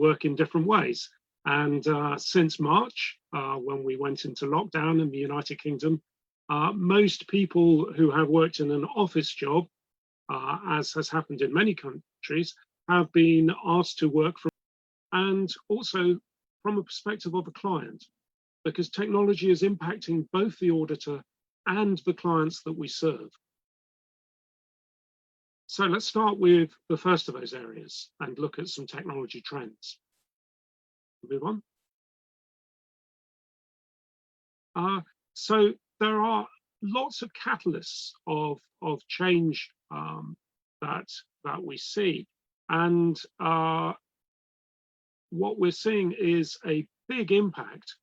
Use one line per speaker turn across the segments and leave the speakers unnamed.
work in different ways. And since March, when we went into lockdown in the United Kingdom, most people who have worked in an office job, as has happened in many countries, have been asked to work from, and also from a perspective of a client, because technology is impacting both the auditor and the clients that we serve. So let's start with the first of those areas and look at some technology trends. Move on. So there are lots of catalysts of change that we see, and what we're seeing is a big impact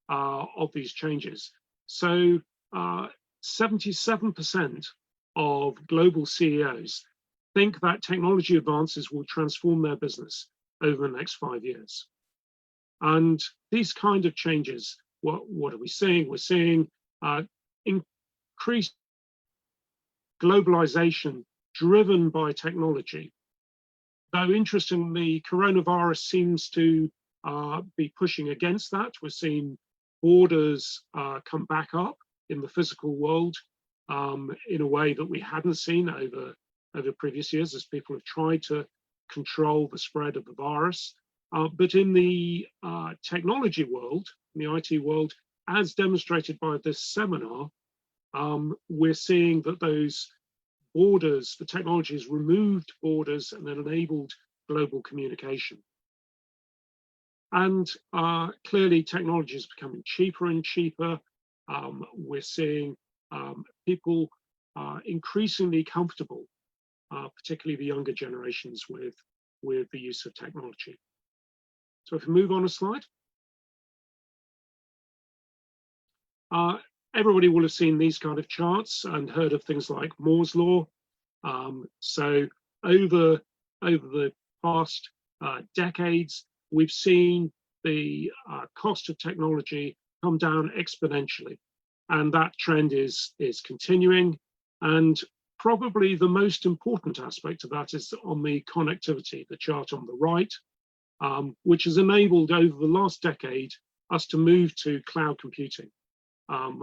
of these changes. So 77% of global CEOs think that technology advances will transform their business over the next 5 years. And these kind of changes, what are we seeing? We're seeing increased globalization driven by technology. Though interestingly, coronavirus seems to be pushing against that. We're seeing borders come back up in the physical world in a way that we hadn't seen over previous years, as people have tried to control the spread of the virus. But in the technology world, in the IT world, as demonstrated by this seminar, we're seeing that those borders, the technology has removed borders and enabled global communication. And clearly technology is becoming cheaper and cheaper. We're seeing people increasingly comfortable, particularly the younger generations, with the use of technology. So if we move on a slide. Everybody will have seen these kind of charts and heard of things like Moore's law. So over the past decades, we've seen the cost of technology come down exponentially, and that trend is continuing. And probably the most important aspect of that is on the connectivity, the chart on the right, which has enabled over the last decade us to move to cloud computing,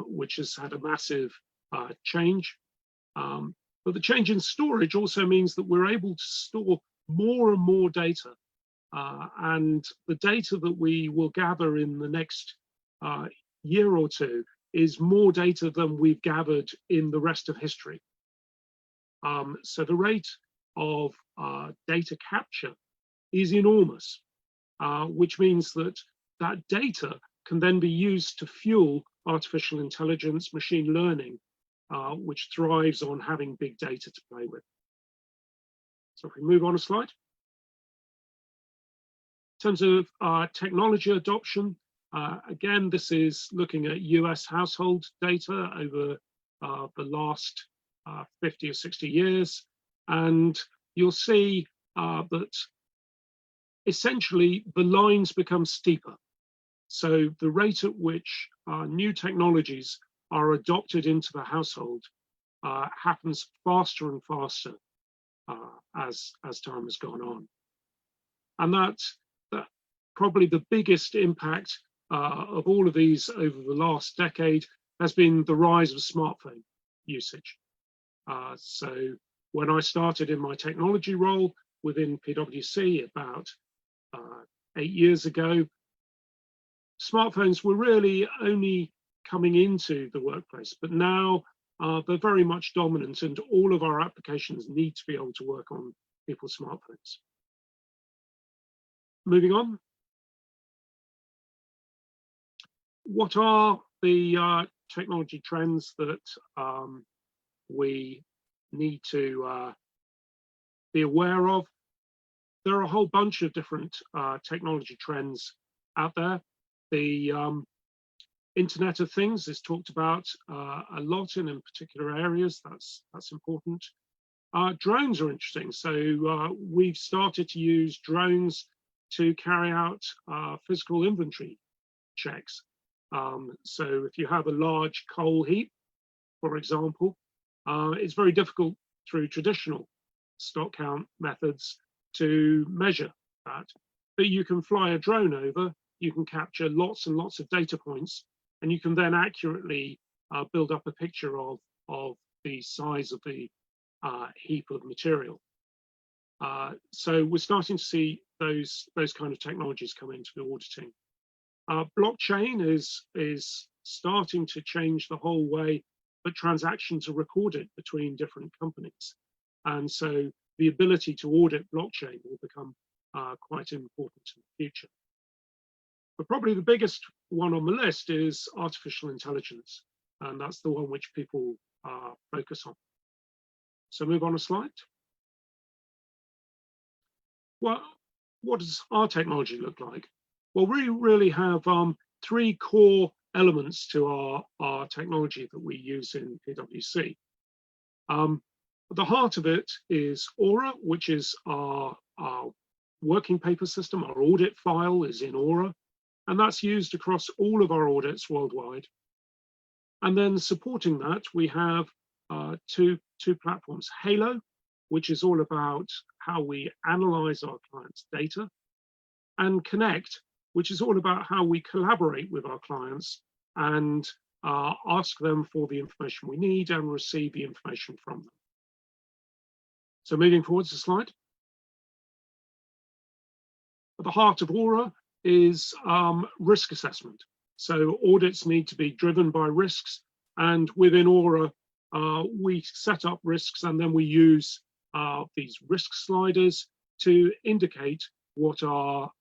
which has had a massive change. But the change in storage also means that we're able to store more and more data. And the data that we will gather in the next year or two is more data than we've gathered in the rest of history. So the rate of data capture is enormous, which means that data can then be used to fuel artificial intelligence, machine learning, which thrives on having big data to play with. So if we move on a slide. In terms of technology adoption, again, this is looking at US household data over the last 50 or 60 years. And you'll see that essentially the lines become steeper. So the rate at which new technologies are adopted into the household happens faster and faster as time has gone on. And that's probably the biggest impact of all of these over the last decade has been the rise of smartphone usage. So when I started in my technology role within PwC about 8 years ago, smartphones were really only coming into the workplace, but now they're very much dominant, and all of our applications need to be able to work on people's smartphones. Moving on. What are the technology trends that we need to be aware of? There are a whole bunch of different technology trends out there. The Internet of Things is talked about a lot in particular areas. That's important. Drones are interesting. So we've started to use drones to carry out physical inventory checks. So if you have a large coal heap, for example, it's very difficult through traditional stock count methods to measure that. but you can fly a drone over, you can capture lots and lots of data points, and you can then accurately build up a picture of the size of the heap of material. So we're starting to see those kind of technologies come into the auditing. Blockchain is starting to change the whole way that transactions are recorded between different companies. And so the ability to audit blockchain will become quite important in the future. But probably the biggest one on the list is artificial intelligence. And that's the one which people focus on. So move on a slide. Well, what does our technology look like? Well, we really have three core elements to our technology that we use in PwC. At the heart of it is Aura, which is our working paper system. Our audit file is in Aura, and that's used across all of our audits worldwide. And then supporting that, we have two platforms. Halo, which is all about how we analyze our clients' data, and Connect, which is all about how we collaborate with our clients and ask them for the information we need and receive the information from them. So moving forward to the slide. At the heart of Aura is risk assessment. So audits need to be driven by risks, and within Aura, we set up risks, and then we use these risk sliders to indicate what our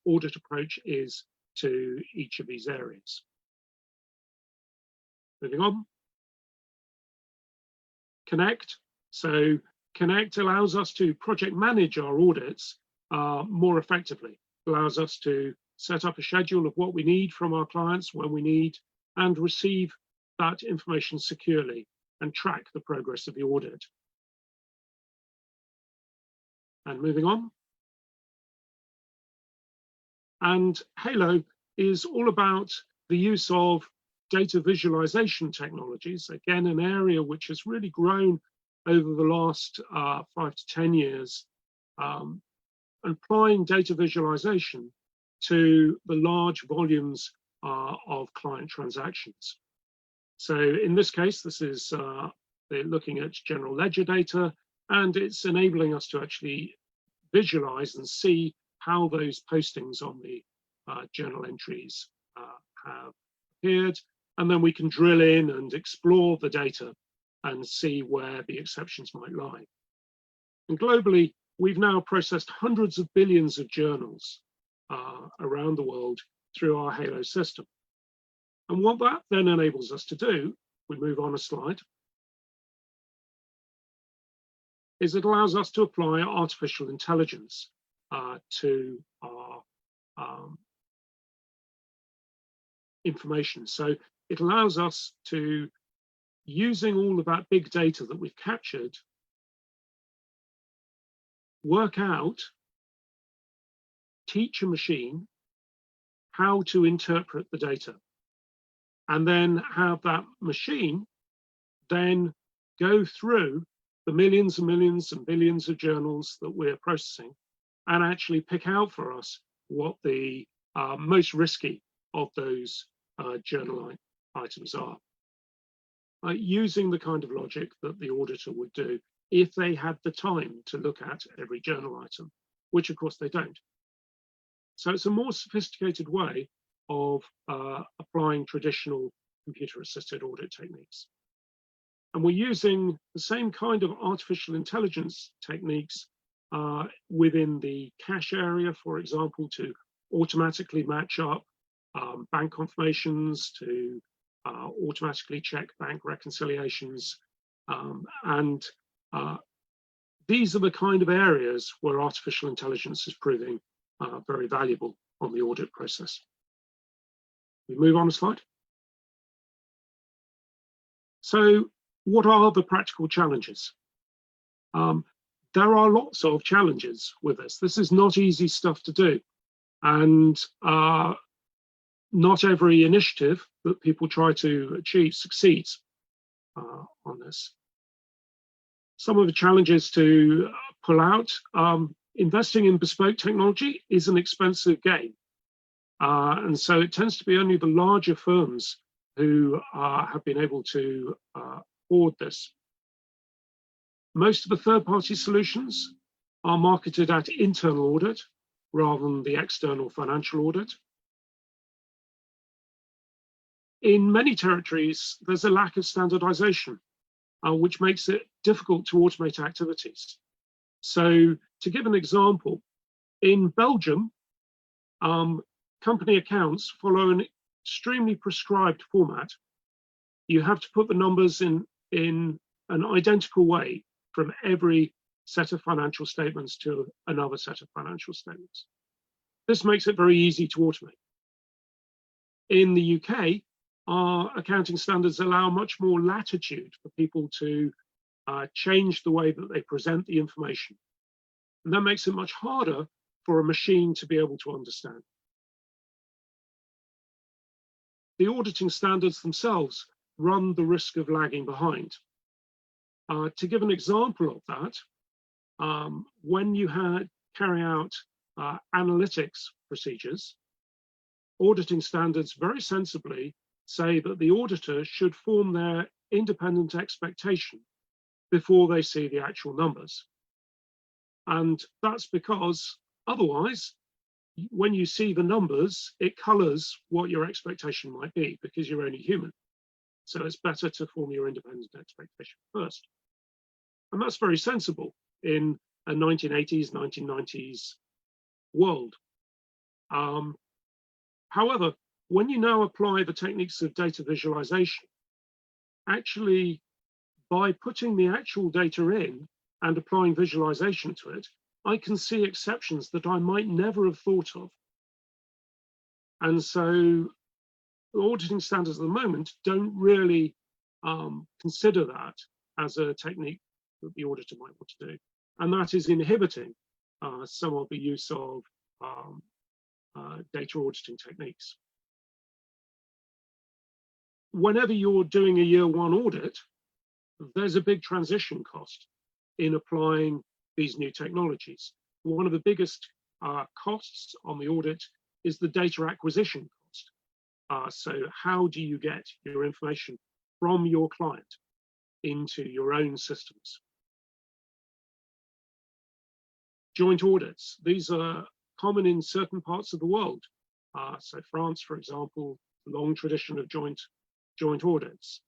audit approach is to each of these areas. Moving on. Connect. So Connect allows us to project manage our audits more effectively. Allows us to set up a schedule of what we need from our clients when we need, and receive that information securely and track the progress of the audit. And moving on. And Halo is all about the use of data visualization technologies, again, an area which has really grown over the last 5 to 10 years, applying data visualization to the large volumes of client transactions. So in this case, this is they're looking at general ledger data, and it's enabling us to actually visualize and see how those postings on the journal entries have appeared. And then we can drill in and explore the data and see where the exceptions might lie. And globally, we've now processed hundreds of billions of journals around the world through our Halo system. And what that then enables us to do, we move on a slide, is it allows us to apply artificial intelligence to our information. So it allows us to, using all of that big data that we've captured, work out, teach a machine how to interpret the data, and then have that machine then go through the millions and millions and billions of journals that we're processing and actually pick out for us what the most risky of those journal items are, using the kind of logic that the auditor would do if they had the time to look at every journal item, which of course they don't. So it's a more sophisticated way of applying traditional computer-assisted audit techniques. And we're using the same kind of artificial intelligence techniques within the cash area, for example, to automatically match up bank confirmations, to automatically check bank reconciliations. And these are the kind of areas where artificial intelligence is proving very valuable on the audit process. We move on a slide. So what are the practical challenges? There are lots of challenges with this. This is not easy stuff to do. And not every initiative that people try to achieve succeeds on this. Some of the challenges to pull out, Investing in bespoke technology is an expensive game. And so it tends to be only the larger firms who have been able to afford this. Most of the third-party solutions are marketed at internal audit rather than the external financial audit. In many territories, there's a lack of standardization, which makes it difficult to automate activities. So to give an example, in Belgium, company accounts follow an extremely prescribed format. You have to put the numbers in an identical way from every set of financial statements to another set of financial statements. This makes it very easy to automate. In the UK, our accounting standards allow much more latitude for people to change the way that they present the information. And that makes it much harder for a machine to be able to understand. The auditing standards themselves run the risk of lagging behind. To give an example of that, when you carry out analytics procedures, auditing standards very sensibly say that the auditor should form their independent expectation before they see the actual numbers. And that's because otherwise, when you see the numbers, it colors what your expectation might be because you're only human. So it's better to form your independent expectation first. And that's very sensible in a 1980s, 1990s world. However, when you now apply the techniques of data visualization, actually by putting the actual data in and applying visualization to it, I can see exceptions that I might never have thought of. And so auditing standards at the moment don't really consider that as a technique that the auditor might want to do. And that is inhibiting some of the use of data auditing techniques. Whenever you're doing a year one audit, there's a big transition cost in applying these new technologies. One of the biggest costs on the audit is the data acquisition cost. So how do you get your information from your client into your own systems? Joint audits. These are common in certain parts of the world. So France, for example, long tradition of joint audits.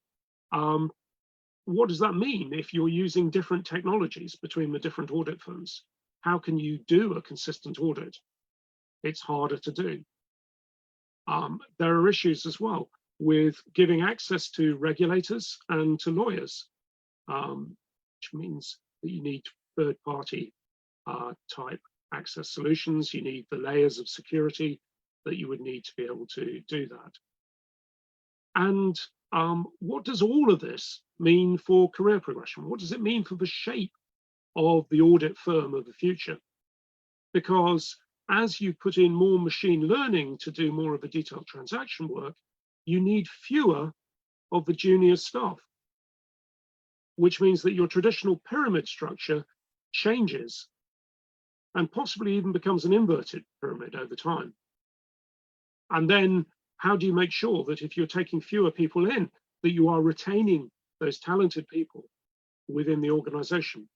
What does that mean if you're using different technologies between the different audit firms? How can you do a consistent audit? It's harder to do. There are issues as well with giving access to regulators and to lawyers, which means that you need third-party type access solutions. You need the layers of security that you would need to be able to do that. And what does all of this mean for career progression? What does it mean for the shape of the audit firm of the future? Because as you put in more machine learning to do more of the detailed transaction work, you need fewer of the junior staff, which means that your traditional pyramid structure changes and possibly even becomes an inverted pyramid over time. And then how do you make sure that if you're taking fewer people in, that you are retaining those talented people within the organization?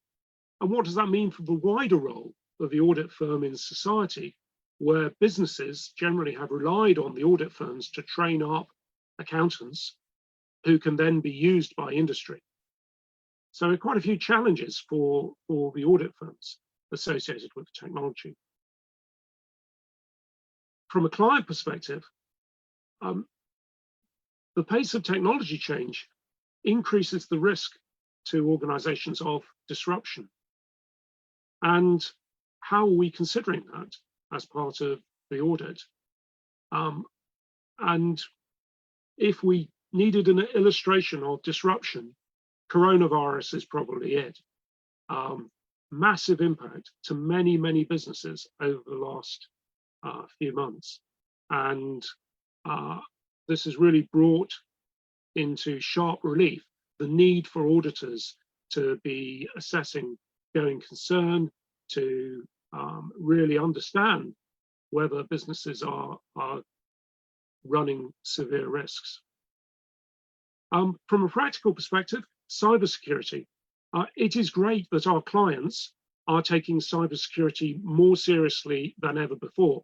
And what does that mean for the wider role of the audit firm in society, where businesses generally have relied on the audit firms to train up accountants who can then be used by industry? So there are quite a few challenges for the audit firms associated with the technology. From a client perspective, the pace of technology change increases the risk to organizations of disruption. And how are we considering that as part of the audit? And if we needed an illustration of disruption, coronavirus is probably it. Massive impact to many, many businesses over the last few months. And this has really brought into sharp relief the need for auditors to be assessing going concern, to really understand whether businesses are running severe risks. From a practical perspective, cybersecurity. It is great that our clients are taking cybersecurity more seriously than ever before.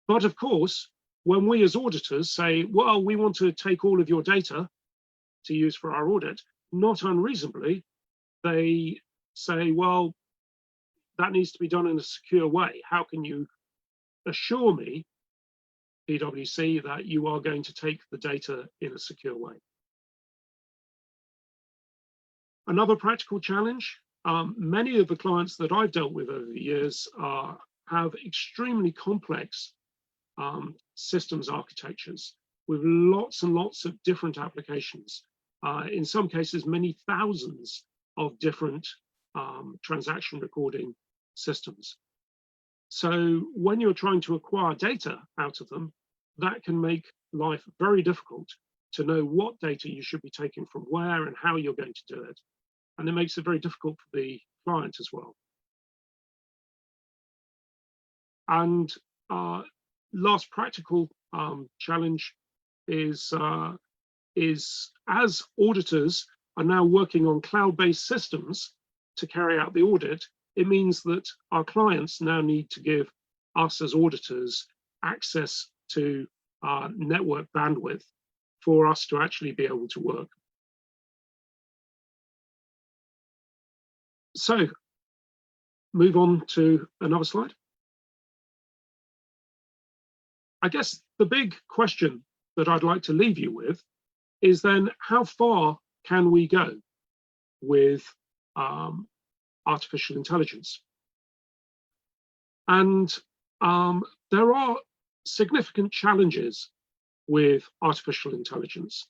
But of course, when we as auditors say, well, we want to take all of your data to use for our audit, not unreasonably, they say, well, that needs to be done in a secure way. How can you assure me, PwC, that you are going to take the data in a secure way? Another practical challenge, many of the clients that I've dealt with over the years have extremely complex systems architectures with lots and lots of different applications. In some cases, many thousands of different transaction recording systems. So when you're trying to acquire data out of them, that can make life very difficult to know what data you should be taking from where and how you're going to do it. And it makes it very difficult for the client as well. And last practical challenge is as auditors are now working on cloud-based systems to carry out the audit, it means that our clients now need to give us as auditors access to network bandwidth for us to actually be able to work. So, move on to another slide. I guess the big question that I'd like to leave you with is then, how far can we go with artificial intelligence? And there are significant challenges with artificial intelligence.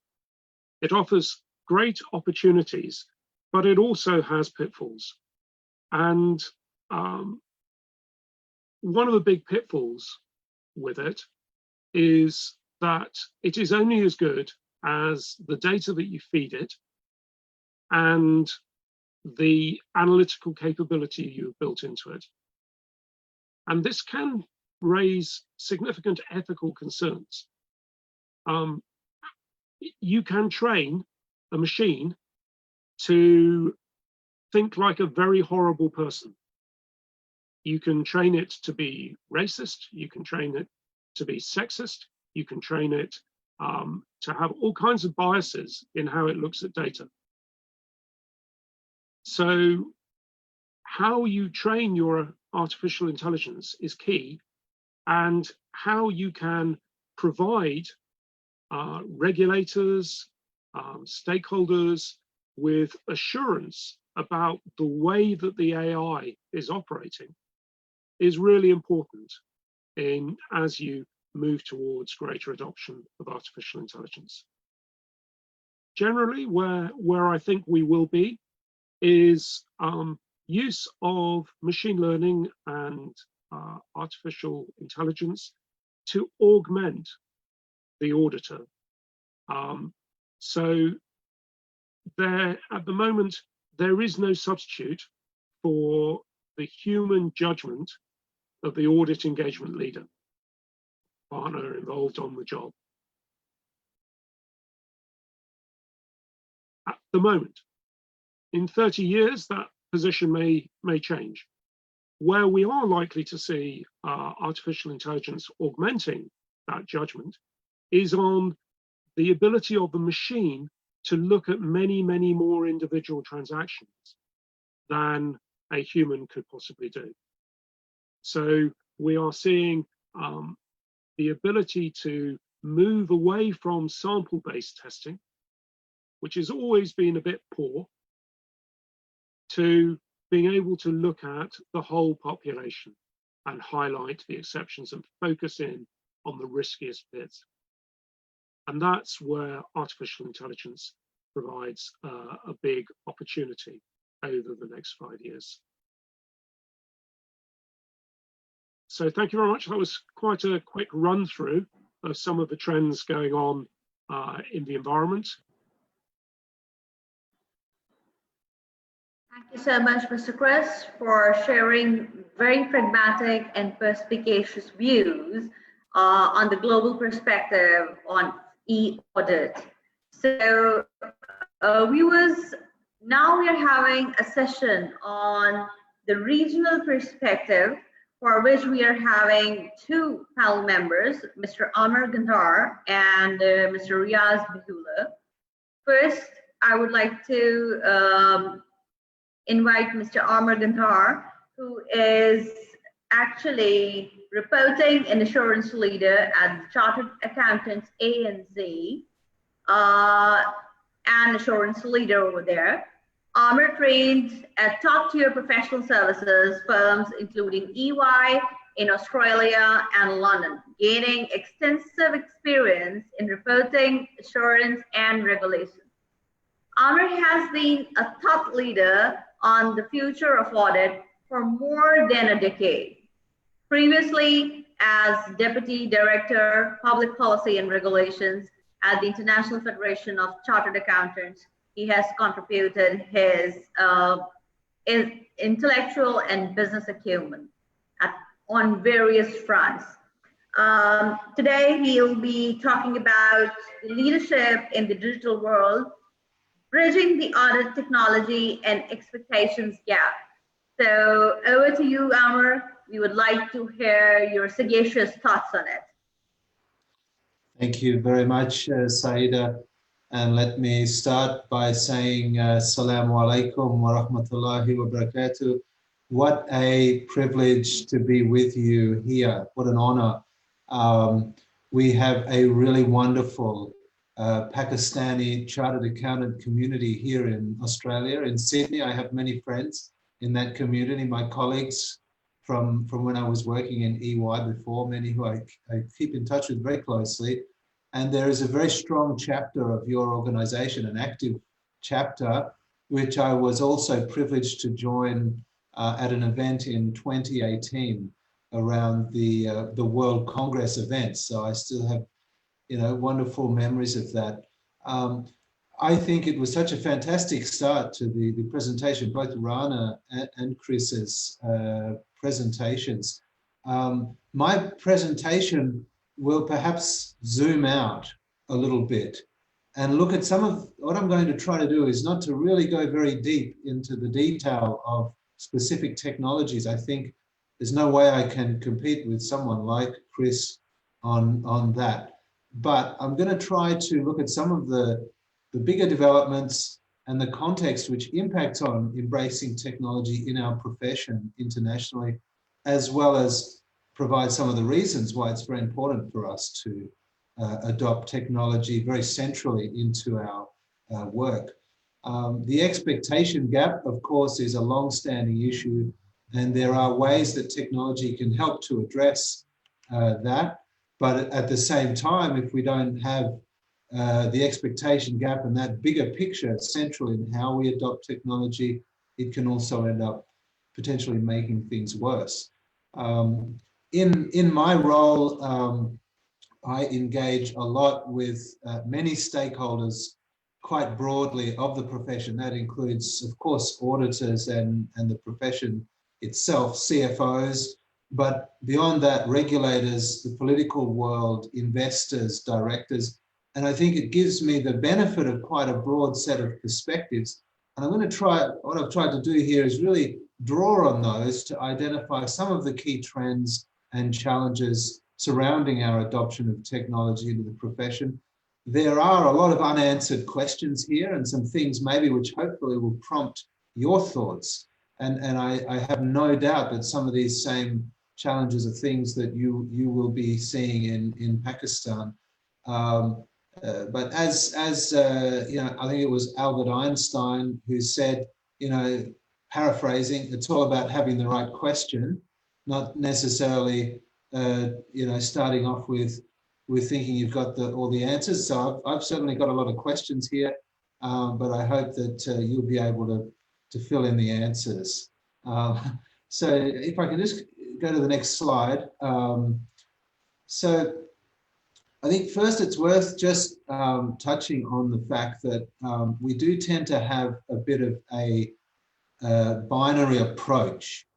It offers great opportunities, but it also has pitfalls. And one of the big pitfalls with it is that it is only as good as the data that you feed it and the analytical capability you've built into it. And this can raise significant ethical concerns. You can train a machine to think like a very horrible person. You can train it to be racist, you can train it to be sexist, you can train it to have all kinds of biases in how it looks at data. So how you train your artificial intelligence is key, and how you can provide regulators, stakeholders with assurance about the way that the AI is operating is really important as you move towards greater adoption of artificial intelligence. Generally, where I think we will be is use of machine learning and artificial intelligence to augment the auditor. So at the moment, there is no substitute for the human judgment of the audit engagement leader, partner involved on the job. At the moment, in 30 years, that position may change. Where we are likely to see artificial intelligence augmenting that judgment is on the ability of the machine to look at many, many more individual transactions than a human could possibly do. So we are seeing the ability to move away from sample-based testing, which has always been a bit poor, to being able to look at the whole population and highlight the exceptions and focus in on the riskiest bits. And that's where artificial intelligence provides a big opportunity over the next 5 years. So thank you very much. That was quite a quick run through of some of the trends going on in the environment.
Thank you so much, Mr. Chris, for sharing very pragmatic and perspicacious views on the global perspective on e-audit. So viewers, now we are having a session on the regional perspective, for which we are having two panel members, Mr. Amar Gandhar and Mr. Riaz Bihula. First, I would like to invite Mr. Amar Gandhar, who is actually reporting and assurance leader at the Chartered Accountants ANZ and assurance leader over there. Amar trained at top-tier professional services firms including EY in Australia and London, gaining extensive experience in reporting, assurance, and regulation. Amar has been a thought leader on the future of audit for more than a decade. Previously, as Deputy Director, Public Policy and Regulations at the International Federation of Chartered Accountants, he has contributed his intellectual and business acumen on various fronts. Today, he'll be talking about leadership in the digital world, bridging the audit technology and expectations gap. So over to you, Amar. We would like to hear your sagacious thoughts on it.
Thank you very much, Saida. And let me start by saying Assalamu alaikum wa rahmatullahi wa barakatuh. What a privilege to be with you here. What an honor. We have a really wonderful Pakistani chartered accountant community here in Australia, in Sydney. I have many friends in that community, my colleagues from when I was working in EY before, many who I keep in touch with very closely. And there is a very strong chapter of your organization, an active chapter, which I was also privileged to join at an event in 2018 around the World Congress event. So I still have, wonderful memories of that. I think it was such a fantastic start to the presentation, both Rana and Chris's presentations. My presentation will perhaps zoom out a little bit and look at some of what I'm going to try to do is not to really go very deep into the detail of specific technologies. I think there's no way I can compete with someone like Chris on that. But I'm going to try to look at some of the bigger developments and the context which impacts on embracing technology in our profession internationally, as well as provide some of the reasons why it's very important for us to adopt technology very centrally into our work. The expectation gap, of course, is a long-standing issue, and there are ways that technology can help to address that. But at the same time, if we don't have the expectation gap and that bigger picture central in how we adopt technology, it can also end up potentially making things worse. In my role, I engage a lot with many stakeholders quite broadly of the profession. That includes, of course, auditors and the profession itself, CFOs, but beyond that, regulators, the political world, investors, directors. And I think it gives me the benefit of quite a broad set of perspectives. And I'm going to try, what I've tried to do here is really draw on those to identify some of the key trends and challenges surrounding our adoption of technology into the profession. There are a lot of unanswered questions here and some things maybe which hopefully will prompt your thoughts. And I have no doubt that some of these same challenges are things that you will be seeing in Pakistan. But as I think it was Albert Einstein who said, paraphrasing, it's all about having the right question, not necessarily, starting off with thinking you've got all the answers. So I've certainly got a lot of questions here, but I hope that you'll be able to fill in the answers. So if I can just go to the next slide. So I think first it's worth just touching on the fact that we do tend to have a bit of a binary approach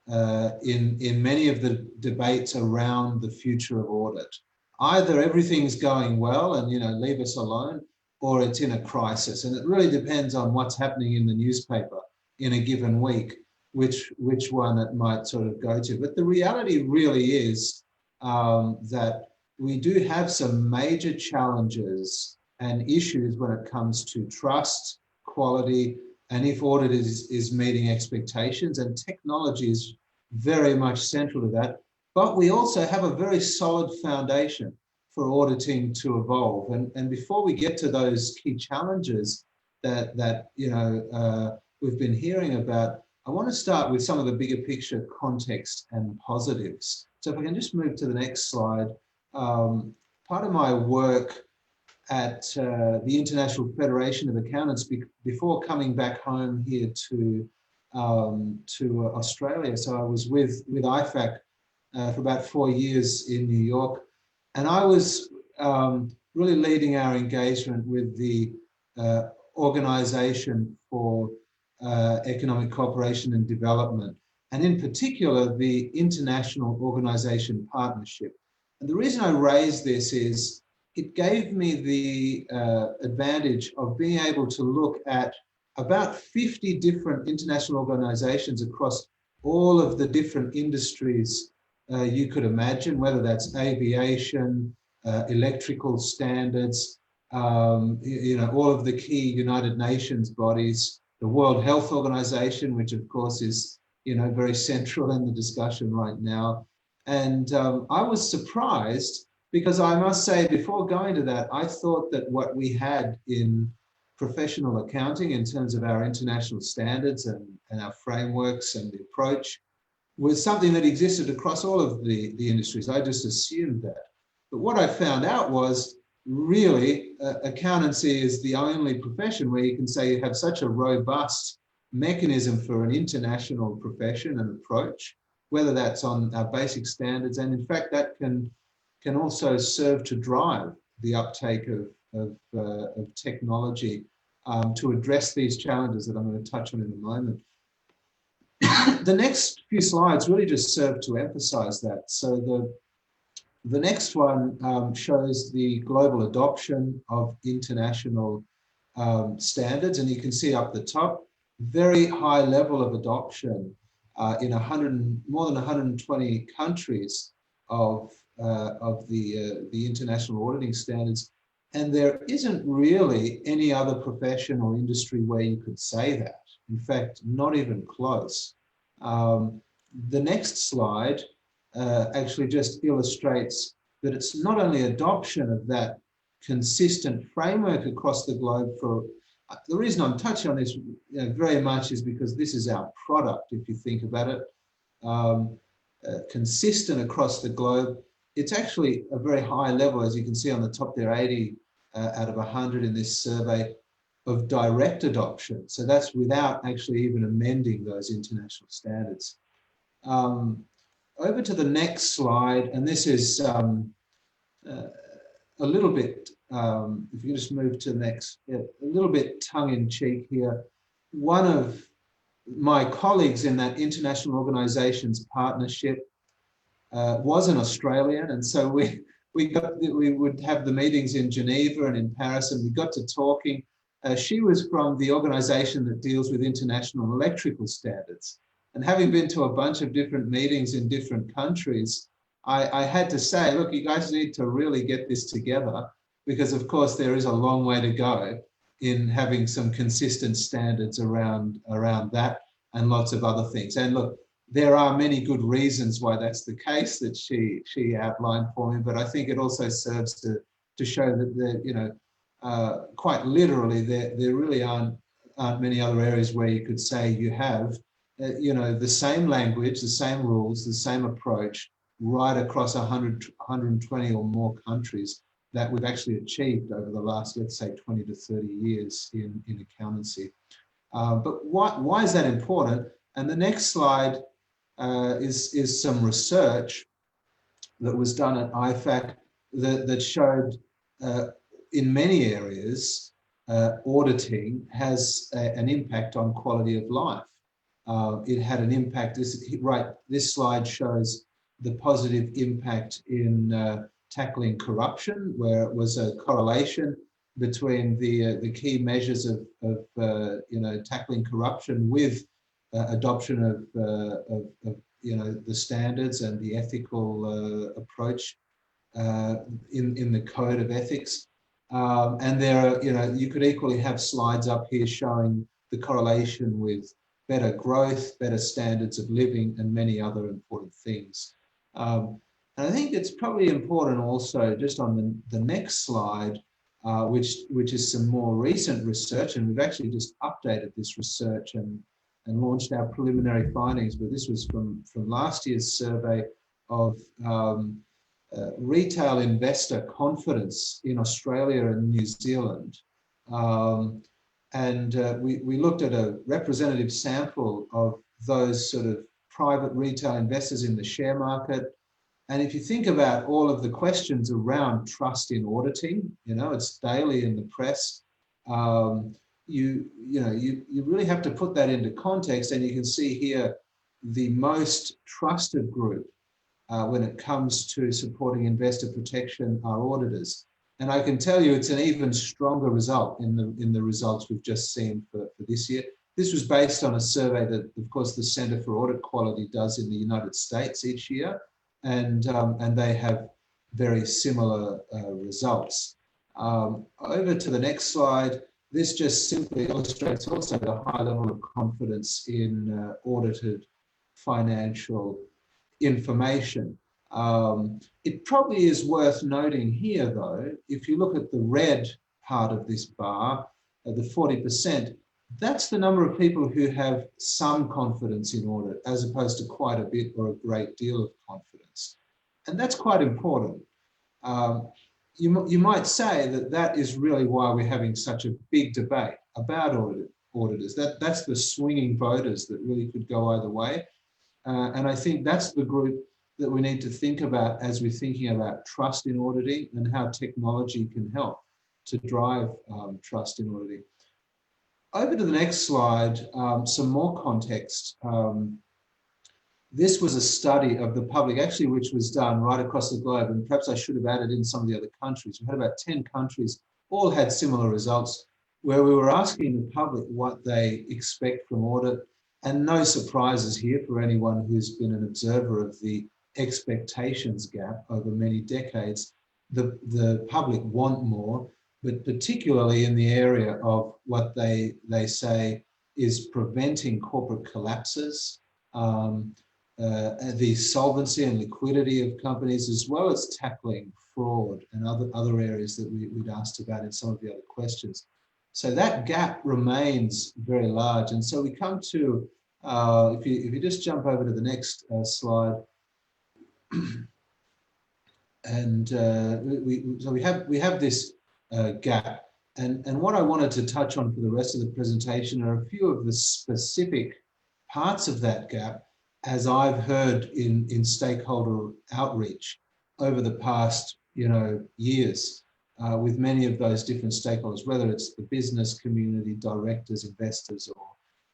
in many of the debates around the future of audit. Either everything's going well and, leave us alone, or it's in a crisis. And it really depends on what's happening in the newspaper in a given week, which one it might sort of go to. But the reality really is that we do have some major challenges and issues when it comes to trust, quality, and if audit is meeting expectations, and technology is very much central to that. But we also have a very solid foundation for auditing to evolve. And before we get to those key challenges that we've been hearing about, I want to start with some of the bigger picture context and positives. So if we can just move to the next slide. Part of my work at the International Federation of Accountants before coming back home here to Australia. So I was with IFAC for about 4 years in New York, and I was really leading our engagement with the Organization for Economic Cooperation and Development, and in particular the International Organization Partnership. And the reason I raise this is it gave me the advantage of being able to look at about 50 different international organizations across all of the different industries you could imagine, whether that's aviation, electrical standards, all of the key United Nations bodies, the World Health Organization, which of course is, very central in the discussion right now. And I was surprised because I must say, before going to that, I thought that what we had in professional accounting in terms of our international standards and our frameworks and the approach was something that existed across all of the industries. I just assumed that. But what I found out was really accountancy is the only profession where you can say you have such a robust mechanism for an international profession and approach, whether that's on our basic standards. And in fact, that can also serve to drive the uptake of technology to address these challenges that I'm going to touch on in a moment. The next few slides really just serve to emphasize that. So the next one shows the global adoption of international standards, and you can see up the top, very high level of adoption in more than 120 countries of the international auditing standards. And there isn't really any other profession or industry where you could say that. In fact, not even close. The next slide actually just illustrates that it's not only adoption of that consistent framework across the globe. For the reason I'm touching on this very much is because this is our product, if you think about it, consistent across the globe. It's actually a very high level, as you can see on the top there, 80 out of 100 in this survey of direct adoption. So that's without actually even amending those international standards. Over to the next slide, and this is a little bit, if you just move to the next, a little bit tongue-in-cheek here. One of my colleagues in that international organizations partnership was an Australian, and so we would have the meetings in Geneva and in Paris, and we got to talking. She was from the organization that deals with international electrical standards. And having been to a bunch of different meetings in different countries, I had to say, look, you guys need to really get this together, because of course there is a long way to go in having some consistent standards around that and lots of other things. And look, there are many good reasons why that's the case that she outlined for me, but I think it also serves to show that quite literally there really aren't many other areas where you could say you have the same language, the same rules, the same approach right across 120 or more countries that we've actually achieved over the last, let's say, 20 to 30 years in accountancy. But why is that important? And the next slide is some research that was done at IFAC that showed in many areas auditing has an impact on quality of life. it had an impact. This slide shows the positive impact in tackling corruption, where it was a correlation between the key measures of tackling corruption with adoption of the standards and the ethical approach in the code of ethics. And there are, you could equally have slides up here showing the correlation with better growth, better standards of living, and many other important things. And I think it's probably important also, just on the next slide, which is some more recent research, and we've actually just updated this research and launched our preliminary findings, but this was from last year's survey of retail investor confidence in Australia and New Zealand. We looked at a representative sample of those sort of private retail investors in the share market. And if you think about all of the questions around trust in auditing, it's daily in the press. You really have to put that into context, and you can see here the most trusted group when it comes to supporting investor protection are auditors. And I can tell you it's an even stronger result in the results we've just seen for this year. This was based on a survey that, of course, the Centre for Audit Quality does in the United States each year, and they have very similar results. Over to the next slide. This just simply illustrates also the high level of confidence in audited financial information. It probably is worth noting here, though, if you look at the red part of this bar, the 40%, that's the number of people who have some confidence in audit, as opposed to quite a bit or a great deal of confidence. And that's quite important. You might say that is really why we're having such a big debate about auditors. That's the swinging voters that really could go either way. And I think that's the group that we need to think about as we're thinking about trust in auditing and how technology can help to drive trust in auditing. Over to the next slide, some more context. This was a study of the public, actually, which was done right across the globe, and perhaps I should have added in some of the other countries. We had about 10 countries, all had similar results, where we were asking the public what they expect from audit, and no surprises here for anyone who's been an observer of the expectations gap over many decades. The public want more, but particularly in the area of what they say is preventing corporate collapses, the solvency and liquidity of companies, as well as tackling fraud and other areas that we'd asked about in some of the other questions. So that gap remains very large. And so we come to, if you just jump over to the next slide, and we have this gap. And what I wanted to touch on for the rest of the presentation are a few of the specific parts of that gap, as I've heard in stakeholder outreach over the past years with many of those different stakeholders, whether it's the business community, directors, investors,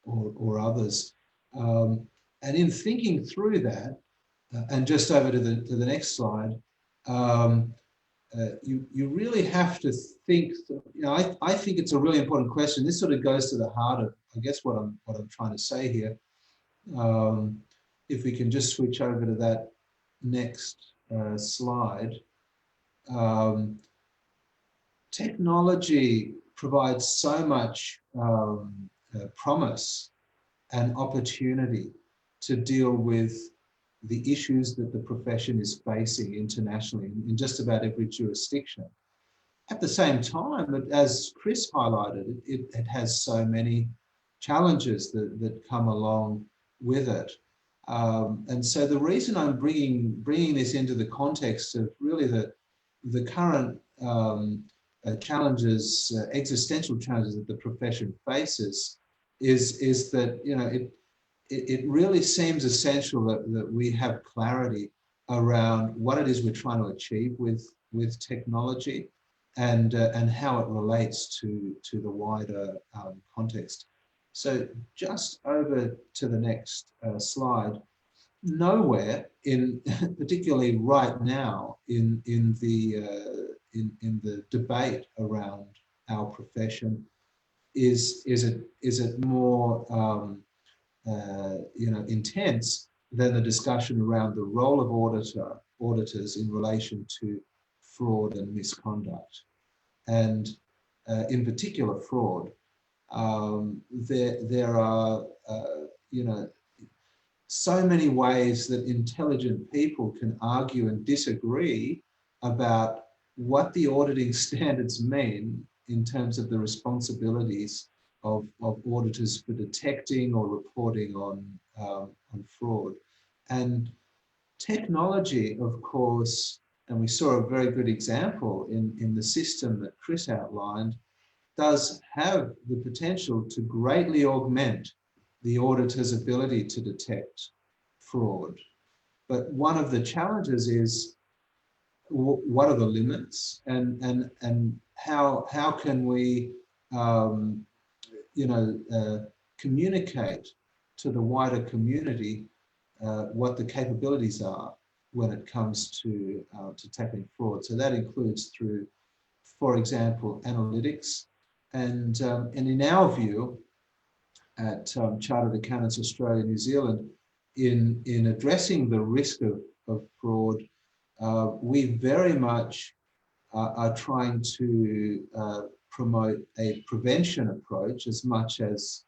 or others. And in thinking through that, and just over to the next slide, you really have to think. I think it's a really important question. This sort of goes to the heart of, I guess, what I'm trying to say here. If we can just switch over to that next slide. Technology provides so much promise and opportunity to deal with the issues that the profession is facing internationally in just about every jurisdiction. At the same time, as Chris highlighted, it has so many challenges that come along with it. And so the reason I'm bringing this into the context of really the current challenges, existential challenges that the profession faces, is that it really seems essential that we have clarity around what it is we're trying to achieve with technology and how it relates to the wider context. So just over to the next slide. Nowhere in, particularly right now, in the debate around our profession, is it more intense than the discussion around the role of auditors in relation to fraud and misconduct, and in particular fraud. There are so many ways that intelligent people can argue and disagree about what the auditing standards mean in terms of the responsibilities of auditors for detecting or reporting on fraud. And technology, of course, and we saw a very good example in the system that Chris outlined, does have the potential to greatly augment the auditor's ability to detect fraud. But one of the challenges is, what are the limits, and how can we communicate to the wider community what the capabilities are when it comes to tackling fraud. So that includes through, for example, analytics, and in our view at Chartered Accountants Australia New Zealand, in addressing the risk of fraud, we very much are trying to promote a prevention approach as much as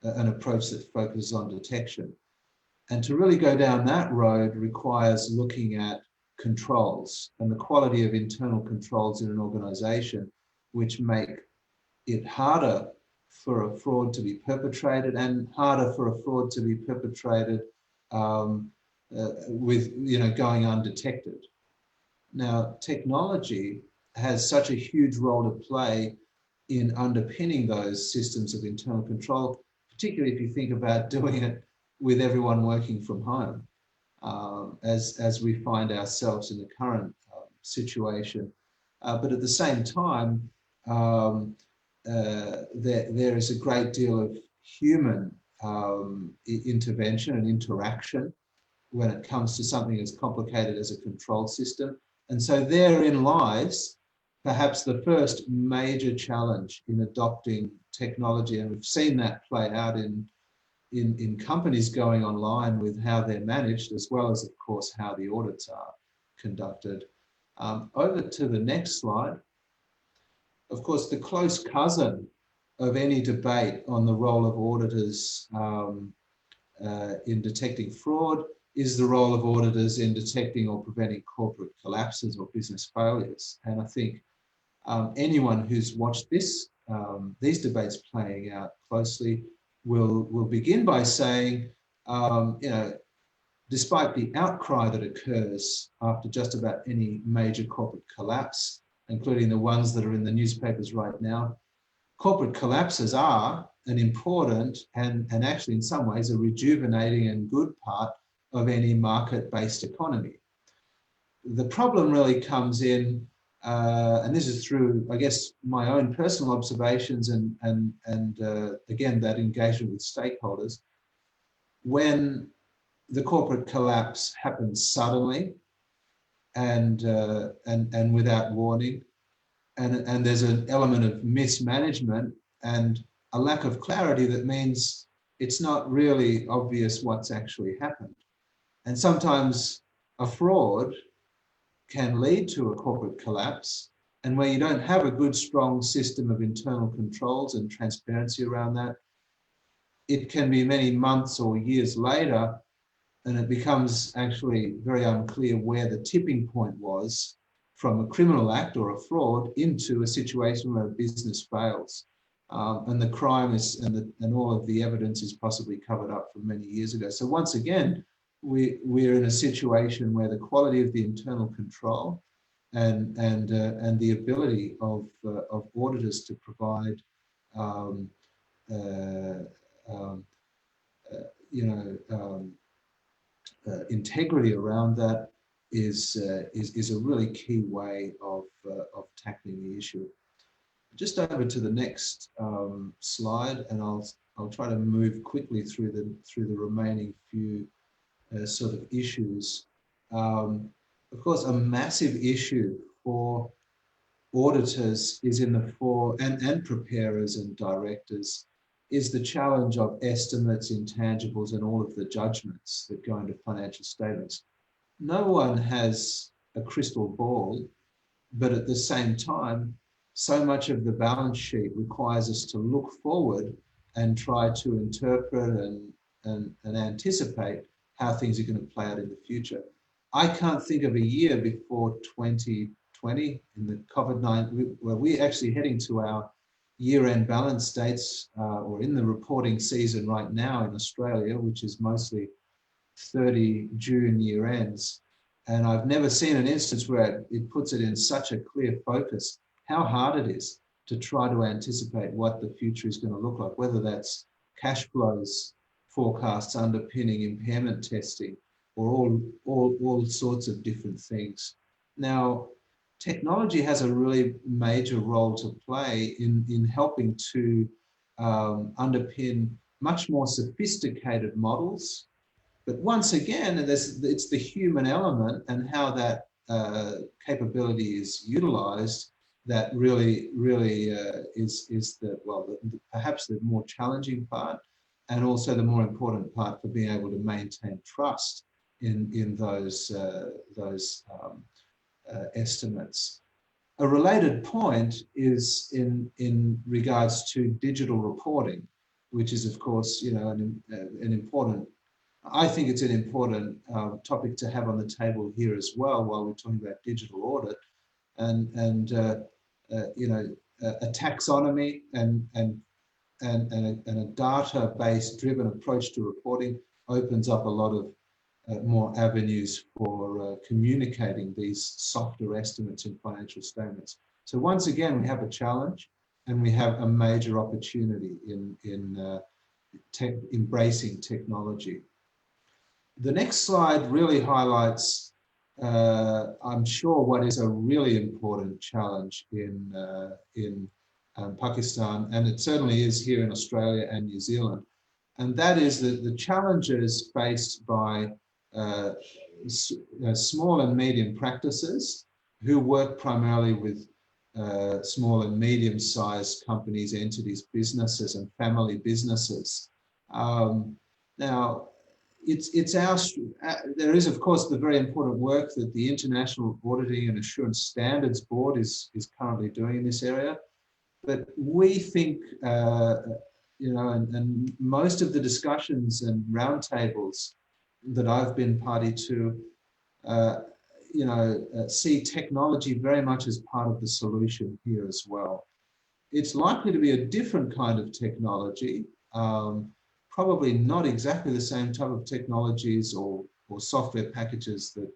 an approach that focuses on detection. And to really go down that road requires looking at controls and the quality of internal controls in an organisation, which make it harder for a fraud to be perpetrated and harder for a fraud to be perpetrated with going undetected. Now, technology has such a huge role to play in underpinning those systems of internal control, particularly if you think about doing it with everyone working from home, as we find ourselves in the current situation. But at the same time, there is a great deal of human intervention and interaction when it comes to something as complicated as a control system. And so therein lies perhaps the first major challenge in adopting technology. And we've seen that play out in companies going online with how they're managed, as well as, of course, how the audits are conducted. Over to the next slide. Of course, the close cousin of any debate on the role of auditors in detecting fraud is the role of auditors in detecting or preventing corporate collapses or business failures. And I think anyone who's watched these debates playing out closely will begin by saying, despite the outcry that occurs after just about any major corporate collapse, including the ones that are in the newspapers right now, corporate collapses are an important and actually in some ways a rejuvenating and good part of any market-based economy. The problem really comes in, and this is through, I guess, my own personal observations and again, that engagement with stakeholders, when the corporate collapse happens suddenly and without warning, and there's an element of mismanagement and a lack of clarity that means it's not really obvious what's actually happened. And sometimes a fraud can lead to a corporate collapse, and where you don't have a good, strong system of internal controls and transparency around that, it can be many months or years later, and it becomes actually very unclear where the tipping point was from a criminal act or a fraud into a situation where a business fails. And the crime is, and all of the evidence is possibly covered up from many years ago. So once again, we're in a situation where the quality of the internal control and the ability of auditors to provide integrity around that is a really key way of tackling the issue. Just over to the next slide, and I'll I'll try to move quickly through the remaining few sort of issues. Of course, a massive issue for auditors is in the and preparers and directors is the challenge of estimates, intangibles, and all of the judgments that go into financial statements. No one has a crystal ball, but at the same time, so much of the balance sheet requires us to look forward and try to interpret and anticipate how things are going to play out in the future. I can't think of a year before 2020 in the COVID-19, where we're actually heading to our year-end balance dates, or in the reporting season right now in Australia, which is mostly 30 June year ends. And I've never seen an instance where it puts it in such a clear focus, how hard it is to try to anticipate what the future is going to look like, whether that's cash flows, forecasts underpinning impairment testing, or all sorts of different things. Now, technology has a really major role to play in helping to underpin much more sophisticated models. But once again, it's the human element and how that capability is utilized that really is perhaps the more challenging part, and also the more important part for being able to maintain trust in those estimates. A related point is in regards to digital reporting, which is of course an important. I think it's an important topic to have on the table here as well while we're talking about digital audit, and a taxonomy and a data-based driven approach to reporting opens up a lot of more avenues for communicating these softer estimates in financial statements. So once again, we have a challenge and we have a major opportunity in embracing technology. The next slide really highlights, I'm sure, what is a really important challenge in Pakistan, and it certainly is here in Australia and New Zealand, and that is the challenges faced by small and medium practices who work primarily with small and medium-sized companies, entities, businesses, and family businesses. Now, there is, of course, the very important work that the International Auditing and Assurance Standards Board is currently doing in this area. But we think, and most of the discussions and roundtables that I've been party to, see technology very much as part of the solution here as well. It's likely to be a different kind of technology, probably not exactly the same type of technologies or software packages that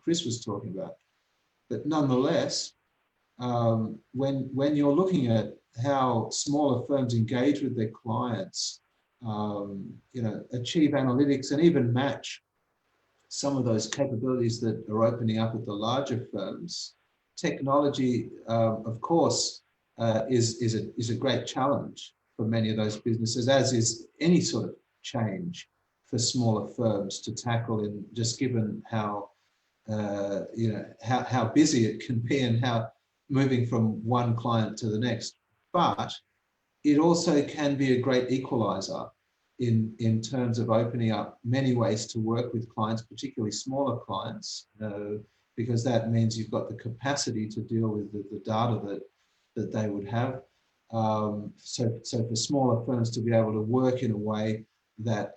Chris was talking about. But nonetheless, when you're looking at how smaller firms engage with their clients, achieve analytics and even match some of those capabilities that are opening up at the larger firms, technology, of course, is a great challenge for many of those businesses, as is any sort of change for smaller firms to tackle, in just given how how busy it can be and how moving from one client to the next. But it also can be a great equalizer in terms of opening up many ways to work with clients, particularly smaller clients, because that means you've got the capacity to deal with the data that they would have. So for smaller firms to be able to work in a way that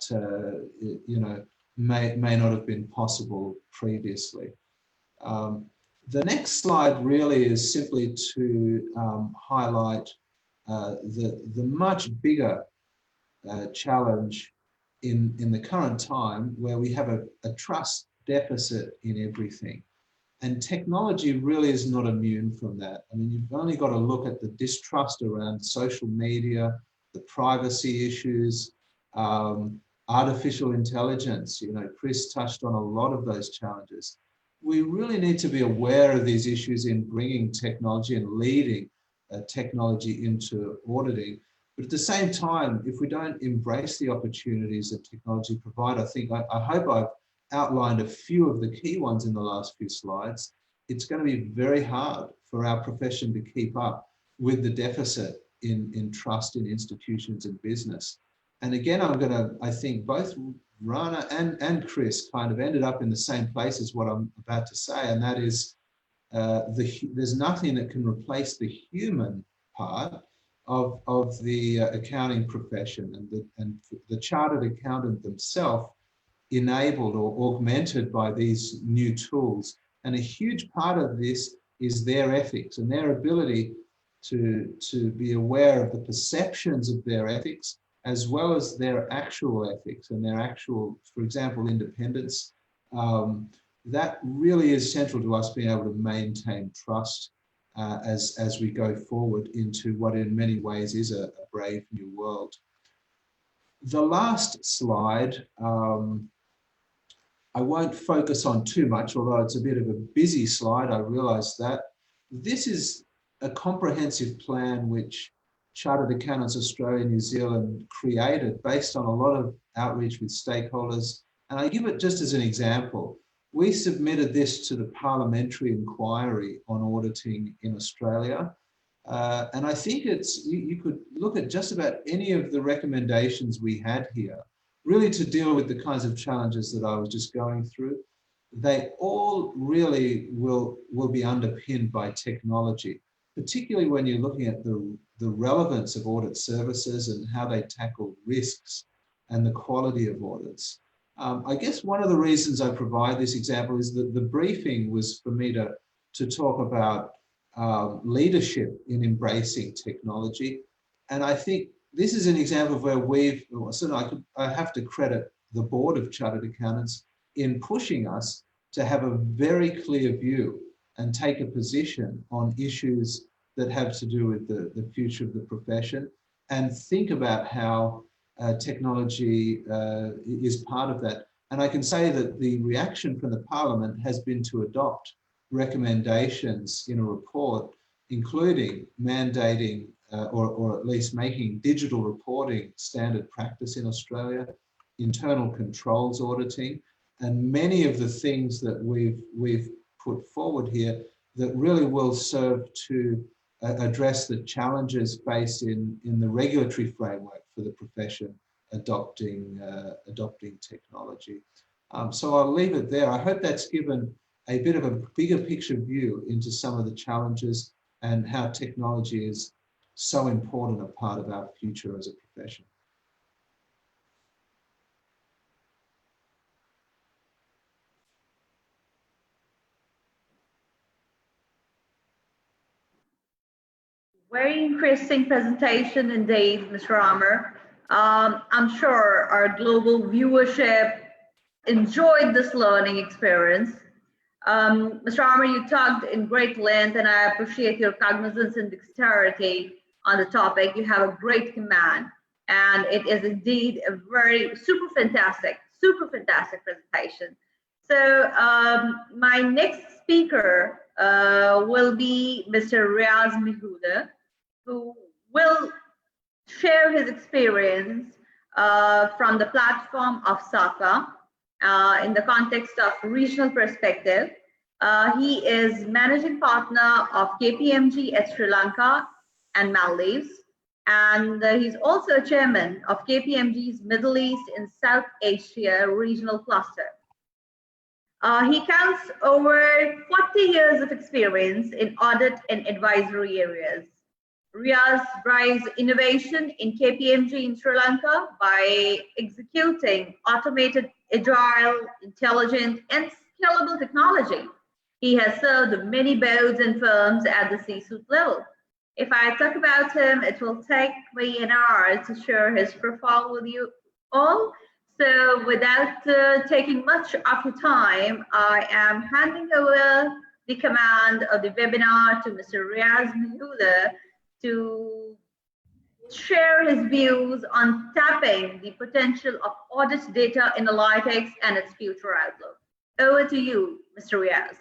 may not have been possible previously. The next slide really is simply to highlight the much bigger challenge in the current time, where we have a trust deficit in everything. And technology really is not immune from that. I mean, you've only got to look at the distrust around social media, the privacy issues, artificial intelligence. Chris touched on a lot of those challenges. We really need to be aware of these issues in bringing technology and leading technology into auditing. But at the same time, if we don't embrace the opportunities that technology provide, I hope I've outlined a few of the key ones in the last few slides. It's going to be very hard for our profession to keep up with the deficit in trust in institutions and business. And again, I think both Rana and Chris kind of ended up in the same place as what I'm about to say, and that is there's nothing that can replace the human part of the accounting profession, and the chartered accountant themselves enabled or augmented by these new tools. And a huge part of this is their ethics and their ability to be aware of the perceptions of their ethics, as well as their actual ethics and their actual, for example, independence. That really is central to us being able to maintain trust as we go forward into what in many ways is a brave new world. The last slide, I won't focus on too much, although it's a bit of a busy slide, I realize that. This is a comprehensive plan which Chartered Accountants Australia, New Zealand created based on a lot of outreach with stakeholders. And I give it just as an example. We submitted this to the parliamentary inquiry on auditing in Australia. And I think you could look at just about any of the recommendations we had here, really to deal with the kinds of challenges that I was just going through. They all really will be underpinned by technology, particularly when you're looking at the relevance of audit services and how they tackle risks and the quality of audits. I guess one of the reasons I provide this example is that the briefing was for me to talk about leadership in embracing technology. And I think this is an example of where I have to credit the Board of Chartered Accountants in pushing us to have a very clear view and take a position on issues that have to do with the future of the profession, and think about how technology is part of that. And I can say that the reaction from the Parliament has been to adopt recommendations in a report, including mandating or at least making digital reporting standard practice in Australia, internal controls auditing, and many of the things that we've put forward here that really will serve to address the challenges faced in the regulatory framework for the profession adopting technology. So I'll leave it there. I hope that's given a bit of a bigger picture view into some of the challenges and how technology is so important a part of our future as a profession.
Very interesting presentation indeed, Mr. Amr. I'm sure our global viewership enjoyed this learning experience. Mr. Amr, you talked in great length, and I appreciate your cognizance and dexterity on the topic. You have a great command, and it is indeed a very super fantastic presentation. So my next speaker will be Mr. Riaz Mihuda, who will share his experience from the platform of SACA in the context of regional perspective. He is managing partner of KPMG at Sri Lanka and Maldives, and he's also chairman of KPMG's Middle East and South Asia regional cluster. He counts over 40 years of experience in audit and advisory areas. Riaz drives innovation in KPMG in Sri Lanka by executing automated, agile, intelligent, and scalable technology. He has served many boards and firms at the C-suite level. If I talk about him, it will take me an hour to share his profile with you all. So without taking much of your time, I am handing over the command of the webinar to Mr. Riaz Mihuda to share his views on tapping the potential of audit data analytics and its future outlook. Over to you, Mr. Riaz.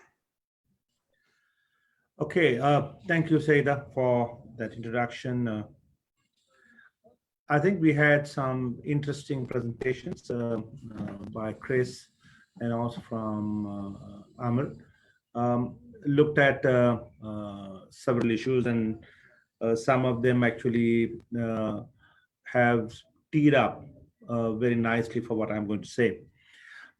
Okay, thank you, Saida, for that introduction. I think we had some interesting presentations by Chris and also from Amr. Looked at several issues, and some of them actually have teed up very nicely for what I'm going to say.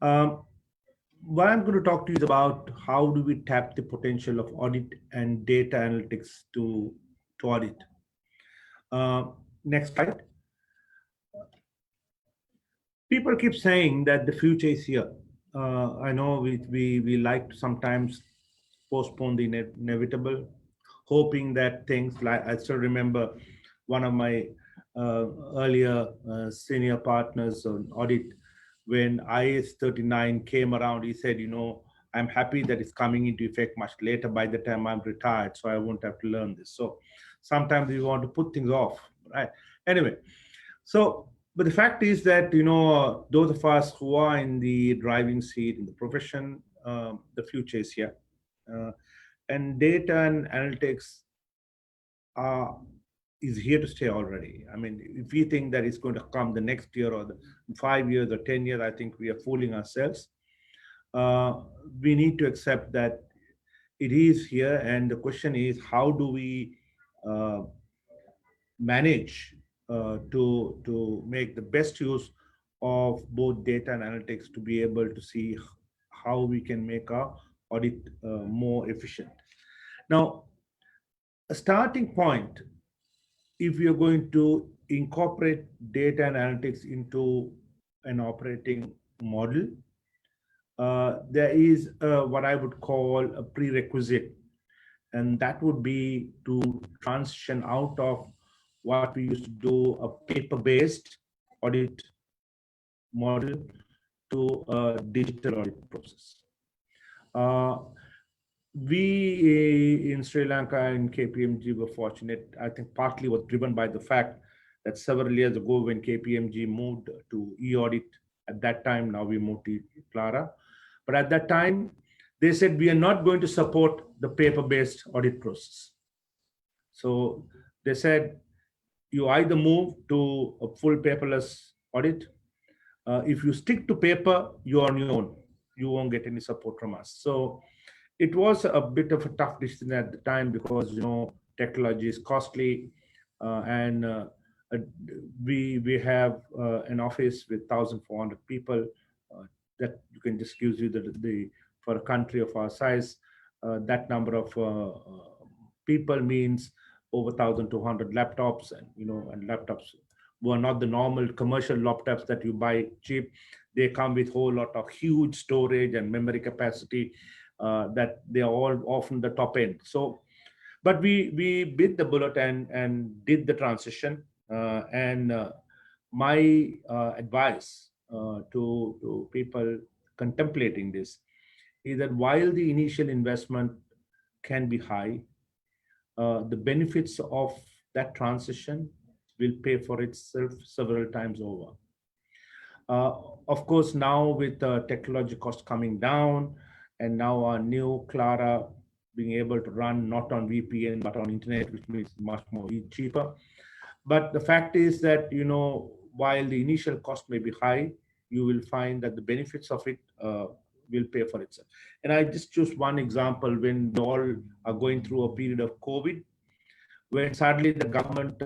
What I'm going to talk to you is about how do we tap the potential of audit and data analytics to audit. Next slide. People keep saying that the future is here. I know we like to sometimes postpone the inevitable, hoping that things like, I still remember one of my earlier senior partners on audit, when IS 39 came around, he said, I'm happy that it's coming into effect much later by the time I'm retired, so I won't have to learn this. So sometimes we want to put things off, right? Anyway, so, but the fact is that, those of us who are in the driving seat in the profession, the future is here. And data and analytics is here to stay already. I mean, if we think that it's going to come the next year or the 5 years or 10 years, I think we are fooling ourselves. We need to accept that it is here. And the question is, how do we manage to make the best use of both data and analytics to be able to see how we can make our audit more efficient. Now, a starting point, if you're going to incorporate data and analytics into an operating model, there is what I would call a prerequisite, and that would be to transition out of what we used to do, a paper-based audit model, to a digital audit process. We in Sri Lanka and KPMG were fortunate. I think partly was driven by the fact that several years ago when KPMG moved to e-audit, at that time, now we moved to Clara. But at that time, they said, we are not going to support the paper-based audit process. So they said, you either move to a full paperless audit. If you stick to paper, you're on your own. You won't get any support from us. So it was a bit of a tough decision at the time because, technology is costly, and we have an office with 1,400 people. That you can just use the for a country of our size, that number of people means over 1,200 laptops, and and laptops were not the normal commercial laptops that you buy cheap. They come with a whole lot of huge storage and memory capacity that they are all often the top end. So, but we bit the bullet and did the transition. My advice to people contemplating this is that while the initial investment can be high, the benefits of that transition will pay for itself several times over. Of course, now with technology costs coming down, and now our new Clara being able to run not on VPN but on internet, which means much more cheaper. But the fact is that while the initial cost may be high, you will find that the benefits of it will pay for itself. And I just choose one example when we all are going through a period of COVID, when suddenly the government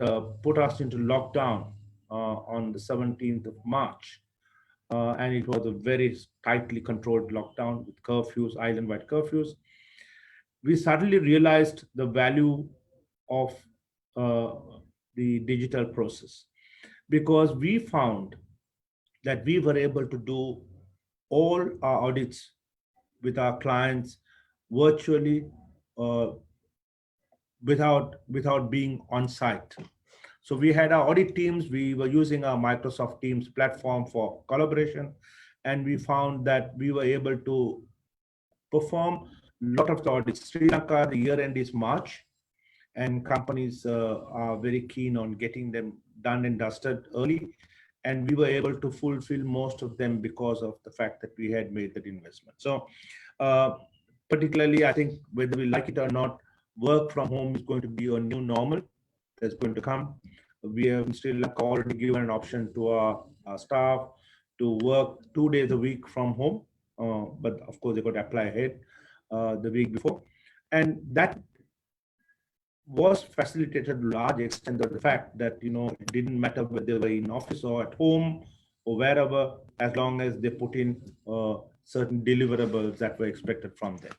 put us into lockdown on the 17th of March. And it was a very tightly controlled lockdown with curfews, island-wide curfews. We suddenly realized the value of the digital process, because we found that we were able to do all our audits with our clients virtually without being on site. So we had our audit teams, we were using our Microsoft Teams platform for collaboration, and we found that we were able to perform a lot of the audits. Sri Lanka, the year end is March, and companies are very keen on getting them done and dusted early. And we were able to fulfill most of them because of the fact that we had made that investment. So particularly, I think whether we like it or not, work from home is going to be a new normal that's going to come. We have still already given an option to our staff to work 2 days a week from home, but of course they got to apply ahead the week before, and that was facilitated to a large extent of the fact that it didn't matter whether they were in office or at home or wherever, as long as they put in certain deliverables that were expected from them.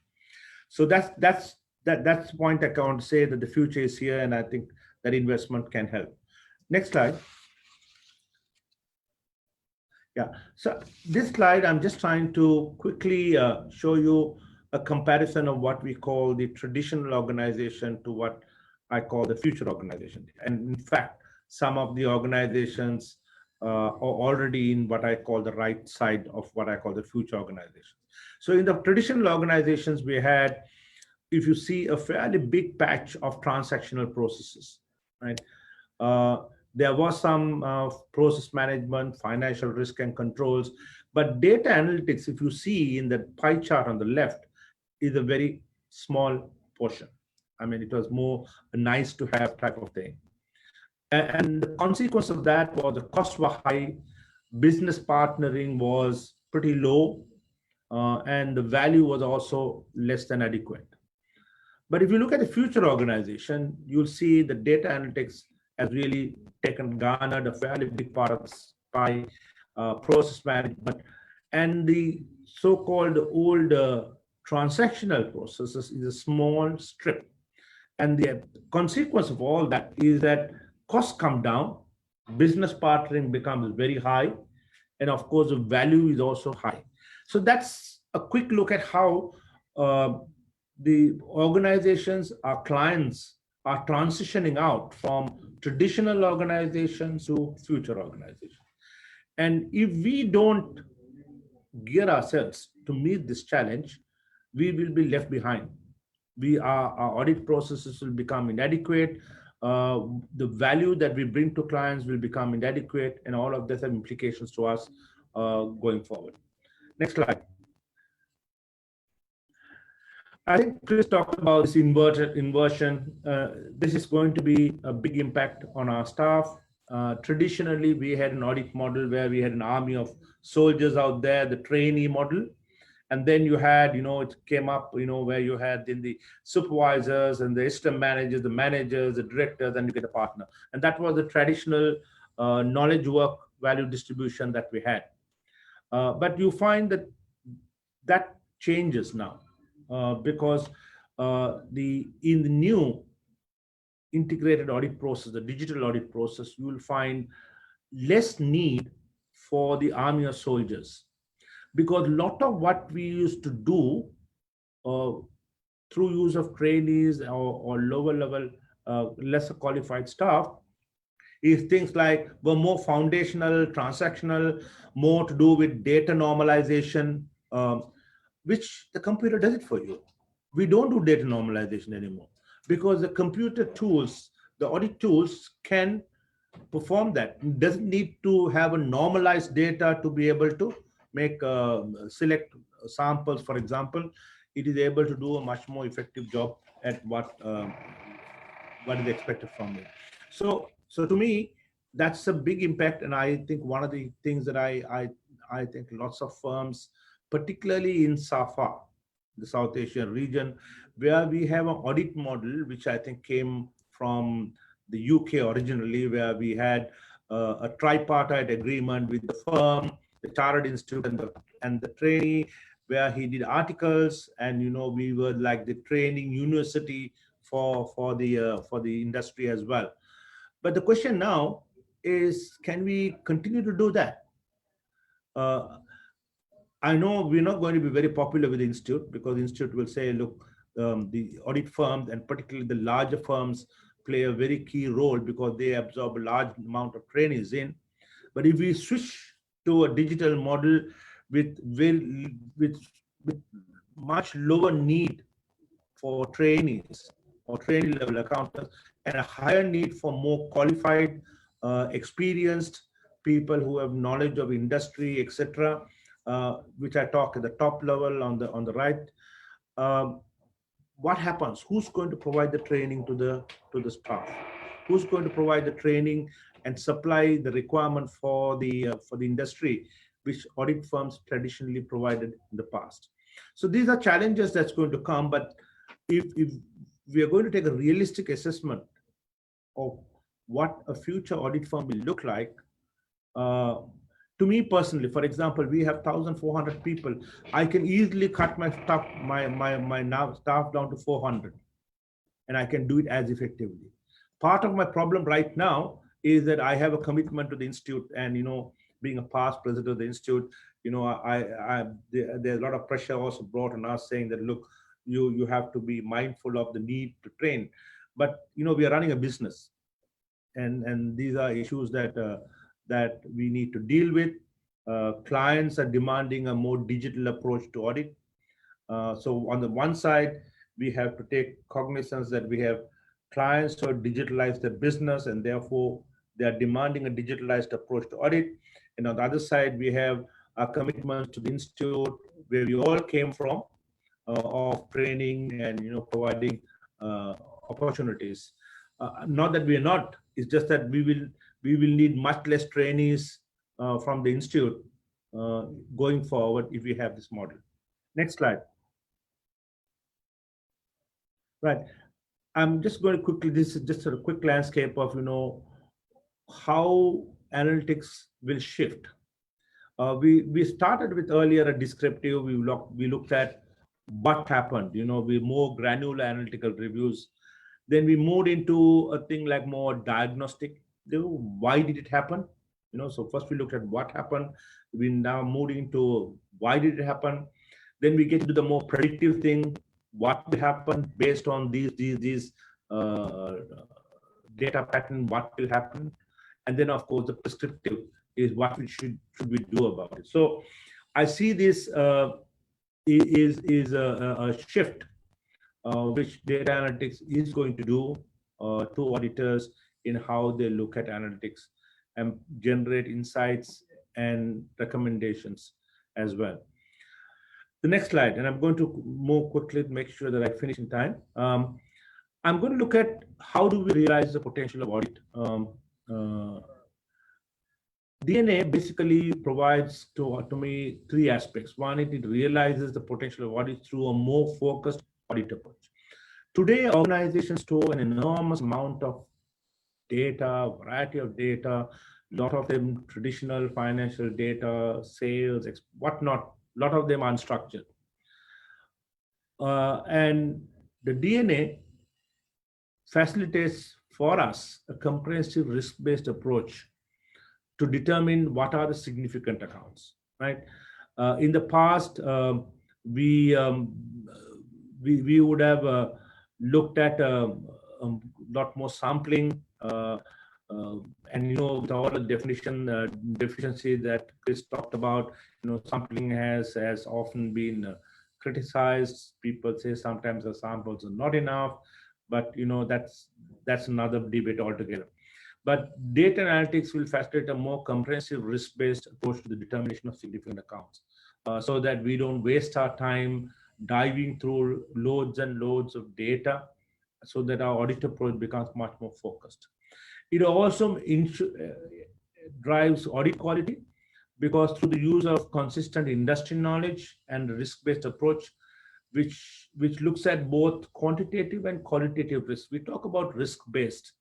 So that's the point I want to say, that the future is here, and I think that investment can help. Next slide. Yeah, so this slide, I'm just trying to quickly show you a comparison of what we call the traditional organization to what I call the future organization. And in fact, some of the organizations are already in what I call the right side of what I call the future organization. So in the traditional organizations we had, if you see, a fairly big patch of transactional processes, right? There was some process management, financial risk and controls, but data analytics, if you see in the pie chart on the left, is a very small portion. I mean, it was more a nice to have type of thing. And the consequence of that was the costs were high, business partnering was pretty low, and the value was also less than adequate. But if you look at the future organization, you'll see the data analytics has really garnered a fairly big part of the pie, process management, and the so-called old transactional processes is a small strip. And the consequence of all that is that costs come down, business partnering becomes very high, and of course the value is also high. So that's a quick look at how the organizations, our clients, are transitioning out from traditional organizations to future organizations. And if we don't gear ourselves to meet this challenge, we will be left behind. Our audit processes will become inadequate. The value that we bring to clients will become inadequate, and all of this have implications to us going forward. Next slide. I think Chris talked about this inversion. This is going to be a big impact on our staff. Traditionally, we had an audit model where we had an army of soldiers out there, the trainee model. And then you had, it came up, where you had in the supervisors and the system managers, the managers, the directors, and you get a partner. And that was the traditional knowledge work value distribution that we had. But you find that changes now. Because in the new integrated audit process, the digital audit process, you will find less need for the army of soldiers, because a lot of what we used to do through use of trainees or lower level, lesser qualified staff, is things like were more foundational, transactional, more to do with data normalization, which the computer does it for you. We don't do data normalization anymore because the computer tools, the audit tools can perform that. It doesn't need to have a normalized data to be able to make select samples, for example. It is able to do a much more effective job at what is expected from it. So to me, that's a big impact. And I think one of the things that I think lots of firms, particularly in SAFA, the South Asian region, where we have an audit model, which I think came from the UK originally, where we had a tripartite agreement with the firm, the Chartered Institute, and the trainee, where he did articles, and we were like the training university for the industry as well. But the question now is, can we continue to do that? I know we're not going to be very popular with the institute, because the institute will say, look, the audit firms, and particularly the larger firms, play a very key role because they absorb a large amount of trainees in. But if we switch to a digital model with much lower need for trainees or trainee level accountants, and a higher need for more qualified, experienced people who have knowledge of industry, etc., which I talk at the top level on the right. What happens? Who's going to provide the training to the staff? who's going to provide the training and supply the requirement for the industry, which audit firms traditionally provided in the past. So these are challenges that's going to come, but if we are going to take a realistic assessment of what a future audit firm will look like, to me personally, for example, we have 1,400 people. I can easily cut my staff, staff down to 400, and I can do it as effectively. Part of my problem right now is that I have a commitment to the institute, and being a past president of the institute, there's a lot of pressure also brought on us saying that, look, you have to be mindful of the need to train, but we are running a business, and these are issues that we need to deal with. Clients are demanding a more digital approach to audit. So on the one side, we have to take cognizance that we have clients who have digitalized their business, and therefore they are demanding a digitalized approach to audit. And on the other side, we have our commitments to the institute, where we all came from, of training and providing opportunities. Not that we are not. It's just that we will need much less trainees from the institute going forward if we have this model. Next slide. Right. I'm just going to quickly, this is just a quick landscape of how analytics will shift. We started with earlier a descriptive. We looked at what happened. We more granular analytical reviews. Then we moved into a thing like more diagnostic. Why did it happen? So first we looked at what happened. We now moved into why did it happen. Then we get to the more predictive thing. What will happen based on these data pattern? What will happen? And then of course the prescriptive is what should we do about it. So I see this is a shift which data analytics is going to do to auditors in how they look at analytics and generate insights and recommendations as well. The next slide, and I'm going to move quickly to make sure that I finish in time. I'm going to look at how do we realize the potential of audit. DNA basically provides to me three aspects. One, it realizes the potential of audit through a more focused audit approach. Today, organizations store an enormous amount of data, variety of data, a lot of them traditional financial data, sales, whatnot, a lot of them unstructured. And the DNA facilitates for us a comprehensive risk-based approach to determine what are the significant accounts, right? In the past, we would have looked at a lot more sampling, and with all the deficiency that Chris talked about, sampling has often been criticized. People say sometimes the samples are not enough, but that's another debate altogether. But data analytics will facilitate a more comprehensive risk-based approach to the determination of significant accounts, so that we don't waste our time diving through loads and loads of data, so that our audit approach becomes much more focused. It also drives audit quality, because through the use of consistent industry knowledge and risk-based approach, which looks at both quantitative and qualitative risk. We talk about risk-based.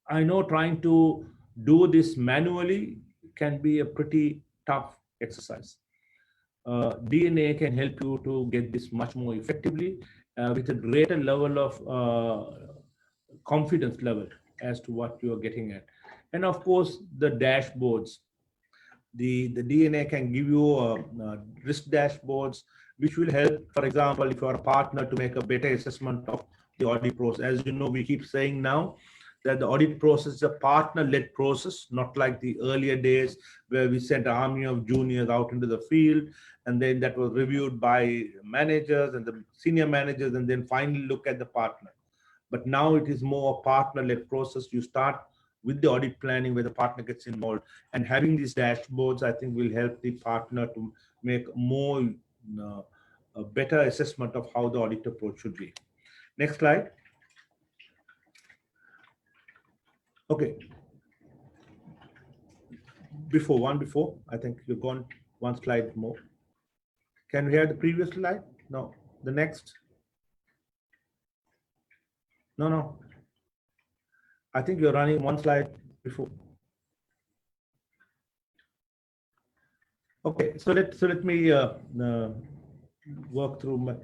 I know trying to do this manually can be a pretty tough exercise. DNA can help you to get this much more effectively with a greater level of confidence level as to what you are getting at. And of course, the dashboards. The DNA can give you risk dashboards, which will help, for example, if you are a partner, to make a better assessment of the audit process. As you know, we keep saying now that the audit process is a partner-led process, not like the earlier days where we sent an army of juniors out into the field, and then that was reviewed by managers and the senior managers, and then finally look at the partner. But now it is more a partner-led process. You start with the audit planning where the partner gets involved, and having these dashboards, I think, will help the partner to make more a better assessment of how the audit approach should be. Next slide. Okay. Before, I think you've gone one slide more. Can we have the previous slide? No, the next. No. I think you're running one slide before. Okay, so let me work through my.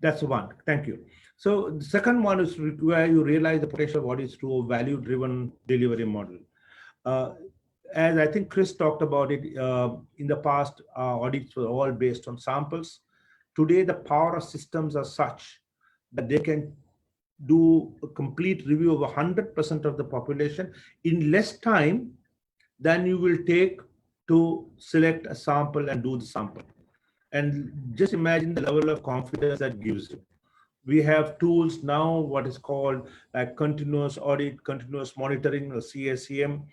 That's one. Thank you. So the second one is where you realize the potential of audits through a value-driven delivery model. As I think Chris talked about it, in the past, audits were all based on samples. Today, the power of systems are such that they can do a complete review of 100% of the population in less time than you will take to select a sample and do the sample. And just imagine the level of confidence that gives you. We have tools now, what is called like continuous audit, continuous monitoring, or CSCM,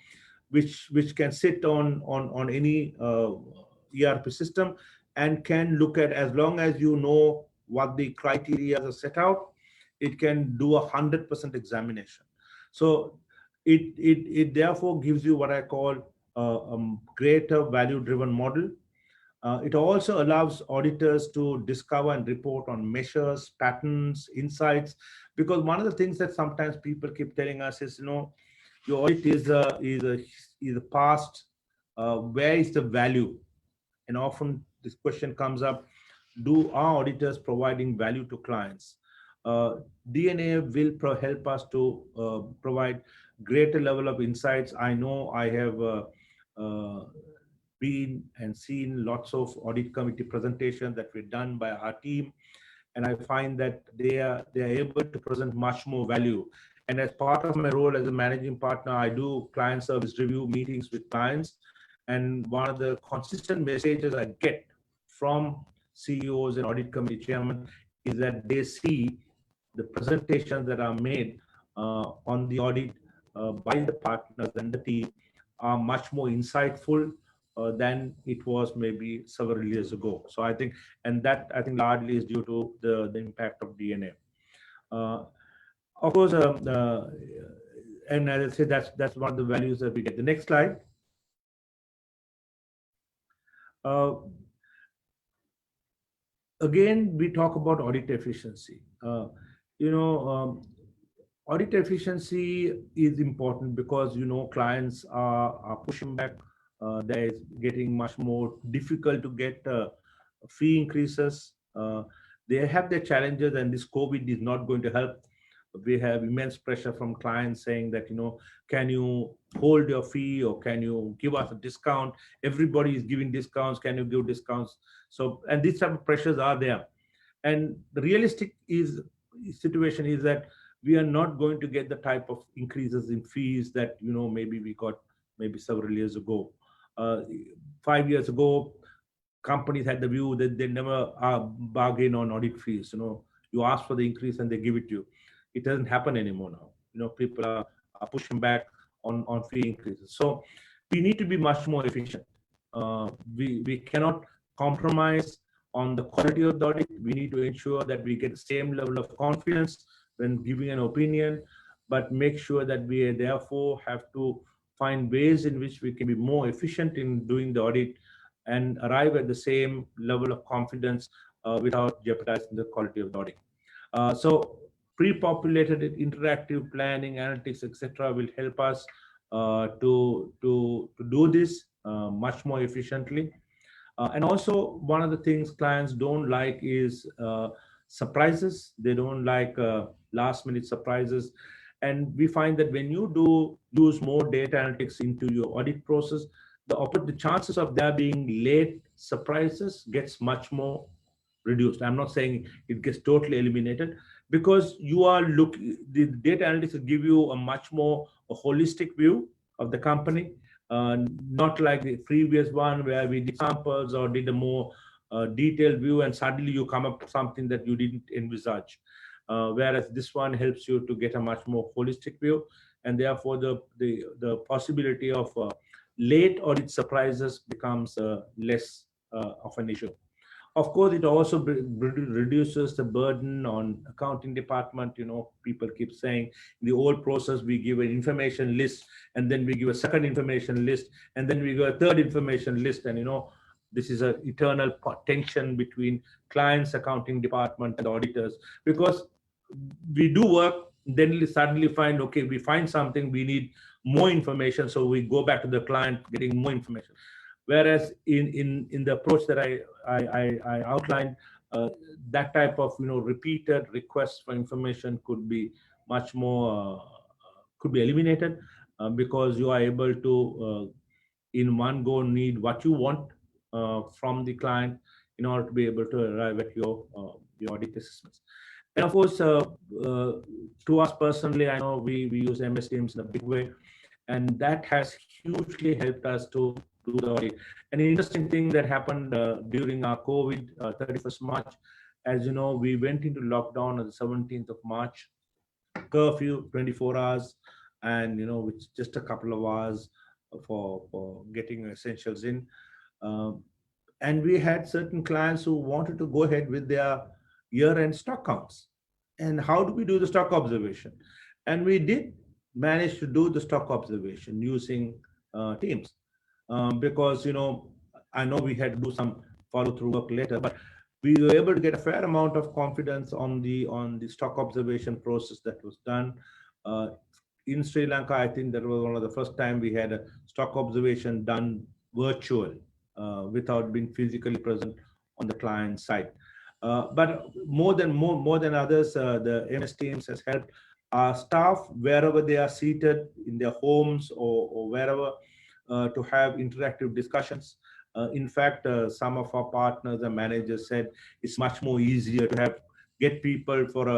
which can sit on any ERP system and can look at, as long as you know what the criteria are set out, it can do 100% examination. So it therefore gives you what I call a greater value-driven model. It also allows auditors to discover and report on measures, patterns, insights, because one of the things that sometimes people keep telling us is, your audit is a past. Where is the value? And often this question comes up: do our auditors providing value to clients? DNA will help us to provide greater level of insights. I know I have been and seen lots of audit committee presentations that were done by our team, and I find that they are able to present much more value. And as part of my role as a managing partner, I do client service review meetings with clients, and one of the consistent messages I get from CEOs and audit committee chairmen is that they see the presentations that are made on the audit by the partners and the team are much more insightful than it was maybe several years ago. So I think, and that I think largely is due to the impact of DNA. Of course, and as I say, that's one of the values that we get. The next slide. Again, we talk about audit efficiency. Audit efficiency is important because clients are pushing back. There is getting much more difficult to get fee increases. They have their challenges, and this COVID is not going to help. We have immense pressure from clients saying that, can you hold your fee, or can you give us a discount? Everybody is giving discounts. Can you give discounts? So, and these type of pressures are there. And the realistic situation is that we are not going to get the type of increases in fees that, maybe we got several years ago. 5 years ago, companies had the view that they never bargain on audit fees. You ask for the increase and they give it to you. It doesn't happen anymore now. People are pushing back on fee increases. So we need to be much more efficient. We cannot compromise on the quality of the audit. We need to ensure that we get the same level of confidence when giving an opinion, but make sure that we therefore have to find ways in which we can be more efficient in doing the audit and arrive at the same level of confidence without jeopardizing the quality of the audit. So pre-populated interactive planning, analytics, etc., will help us to do this much more efficiently. And also, one of the things clients don't like is surprises. They don't like last-minute surprises. And we find that when you do use more data analytics into your audit process, the chances of there being late surprises gets much more reduced. I'm not saying it gets totally eliminated, because you are the data analytics will give you a much more holistic view of the company, not like the previous one where we did samples or did a more detailed view and suddenly you come up with something that you didn't envisage. Whereas this one helps you to get a much more holistic view, and therefore the possibility of late audit surprises becomes less of an issue. Of course, it also reduces the burden on accounting department. People keep saying in the old process, we give an information list, and then we give a second information list, and then we give a third information list. And, this is an eternal tension between clients, accounting department, and auditors, because we do work, then we suddenly find, okay, we find something, we need more information. So we go back to the client getting more information. Whereas in the approach that I outlined, that type of repeated requests for information could be much more could be eliminated, because you are able to in one go need what you want from the client in order to be able to arrive at your audit assessments. And of course, to us personally, I know we use MS Teams in a big way, and that has hugely helped us to do the audit. An interesting thing that happened during our COVID 31st March, as you know, we went into lockdown on the 17th of March, curfew 24 hours, and with just a couple of hours for getting essentials in. And we had certain clients who wanted to go ahead with their year-end stock counts. And how do we do the stock observation? And we did manage to do the stock observation using Teams, because I know we had to do some follow-through work later, but we were able to get a fair amount of confidence on the stock observation process that was done. In Sri Lanka, I think that was one of the first time we had a stock observation done virtual, without being physically present on the client side. But more than others, the MS Teams has helped our staff wherever they are seated in their homes or wherever to have interactive discussions. In fact, some of our partners and managers said it's much more easier to get people for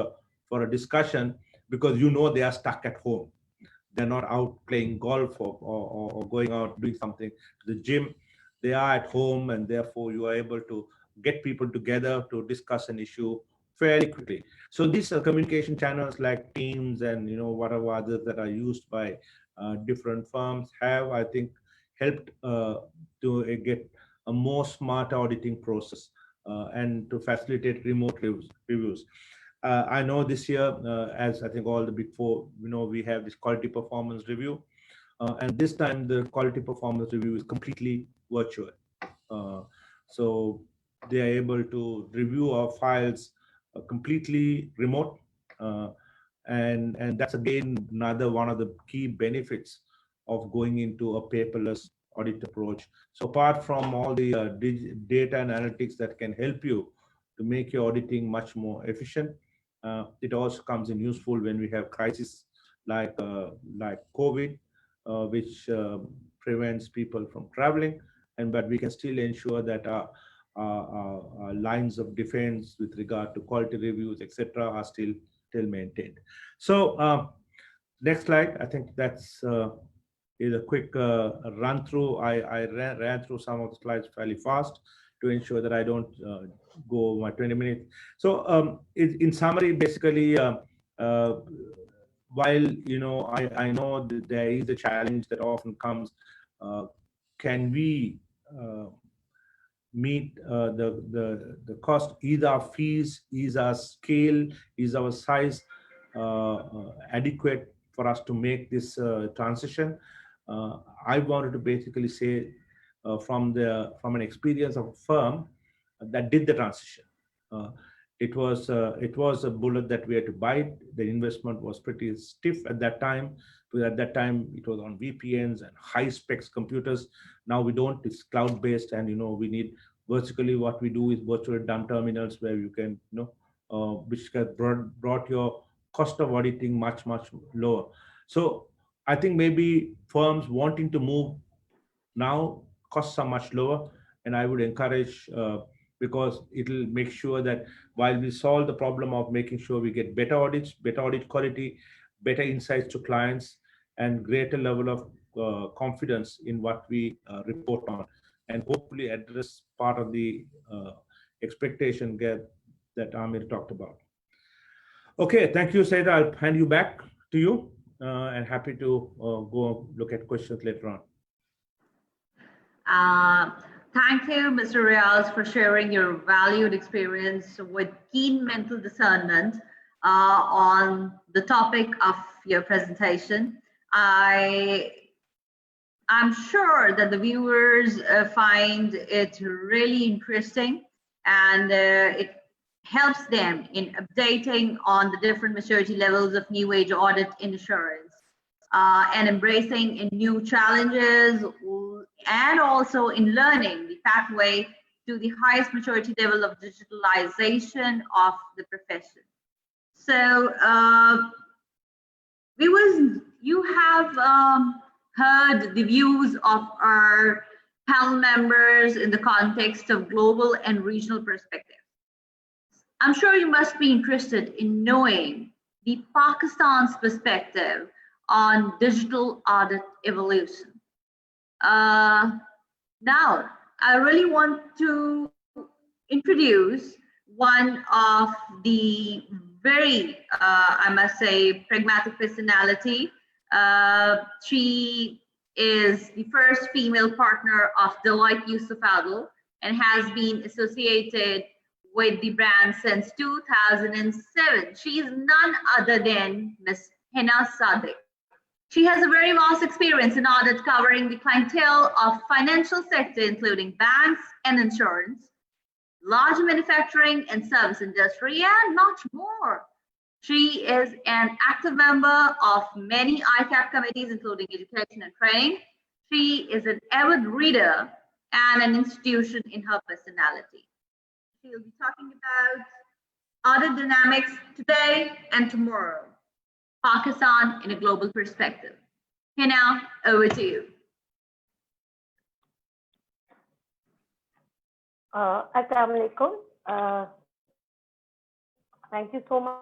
a discussion, because they are stuck at home. They're not out playing golf or going out doing something to the gym. They are at home, and therefore you are able to get people together to discuss an issue fairly quickly. So these communication channels like Teams and whatever others that are used by different firms have, I think, helped to get a more smart auditing process and to facilitate remote reviews. I know this year, as I think all the big four, we have this quality performance review. And this time the quality performance review is completely virtual. So they are able to review our files completely remote. And that's again another one of the key benefits of going into a paperless audit approach. So apart from all the data and analytics that can help you to make your auditing much more efficient, it also comes in useful when we have crises like COVID, which prevents people from traveling, but we can still ensure that our lines of defense with regard to quality reviews, etc., are still maintained. So next slide. I think that's is a quick run through. I ran through some of the slides fairly fast to ensure that I don't go over my 20 minutes. So in summary, basically, while I know that there is a challenge that often comes, can we meet the cost? Is our fees, is our scale, is our size adequate for us to make this transition? I wanted to basically say from an experience of a firm that did the transition. It was a bullet that we had to bite. The investment was pretty stiff at that time, because at that time it was on VPNs and high specs computers. Now we don't. It's cloud based, and we need virtually what we do is virtual dumb terminals where you can which has brought your cost of auditing much lower. So I think maybe firms wanting to move now, costs are much lower, and I would encourage, because it'll make sure that while we solve the problem of making sure we get better audits, better audit quality, better insights to clients, and greater level of confidence in what we report on, and hopefully address part of the expectation gap that Amir talked about. Okay, thank you, Saida. I'll hand you back to you, and happy to go look at questions later on.
Thank you, Mr. Riaz, for sharing your valued experience with keen mental discernment on the topic of your presentation. I'm sure that the viewers find it really interesting, and it helps them in updating on the different maturity levels of new age audit insurance and embracing in new challenges, and also in learning the pathway to the highest maturity level of digitalization of the profession. So viewers, you have heard the views of our panel members in the context of global and regional perspectives. I'm sure you must be interested in knowing the Pakistan's perspective on digital audit evolution. Now, I really want to introduce one of the very, I must say, pragmatic personality. She is the first female partner of Deloitte Yusuf Adel and has been associated with the brand since 2007. She is none other than Ms. Hina Sadiq. She has a very vast experience in audit covering the clientele of financial sector, including banks and insurance, large manufacturing and service industry, and much more. She is an active member of many ICAP committees, including education and training. She is an avid reader and an institution in her personality. She'll be talking about audit dynamics today and tomorrow, Pakistan in a global perspective. Hina, over to you.
Assalamu alaikum. Thank you so much.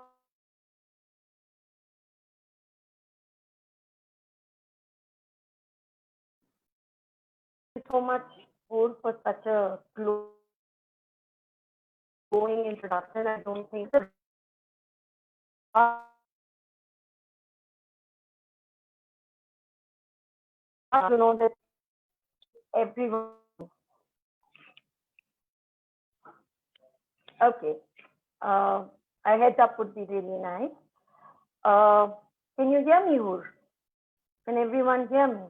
Thank you so much, Noor, for such a glowing introduction. I don't think you know that everyone. Okay, a heads up would be really nice. Can you hear me, Noor? Can everyone hear me?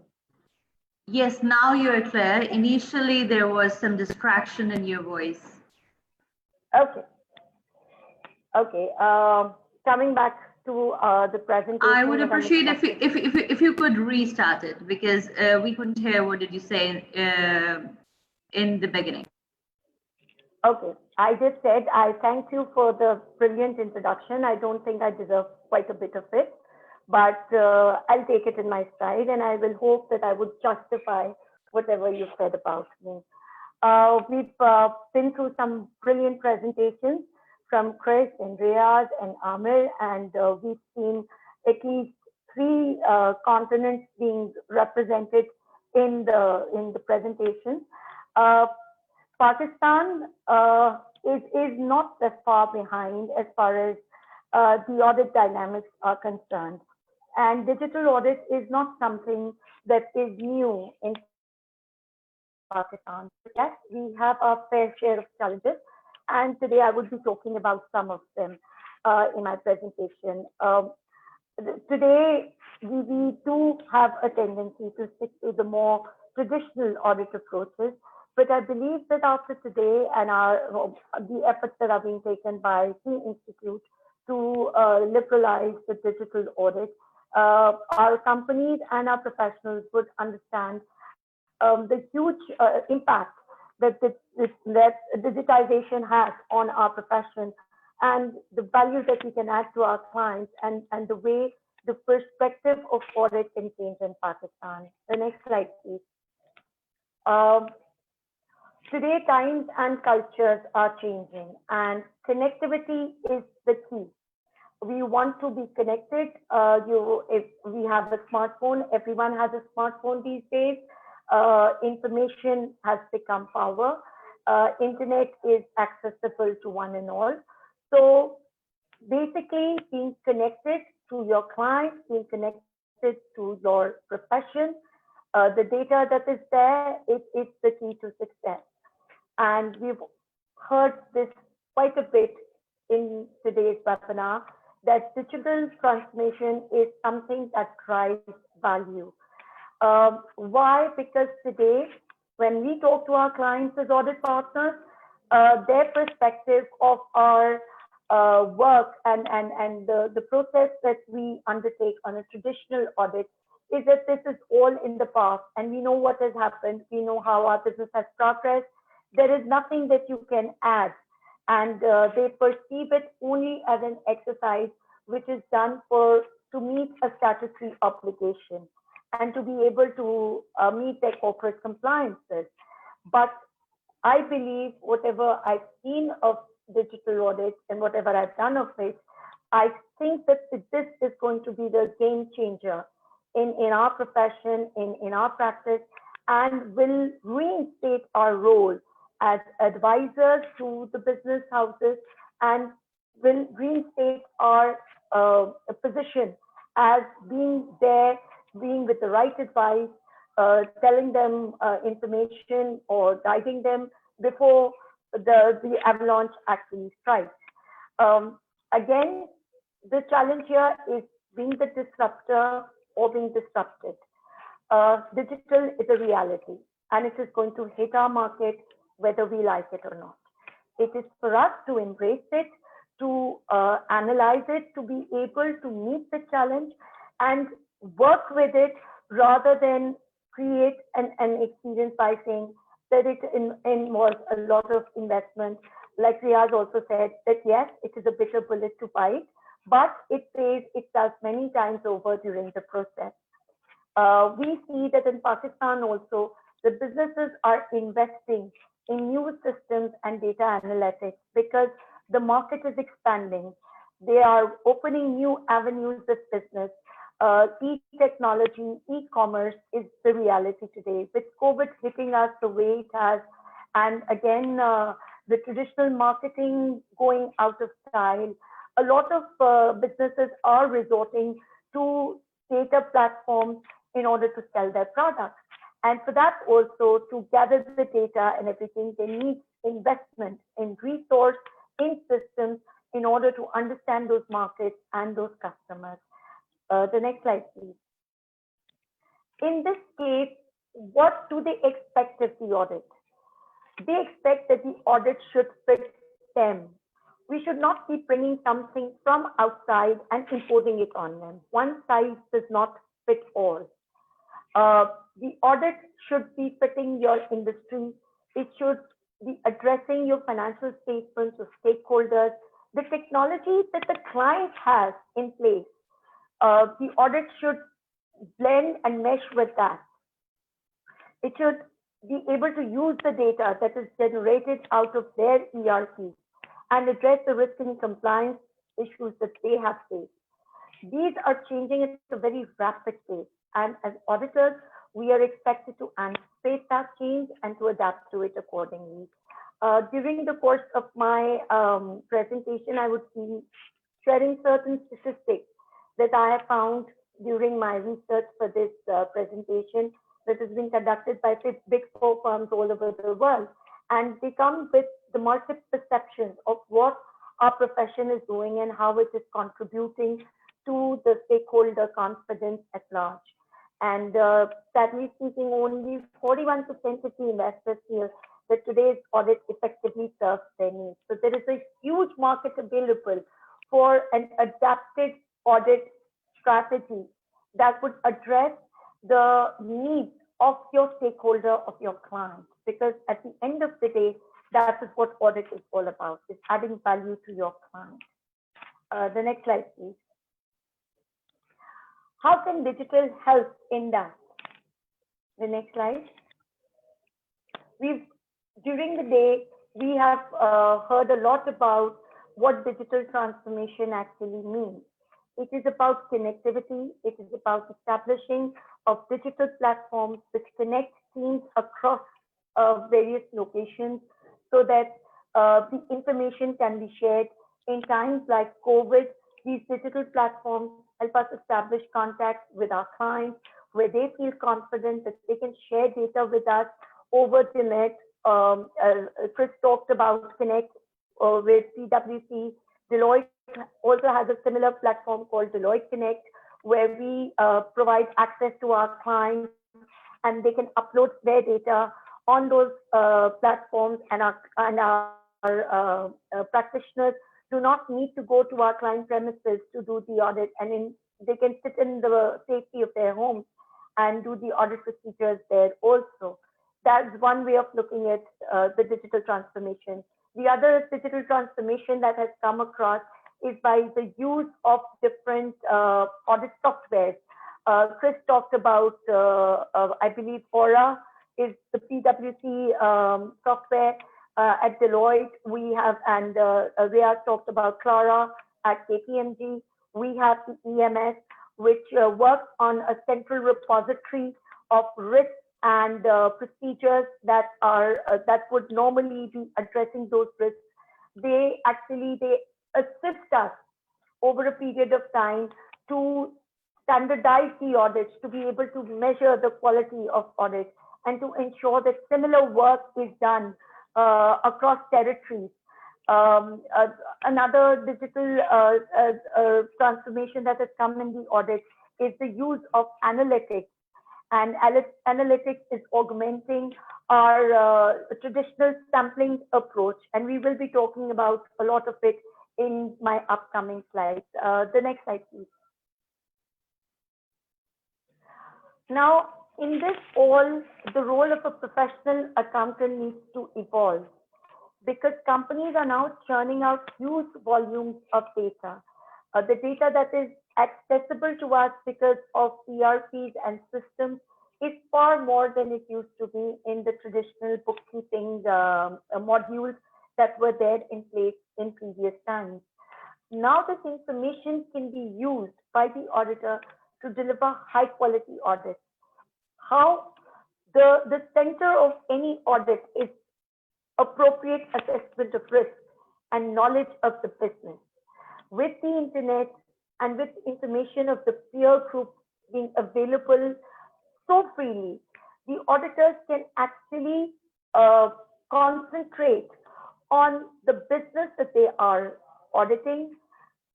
Yes, now you're clear. Initially, there was some distraction in your voice.
Okay. Okay. Coming back to the presentation.
I would appreciate if you could restart it, because we couldn't hear what did you say in the beginning.
Okay. I just said I thank you for the brilliant introduction. I don't think I deserve quite a bit of it, but I'll take it in my stride, and I will hope that I would justify whatever you said about me. We've been through some brilliant presentations from Chris and Riaz and Amir, and we've seen at least 3 continents being represented in the presentation. Pakistan is not that far behind as far as the audit dynamics are concerned. And digital audit is not something that is new in Pakistan. Yes, we have our fair share of challenges, and today I would be talking about some of them in my presentation. Today, we do have a tendency to stick to the more traditional audit approaches, but I believe that after today and the efforts that are being taken by the Institute to liberalize the digital audit, our companies and our professionals would understand the huge impact that digitization has on our profession, and the value that we can add to our clients, and the way the perspective of audit can change in Pakistan. The next slide, please. Today, times and cultures are changing, and connectivity is the key. We want to be connected. If we have a smartphone, everyone has a smartphone these days. Information has become power. Internet is accessible to one and all. So basically, being connected to your client, being connected to your profession, the data that is there, it's the key to success. and we've heard this quite a bit in today's webinar, that digital transformation is something that drives value. Why? Because today, when we talk to our clients as audit partners, their perspective of our work and the process that we undertake on a traditional audit is that this is all in the past, and we know what has happened. We know how our business has progressed. There is nothing that you can add, and they perceive it only as an exercise which is done to meet a statutory obligation and to be able to meet their corporate compliances. But I believe whatever I've seen of digital audits and whatever I've done of it, I think that this is going to be the game changer in our profession, in our practice, and will reinstate our role as advisors to the business houses, and will reinstate our position as being there, being with the right advice, telling them information or guiding them before the avalanche actually strikes. Again, the challenge here is being the disruptor or being disrupted. Digital is a reality, and it is going to hit our market whether we like it or not. It is for us to embrace it, to analyze it, to be able to meet the challenge and work with it, rather than create an experience by saying that it involves a lot of investment. Like Riaz also said, that yes, it is a bitter bullet to bite, but it pays itself many times over during the process. We see that in Pakistan also, the businesses are investing in new systems and data analytics because the market is expanding. They are opening new avenues of business. E-technology, e-commerce is the reality today. With COVID hitting us the way it has, and again, the traditional marketing going out of style, a lot of businesses are resorting to data platforms in order to sell their products. And for that also, to gather the data and everything, they need investment in resource, in systems, in order to understand those markets and those customers. The next slide, please. In this case, what do they expect of the audit? They expect that the audit should fit them. We should not be bringing something from outside and imposing it on them. One size does not fit all. The audit should be fitting your industry. It should be addressing your financial statements, your stakeholders, the technology that the client has in place. The audit should blend and mesh with that. It should be able to use the data that is generated out of their ERP and address the risk and compliance issues that they have faced. These are changing at a very rapid pace, and as auditors, we are expected to anticipate that change and to adapt to it accordingly. During the course of my presentation, I would be sharing certain statistics that I have found during my research for this presentation that has been conducted by big four firms all over the world. And they come with the market perceptions of what our profession is doing and how it is contributing to the stakeholder confidence at large. And sadly speaking, only 41% of the investors feel that today's audit effectively serves their needs. So there is a huge market available for an adapted audit strategy that would address the needs of your stakeholder, of your client, because at the end of the day, that is what audit is all about, is adding value to your client. The next slide, please. How can digital help in that? The next slide. During the day, we have heard a lot about what digital transformation actually means. It is about connectivity. It is about establishing of digital platforms which connect teams across various locations so that the information can be shared. In times like COVID, these digital platforms help us establish contact with our clients where they feel confident that they can share data with us over the net Chris talked about Connect with PwC. Deloitte also has a similar platform called Deloitte Connect, where we provide access to our clients and they can upload their data on those platforms, and our practitioners do not need to go to our client premises to do the audit, and they can sit in the safety of their homes and do the audit procedures there also. That's one way of looking at the digital transformation. The other digital transformation that has come across is by the use of different audit softwares. Chris talked about, I believe, Aura is the PwC software at Deloitte. We have, and Riyaz talked about Clara at KPMG. We have the EMS, which works on a central repository of risks and procedures that would normally be addressing those risks. They assist us over a period of time to standardize the audits, to be able to measure the quality of audits, and to ensure that similar work is done across territories. Another digital transformation that has come in the audit is the use of analytics. And analytics is augmenting our traditional sampling approach. And we will be talking about a lot of it in my upcoming slides. The next slide, please. Now, in this all, the role of a professional accountant needs to evolve, because companies are now churning out huge volumes of data. The data that is accessible to us because of ERPs and systems is far more than it used to be in the traditional bookkeeping modules that were there in place in previous times. Now this information can be used by the auditor to deliver high quality audits. How the center of any audit is appropriate assessment of risk and knowledge of the business. With the internet and with information of the peer group being available so freely, the auditors can actually concentrate on the business that they are auditing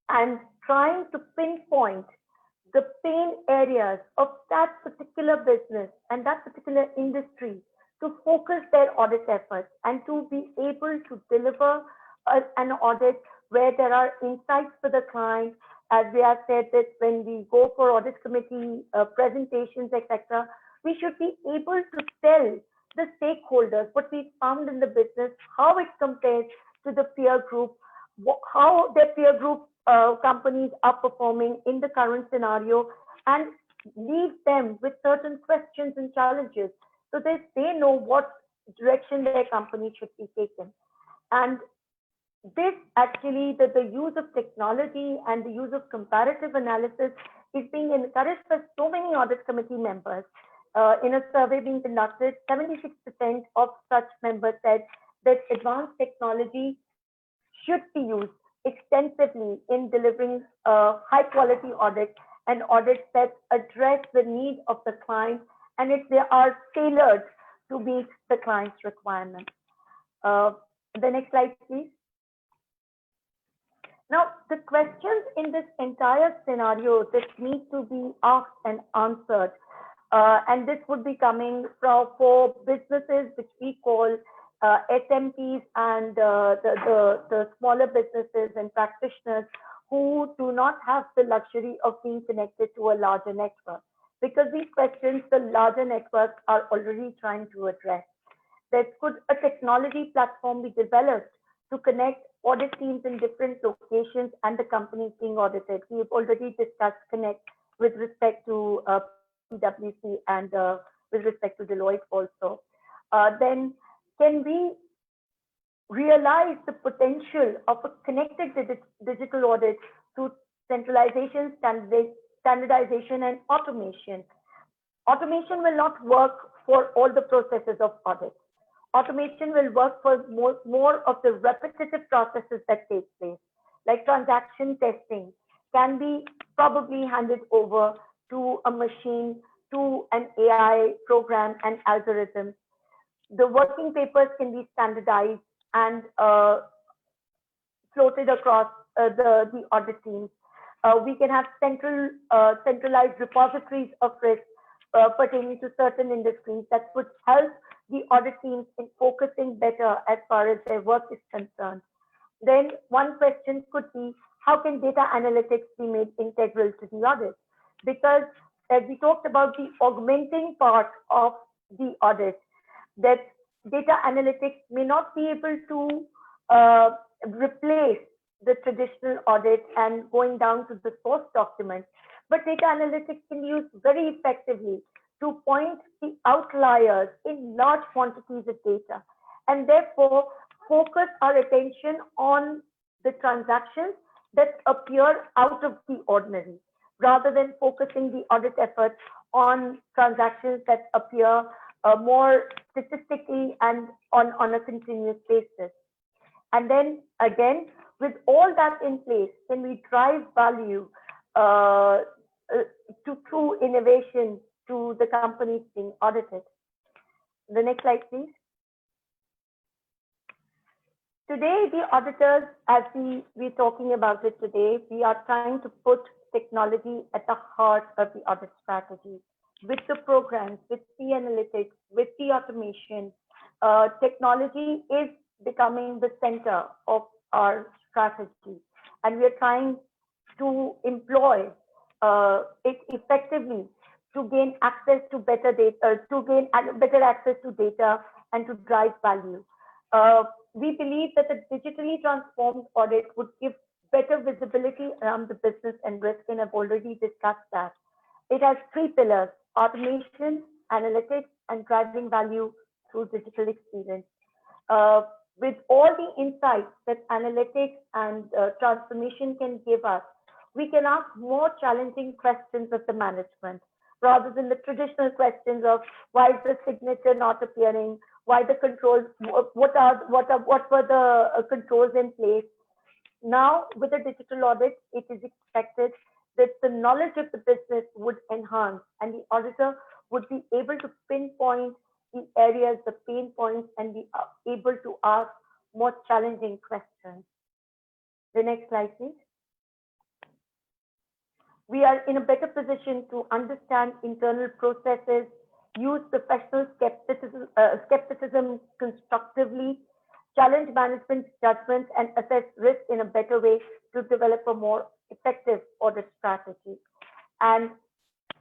and trying to pinpoint the pain areas of that particular business and that particular industry to focus their audit efforts and to be able to deliver an audit where there are insights for the client. As we have said that when we go for audit committee presentations, etc., we should be able to tell the stakeholders what we found in the business, how it compares to the peer group, how their peer group companies are performing in the current scenario, and leave them with certain questions and challenges so that they know what direction their company should be taken. And this actually, the use of technology and the use of comparative analysis is being encouraged by so many audit committee members. In a survey being conducted, 76% of such members said that advanced technology should be used extensively in delivering high quality audits and audits that address the need of the client, and if they are tailored to meet the client's requirements. The next slide, please. Now, the questions in this entire scenario that need to be asked and answered, and this would be coming from for businesses which we call SMPs and the smaller businesses and practitioners who do not have the luxury of being connected to a larger network, because these questions the larger networks are already trying to address. There could a technology platform be developed to connect audit teams in different locations and the companies being audited? We've already discussed Connect with respect to PwC and with respect to Deloitte also. Then can we realize the potential of a connected digital audit through centralization, standardization, and automation? Automation will not work for all the processes of audit. Automation will work for more of the repetitive processes that take place, like transaction testing can be probably handed over to a machine, to an AI program and algorithm. the working papers can be standardized and floated across the audit teams. We can have centralized repositories of risk pertaining to certain industries that would help the audit teams in focusing better as far as their work is concerned. Then one question could be, how can data analytics be made integral to the audit? Because as we talked about the augmenting part of the audit, that data analytics may not be able to replace the traditional audit and going down to the source document, but data analytics can be used very effectively to point the outliers in large quantities of data, and therefore focus our attention on the transactions that appear out of the ordinary, rather than focusing the audit efforts on transactions that appear more statistically and on a continuous basis. And then again, with all that in place, can we drive value through innovation to the companies being audited? The next slide, please. Today, the auditors, as we're talking about it today, we are trying to put technology at the heart of the audit strategy. With the programs, with the analytics, with the automation, technology is becoming the center of our strategy. And we're trying to employ it effectively to gain access to better data, to gain better access to data and to drive value. We believe that the digitally transformed audit would give better visibility around the business and risk, and I've already discussed that. It has three pillars: automation, analytics, and driving value through digital experience. With all the insights that analytics and transformation can give us, we can ask more challenging questions of the management, rather than the traditional questions of why is the signature not appearing, why the controls, what were the controls in place. Now, with a digital audit, it is expected that the knowledge of the business would enhance, and the auditor would be able to pinpoint the areas, the pain points, and be able to ask more challenging questions. The next slide, please. We are in a better position to understand internal processes, use professional skepticism constructively, challenge management judgments, and assess risk in a better way to develop a more effective audit strategy. And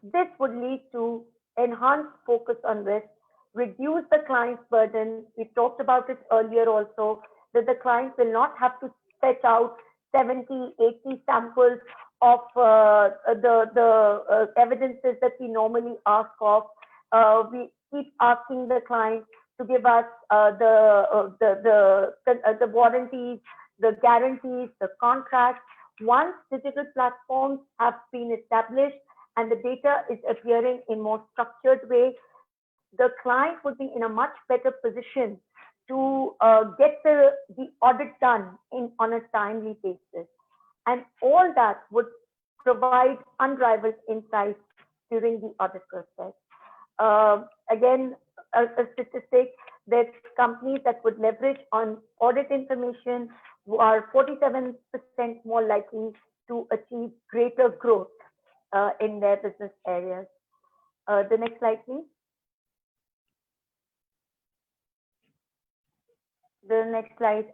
this would lead to enhanced focus on risk, reduce the client's burden. We talked about it earlier also, that the client will not have to fetch out 70, 80 samples of the evidences that we normally ask of. We keep asking the client to give us the warranties, the guarantees, the contracts. Once digital platforms have been established and the data is appearing in more structured way, the client would be in a much better position to get the audit done on a timely basis. And all that would provide unrivaled insights during the audit process. Again, a statistic that companies that would leverage on audit information are 47% more likely to achieve greater growth in their business areas. The next slide, please. The next slide.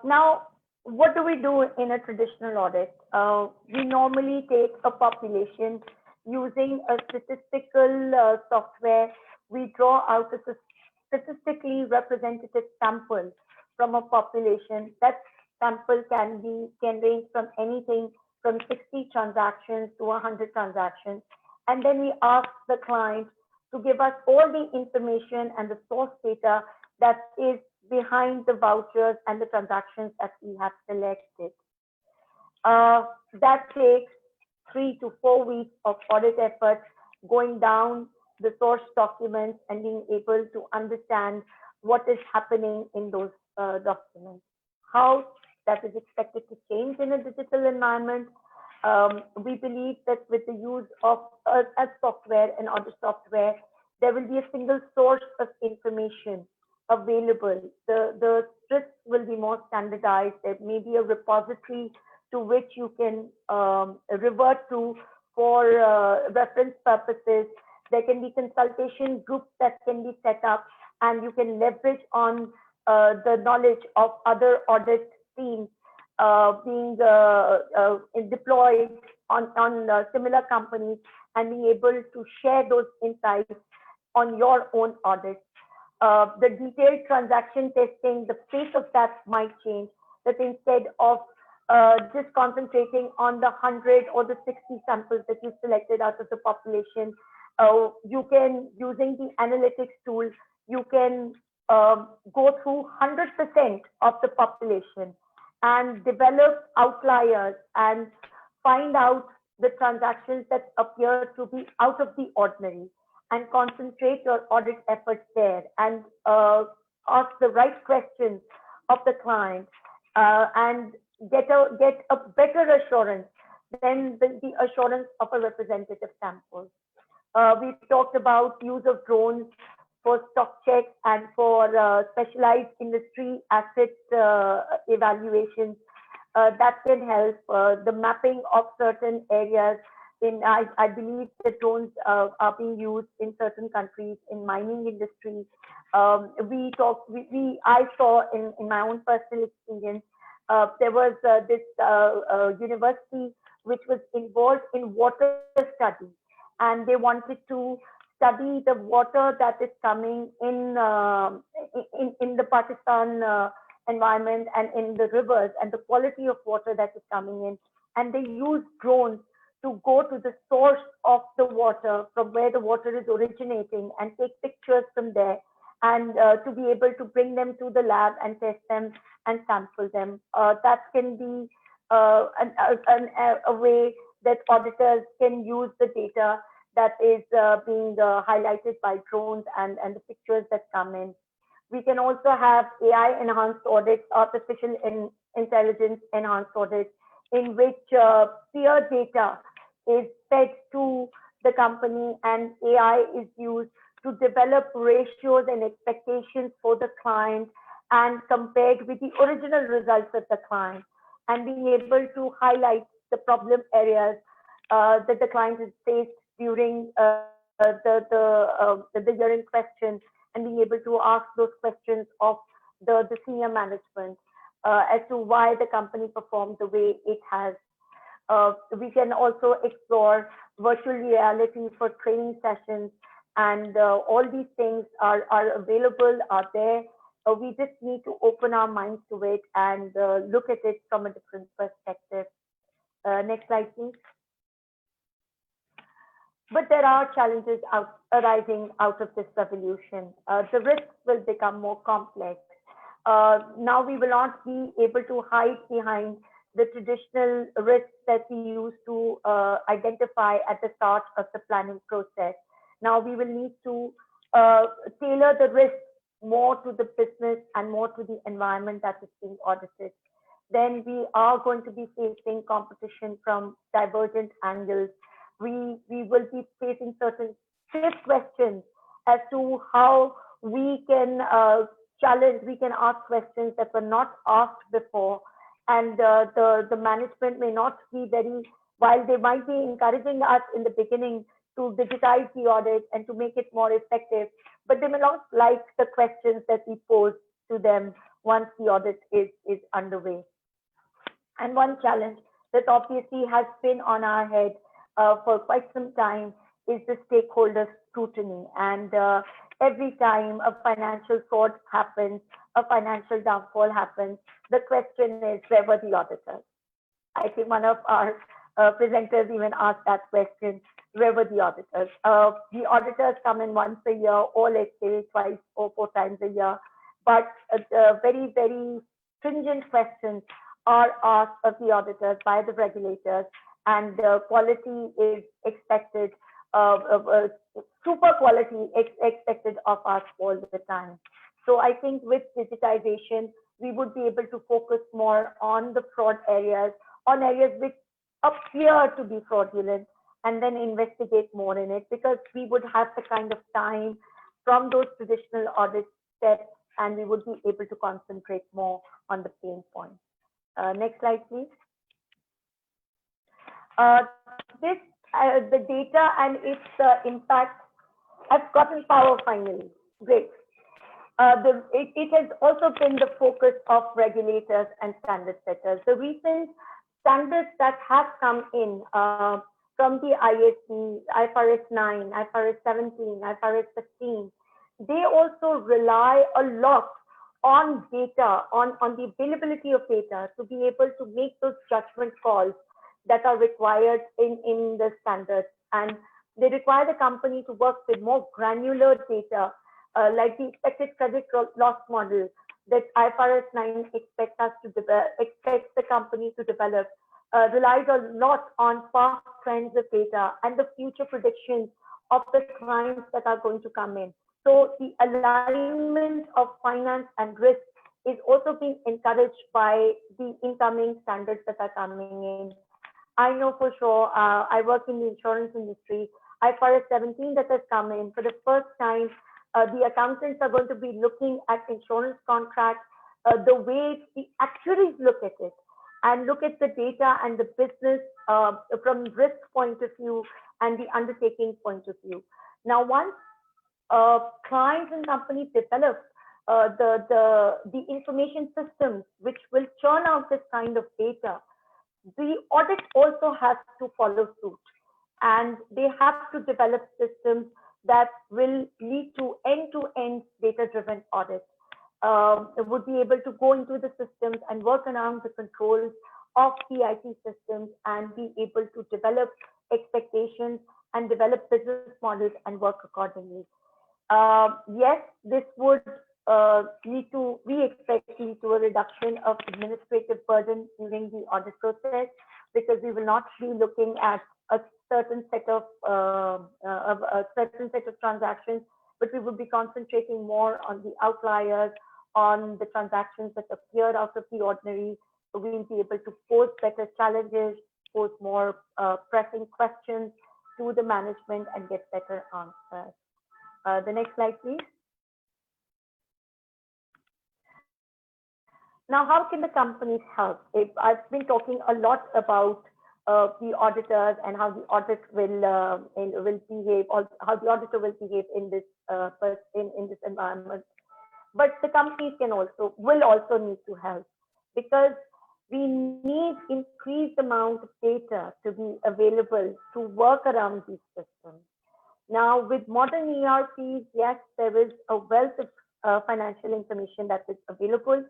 Now, what do we do in a traditional audit? We normally take a population using a statistical software. We draw out a statistically representative sample from a population. That sample can range from anything from 60 transactions to 100 transactions. And then we ask the client to give us all the information and the source data that is behind the vouchers and the transactions that we have selected. That takes 3 to 4 weeks of audit efforts, going down the source documents and being able to understand what is happening in those documents. How that is expected to change in a digital environment. We believe that with the use of a software and audit software, there will be a single source of information available. The scripts will be more standardized. There may be a repository to which you can revert to for reference purposes. There can be consultation groups that can be set up, and you can leverage on the knowledge of other audit teams being deployed on similar companies, and being able to share those insights on your own audit. The detailed transaction testing, the pace of that might change, that instead of just concentrating on the 100 or the 60 samples that you selected out of the population, you can, using the analytics tool, you can go through 100% of the population and develop outliers and find out the transactions that appear to be out of the ordinary, and concentrate your audit efforts there, and ask the right questions of the client, and get a better assurance than the assurance of a representative sample. We've talked about use of drones for stock checks and for specialized industry asset evaluations. That can help the mapping of certain areas. I believe that drones are being used in certain countries in mining industry. I saw in my own personal experience, there was this university which was involved in water study, and they wanted to study the water that is coming in the Pakistan environment and in the rivers, and the quality of water that is coming in. And they used drones to go to the source of the water, from where the water is originating, and take pictures from there, and to be able to bring them to the lab and test them and sample them. That can be a way that auditors can use the data that is being highlighted by drones and the pictures that come in. We can also have AI enhanced audits, artificial intelligence enhanced audits, in which peer data is fed to the company, and AI is used to develop ratios and expectations for the client, and compared with the original results of the client, and being able to highlight the problem areas that the client has faced during the hearing questions, and being able to ask those questions of the senior management as to why the company performed the way it has. We can also explore virtual reality for training sessions, and all these things are available, are there. We just need to open our minds to it and look at it from a different perspective. Next slide, please. But there are challenges arising out of this revolution. The risks will become more complex. Now we will not be able to hide behind the traditional risks that we used to identify at the start of the planning process. Now we will need to tailor the risks more to the business and more to the environment that is being audited. Then we are going to be facing competition from divergent angles. We will be facing certain stiff questions as to how we can challenge, we can ask questions that were not asked before. And the management may not be very, while they might be encouraging us in the beginning to digitize the audit and to make it more effective, but they may not like the questions that we pose to them once the audit is underway. And one challenge that obviously has been on our head for quite some time is the stakeholder scrutiny. And every time a financial fraud happens, a financial downfall happens, the question is, where were the auditors? I think one of our presenters even asked that question, where were the auditors? The auditors come in once a year, or let's say twice or 4 times a year, but very, very stringent questions are asked of the auditors by the regulators, and quality is expected, super quality expected of us all the time. So I think with digitization, we would be able to focus more on the fraud areas, on areas which appear to be fraudulent, and then investigate more in it, because we would have the kind of time from those traditional audit steps, and we would be able to concentrate more on the pain points. Next slide, please. The data and its impact has gotten power finally. Great. It has also been the focus of regulators and standard setters. The recent standards that have come in from the ISC, IFRS 9, IFRS 17, IFRS 15, they also rely a lot on data, on the availability of data to be able to make those judgment calls that are required in the standards. And they require the company to work with more granular data, like the expected credit loss model that IFRS 9 expects the company to develop, relies a lot on past trends of data and the future predictions of the clients that are going to come in. So the alignment of finance and risk is also being encouraged by the incoming standards that are coming in. I know for sure, I work in the insurance industry, IFRS 17 that has come in. For the first time, the accountants are going to be looking at insurance contracts, the way the actuaries look at it, and look at the data and the business from risk point of view and the undertaking point of view. Now, once clients and companies develop the information systems which will churn out this kind of data, the audit also has to follow suit, and they have to develop systems that will lead to end-to-end data-driven audit. Would be able to go into the systems and work around the controls of the IT systems and be able to develop expectations and develop business models and work accordingly. Yes, this would lead to, we expect lead to a reduction of administrative burden during the audit process, because we will not be looking at a certain set of transactions, but we will be concentrating more on the outliers, on the transactions that appear out of the ordinary. So we will be able to pose better challenges, pose more pressing questions to the management and get better answers. The next slide, please. Now, how can the companies help? I've been talking a lot about the auditors and how the audit will behave, or how the auditor will behave in this environment. But the companies will also need to help, because we need increased amount of data to be available to work around these systems. Now, with modern ERPs, yes, there is a wealth of financial information that is available.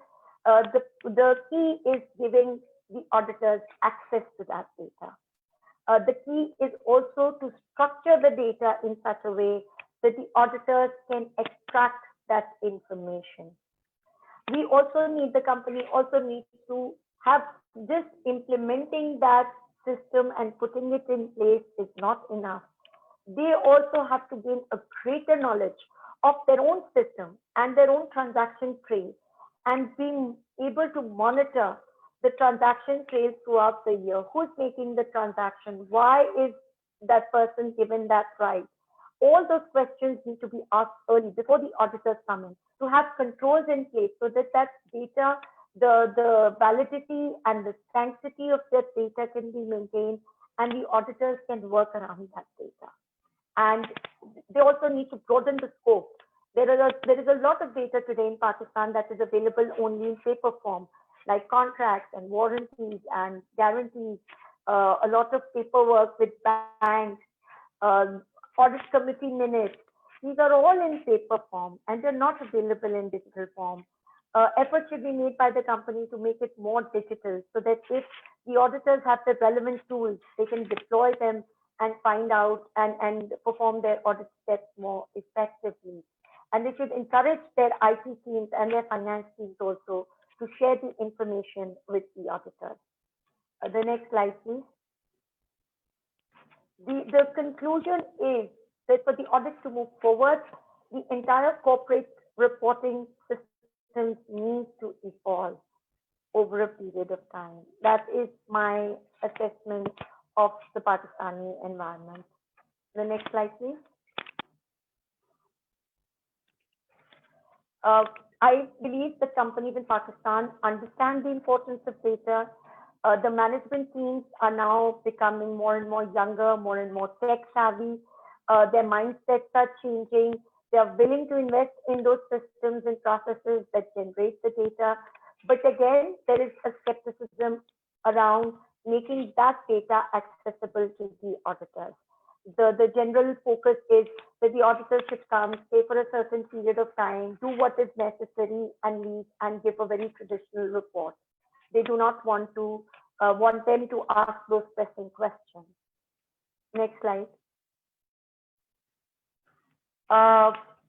The key is giving the auditors access to that data. The key is also to structure the data in such a way that the auditors can extract that information. The company also needs to have, just implementing that system and putting it in place is not enough. They also have to gain a greater knowledge of their own system and their own transaction trail, and being able to monitor the transaction trails throughout the year. Who's making the transaction? Why is that person given that right? All those questions need to be asked early before the auditors come in, to have controls in place so that that data, the validity and the sanctity of that data can be maintained, and the auditors can work around that data. And they also need to broaden the scope. There is a lot of data today in Pakistan that is available only in paper form, like contracts and warranties and guarantees, a lot of paperwork with banks, audit committee minutes. These are all in paper form and they're not available in digital form. Efforts should be made by the company to make it more digital, so that if the auditors have the relevant tools, they can deploy them and find out and perform their audit steps more effectively. And they should encourage their IT teams and their finance teams also to share the information with the auditors. The next slide, please. The conclusion is that for the audit to move forward, the entire corporate reporting systems need to evolve over a period of time. That is my assessment of the Pakistani environment. The next slide, please. I believe the companies in Pakistan understand the importance of data. The management teams are now becoming more and more younger, more and more tech savvy. Their mindsets are changing. They are willing to invest in those systems and processes that generate the data. But again, there is a skepticism around making that data accessible to the auditors. The general focus is that the auditors should come, stay for a certain period of time, do what is necessary, and leave and give a very traditional report. They do not want them to ask those pressing questions. Next slide.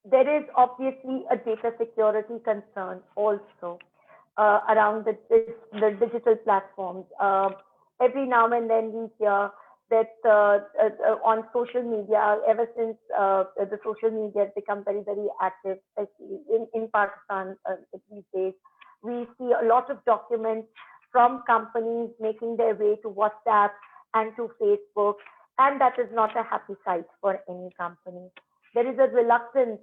There is obviously a data security concern also around the digital platforms. Every now and then we hear that on social media, ever since the social media has become very, very active, especially in Pakistan these days, we see a lot of documents from companies making their way to WhatsApp and to Facebook, and that is not a happy sight for any company. There is a reluctance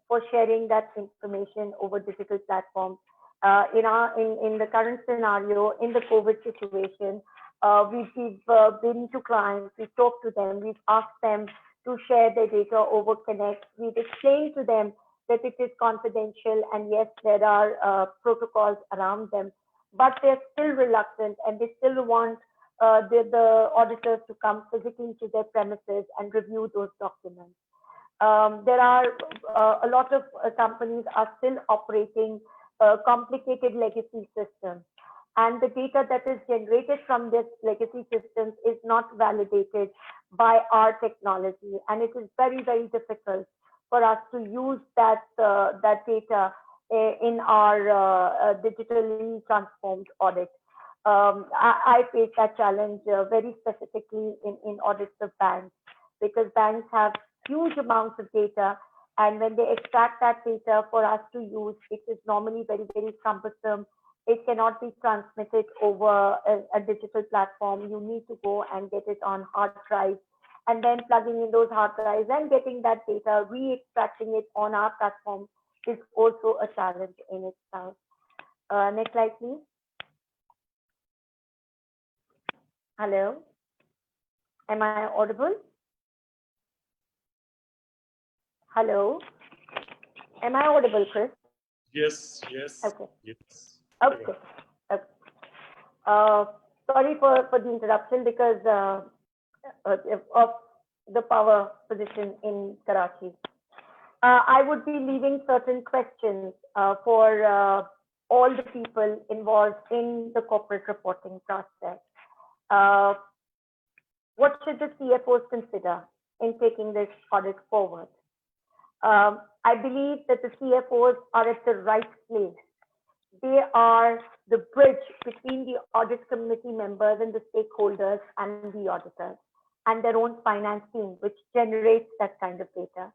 for sharing that information over digital platforms. In the current scenario, in the COVID situation, we've been to clients, we've talked to them, we've asked them to share their data over Connect. We've explained to them that it is confidential, and yes, there are protocols around them, but they're still reluctant, and they still want the auditors to come physically to their premises and review those documents. There are a lot of companies are still operating complicated legacy systems, and the data that is generated from this legacy systems is not validated by our technology, and it is very, very difficult for us to use that data in our digitally transformed audit. I face that challenge very specifically in audits of banks, because banks have huge amounts of data, and when they extract that data for us to use, it is normally very, very cumbersome. It cannot be transmitted over a digital platform. You need to go and get it on hard drives, and then plugging in those hard drives and getting that data, re-extracting it on our platform is also a challenge in itself. Next slide, please. Hello, am I audible? Hello, am I audible, Chris?
Yes, yes.
Okay.
Yes.
Okay. Okay. Sorry for the interruption, because of the power position in Karachi. I would be leaving certain questions for all the people involved in the corporate reporting process. What should the CFOs consider in taking this audit forward? I believe that the CFOs are at the right place. They are the bridge between the audit committee members and the stakeholders and the auditors and their own finance team, which generates that kind of data.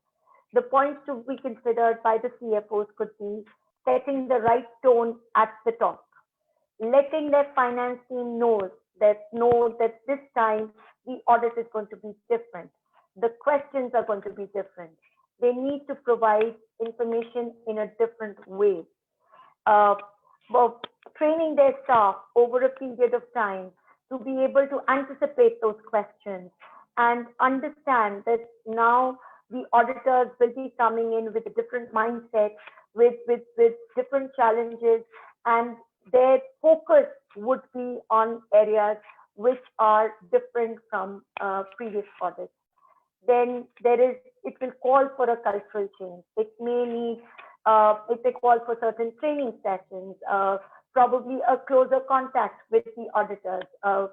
The points to be considered by the CFOs could be setting the right tone at the top, letting their finance team know that this time the audit is going to be different. The questions are going to be different. They need to provide information in a different way. Training their staff over a period of time to be able to anticipate those questions and understand that now the auditors will be coming in with a different mindset, with different challenges, and their focus would be on areas which are different from previous audits. Then it will call for a cultural change. It may call for certain training sessions, probably a closer contact with the auditors, a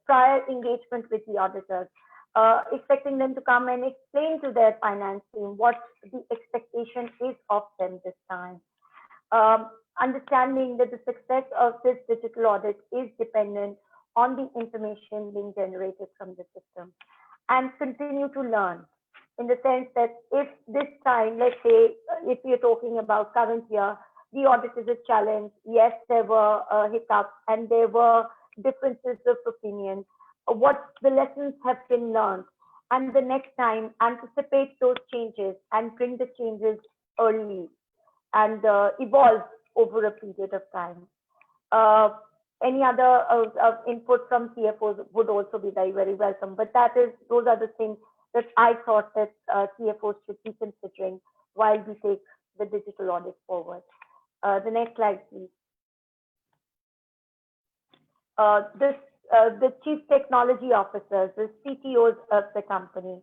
prior engagement with the auditors, expecting them to come and explain to their finance team what the expectation is of them this time. Understanding that the success of this digital audit is dependent on the information being generated from the system, and continue to learn, in the sense that if this time, let's say, if you're talking about current year, the audit is a challenge. Yes, there were hiccups and there were differences of opinion. what the lessons have been learned, and the next time anticipate those changes and bring the changes early and evolve over a period of time. Any other input from CFOs would also be very, very welcome. But those are the things that I thought that CFOs should be considering while we take the digital audit forward. The next slide, please. The chief technology officers, the CTOs of the company,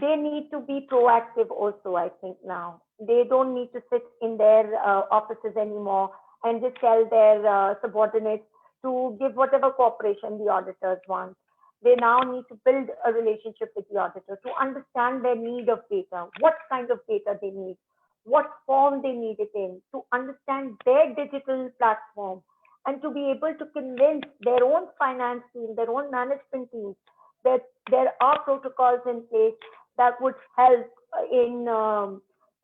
they need to be proactive also, I think now. They don't need to sit in their offices anymore and just tell their subordinates to give whatever cooperation the auditors want. They now need to build a relationship with the auditor to understand their need of data, what kind of data they need, what form they need it in, to understand their digital platform, and to be able to convince their own finance team, their own management teams that there are protocols in place that would help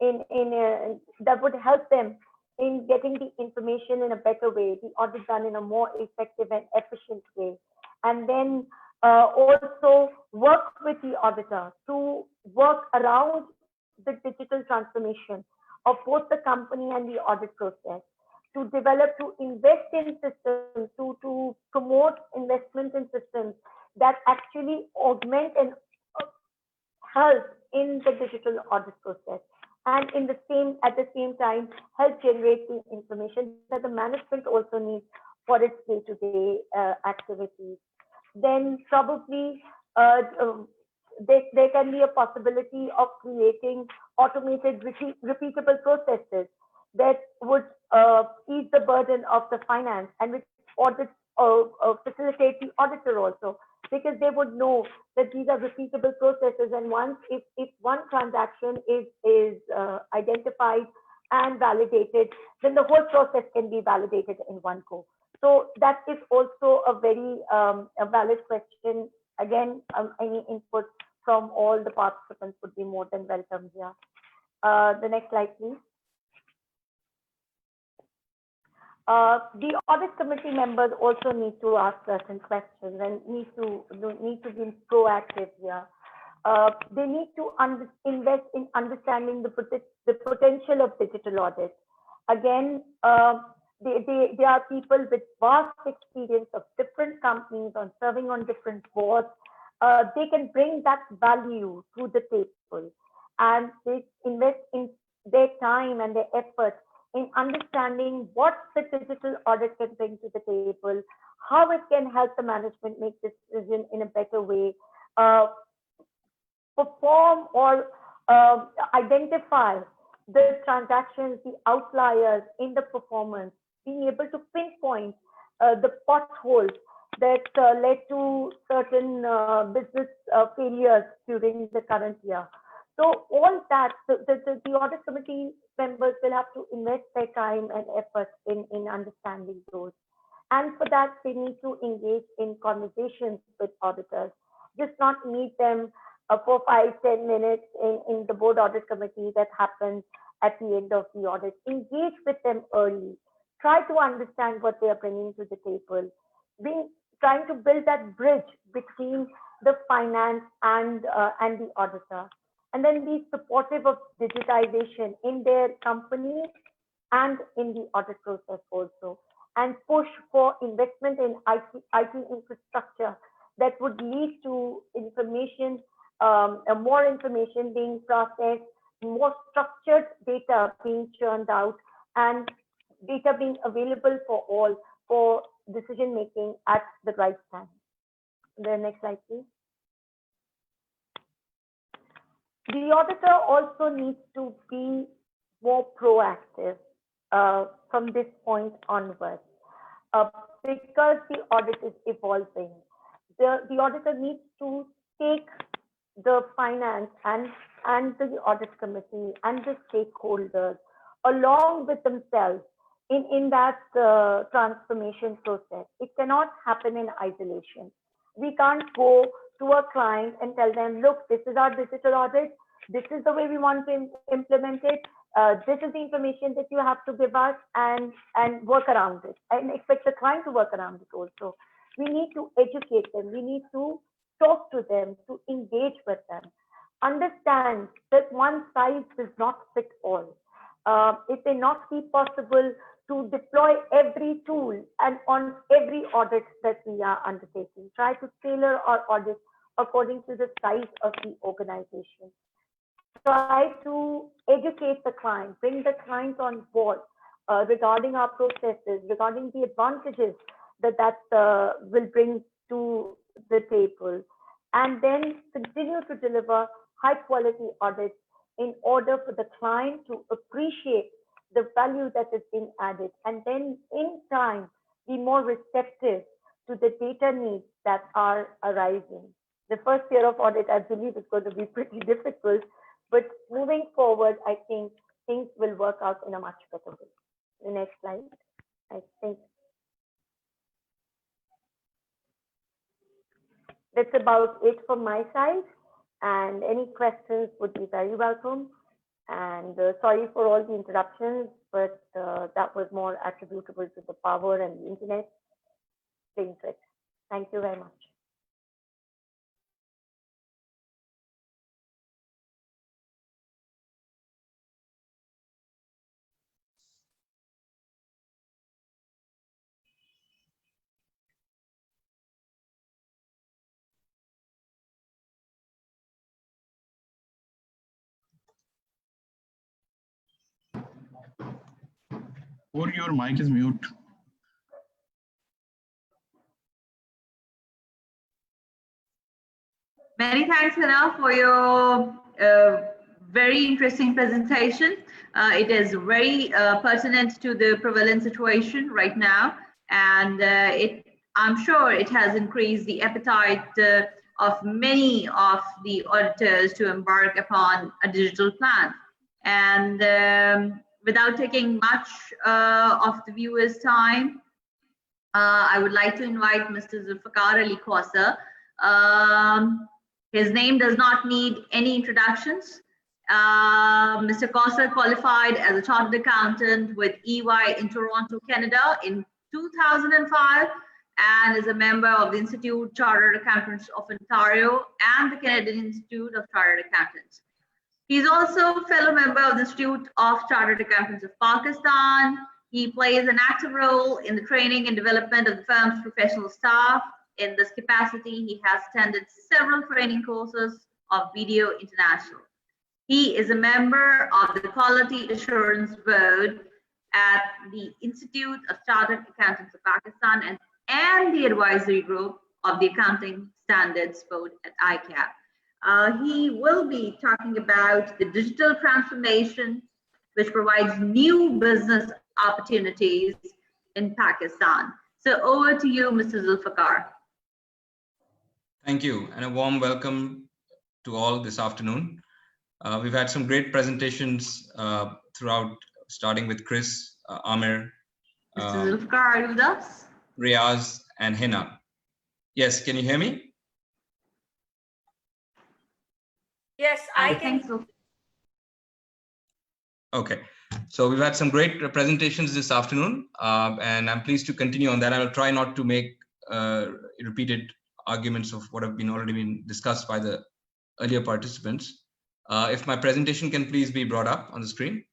that would help them in getting the information in a better way, the audit done in a more effective and efficient way. And then also work with the auditor to work around the digital transformation of both the company and the audit process, to develop, to invest in systems, to promote investment in systems that actually augment and help in the digital audit process, and at the same time help generate the information that the management also needs for its day-to-day activities. Then probably there can be a possibility of creating automated repeatable processes that would ease the burden of the finance and which facilitate the auditor also, because they would know that these are repeatable processes, and once if one transaction is identified and validated, then the whole process can be validated in one go. So that is also a very a valid question. Again, any input from all the participants would be more than welcome here. The next slide, please. The audit committee members also need to ask certain questions and need to be proactive here. They need to invest in understanding the potential of digital audit. Again, they are people with vast experience of different companies on serving on different boards. They can bring that value to the table, and they invest in their time and their effort in understanding what the digital audit can bring to the table, how it can help the management make decisions in a better way, perform or identify the transactions, the outliers in the performance, being able to pinpoint the potholes that led to certain business failures during the current year. So all that, the audit committee members will have to invest their time and effort in understanding those. And for that, they need to engage in conversations with auditors, just not meet them for 5-10 minutes in the board audit committee that happens at the end of the audit. Engage with them early. Try to understand what they are bringing to the table. Trying to build that bridge between the finance and the auditor. And then be supportive of digitization in their company and in the audit process also. And push for investment in IT infrastructure that would lead to information, more information being processed, more structured data being churned out, and data being available for all for decision making at the right time. The next slide, please. The auditor also needs to be more proactive from this point onwards, because the audit is evolving. The auditor needs to take the finance and the audit committee and the stakeholders along with themselves in that transformation process. It cannot happen in isolation. We can't go to a client and tell them, look, this is our digital audit. This is the way we want to implement it. This is the information that you have to give us, and work around it, and expect the client to work around it also. we need to educate them. We need to talk to them, to engage with them. Understand that one size does not fit all. It may not be possible to deploy every tool and on every audit that we are undertaking. Try to tailor our audits according to the size of the organization. Try to educate the client, bring the client on board regarding our processes, regarding the advantages that will bring to the table, and then continue to deliver high quality audits in order for the client to appreciate the value that is being added, and then in time be more receptive to the data needs that are arising. The first year of audit, I believe, is going to be pretty difficult, but moving forward, I think things will work out in a much better way. The next slide, I think. That's about it from my side, and any questions would be very welcome. And sorry for all the interruptions, but that was more attributable to the power and the internet playing tricks. Thank you very much.
Or your mic is mute.
Many thanks, Hina, for your very interesting presentation. It is very pertinent to the prevalent situation right now, and I'm sure it has increased the appetite of many of the auditors to embark upon a digital plan. And without taking much of the viewers' time, I would like to invite Mr. Zulfikar Ali Khosa. His name does not need any introductions. Mr. Khosa qualified as a chartered accountant with EY in Toronto, Canada in 2005, and is a member of the Institute of Chartered Accountants of Ontario and the Canadian Institute of Chartered Accountants. He's also a fellow member of the Institute of Chartered Accountants of Pakistan. He plays an active role in the training and development of the firm's professional staff. In this capacity, he has attended several training courses of Video International. He is a member of the Quality Assurance Board at the Institute of Chartered Accountants of Pakistan and the advisory group of the Accounting Standards Board at ICAP. He will be talking about the digital transformation, which provides new business opportunities in Pakistan. So over to you, Mr. Zulfikar.
Thank you, and a warm welcome to all this afternoon. We've had some great presentations throughout, starting with Chris, Amir,
Mr. Zulfikar, are you with us?
Riaz, and Hina. Yes, can you hear me?
Yes, I
think
can.
so.
Okay, so we've had some great presentations this afternoon, and I'm pleased to continue on that. I will try not to make repeated arguments of what have been already been discussed by the earlier participants. If my presentation can please be brought up on the screen.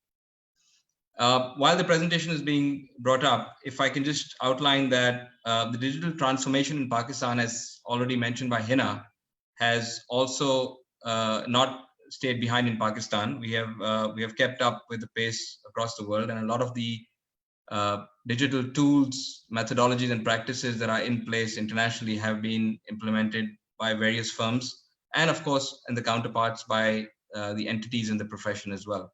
While the presentation is being brought up, if I can just outline that the digital transformation in Pakistan, as already mentioned by Hina, has also not stayed behind in Pakistan. We have kept up with the pace across the world, and a lot of the digital tools, methodologies, and practices that are in place internationally have been implemented by various firms, and of course, and the counterparts by the entities in the profession as well.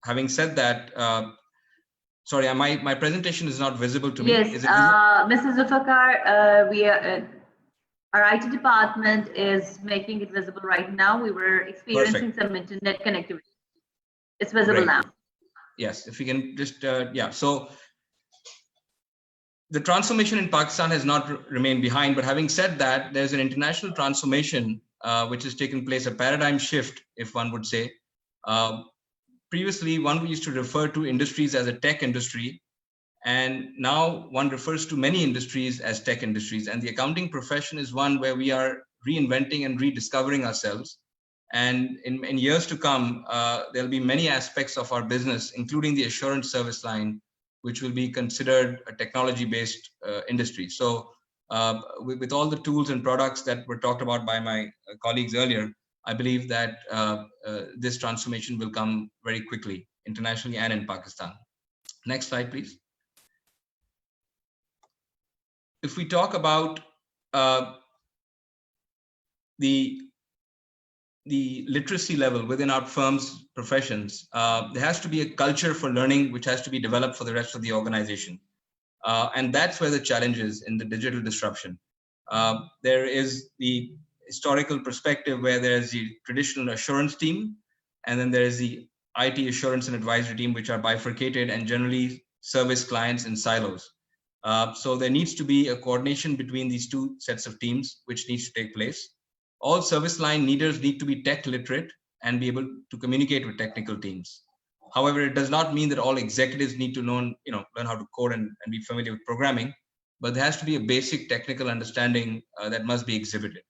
Having said that, sorry, my presentation is not visible to me.
Yes,
is it visible?
Mrs. Zulfikar, our IT department is making it visible right now. We were experiencing some internet connectivity. It's visible now.
Yes, if we can just, yeah. So the transformation in Pakistan has not remained behind, but having said that, there's an international transformation which has taken place, a paradigm shift, if one would say. Previously, one used to refer to industries as a tech industry, And now one refers to many industries as tech industries. And the accounting profession is one where we are reinventing and rediscovering ourselves. And in years to come, there'll be many aspects of our business, including the assurance service line, which will be considered a technology-based industry. So with all the tools and products that were talked about by my colleagues earlier, I believe that this transformation will come very quickly, internationally and in Pakistan. Next slide, please. If we talk about the literacy level within our firm's professions, there has to be a culture for learning which has to be developed for the rest of the organization. And that's where the challenge is in the digital disruption. There is the historical perspective where there's the traditional assurance team, and then there is the IT assurance and advisory team, which are bifurcated and generally service clients in silos. So there needs to be a coordination between these two sets of teams, which needs to take place. All service line leaders need to be tech literate and be able to communicate with technical teams. However, it does not mean that all executives need to learn how to code and be familiar with programming, but there has to be a basic technical understanding that must be exhibited.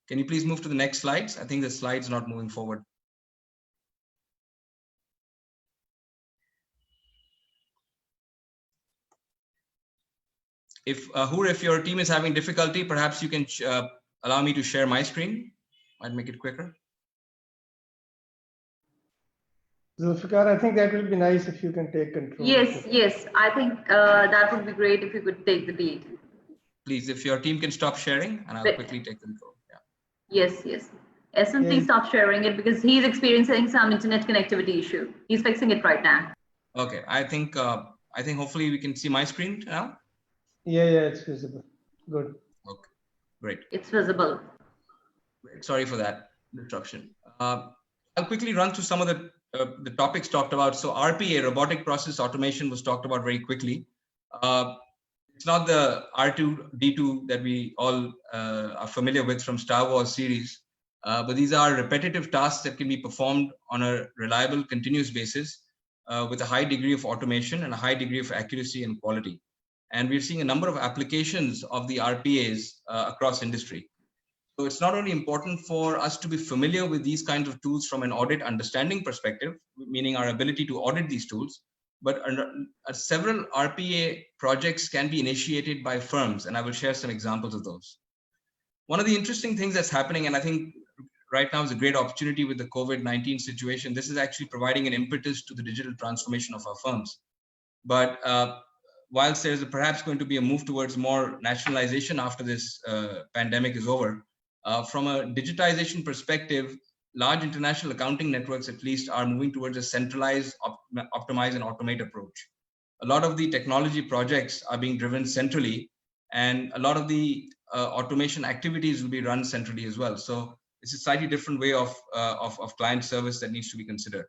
Can you please move to the next slides? I think the slide's not moving forward. If your team is having difficulty, perhaps you can allow me to share my screen. Might make it quicker.
Zulfikar, I think that will be nice if you can take control.
Yes. I think that would be great if you could take the lead.
Please, if your team can stop sharing, and I'll quickly take control. Yeah.
Yes. Esan, please stop sharing it because he's experiencing some internet connectivity issue. He's fixing it right now.
Okay, I think hopefully we can see my screen now.
Yeah, it's visible. Good.
Okay, great.
It's visible.
Sorry for that disruption. I'll quickly run through some of the topics talked about. So RPA, robotic process automation, was talked about very quickly. It's not the R2-D2 that we all are familiar with from Star Wars series, but these are repetitive tasks that can be performed on a reliable, continuous basis with a high degree of automation and a high degree of accuracy and quality. And we're seeing a number of applications of the RPAs across industry. So it's not only important for us to be familiar with these kinds of tools from an audit understanding perspective, meaning our ability to audit these tools, but several RPA projects can be initiated by firms, and I will share some examples of those. One of the interesting things that's happening, and I think right now is a great opportunity with the COVID-19 situation, this is actually providing an impetus to the digital transformation of our firms. But whilst there's perhaps going to be a move towards more nationalization after this pandemic is over, from a digitization perspective, large international accounting networks at least are moving towards a centralized, optimize and automate approach. A lot of the technology projects are being driven centrally, and a lot of the automation activities will be run centrally as well. So it's a slightly different way of client service that needs to be considered.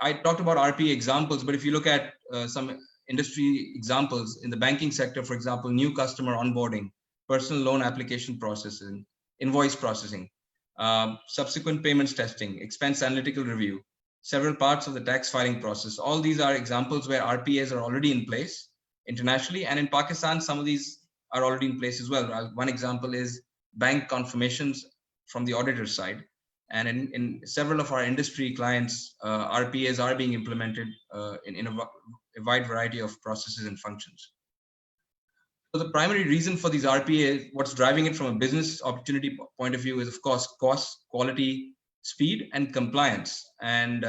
I talked about RPA examples, but if you look at some industry examples in the banking sector, for example, new customer onboarding, personal loan application processing, invoice processing, subsequent payments testing, expense analytical review, several parts of the tax filing process. All these are examples where RPAs are already in place internationally, and in Pakistan, some of these are already in place as well. One example is bank confirmations from the auditor side. And in several of our industry clients, RPAs are being implemented in a wide variety of processes and functions. So the primary reason for these RPAs, what's driving it from a business opportunity point of view is, of course, cost, quality, speed, and compliance. And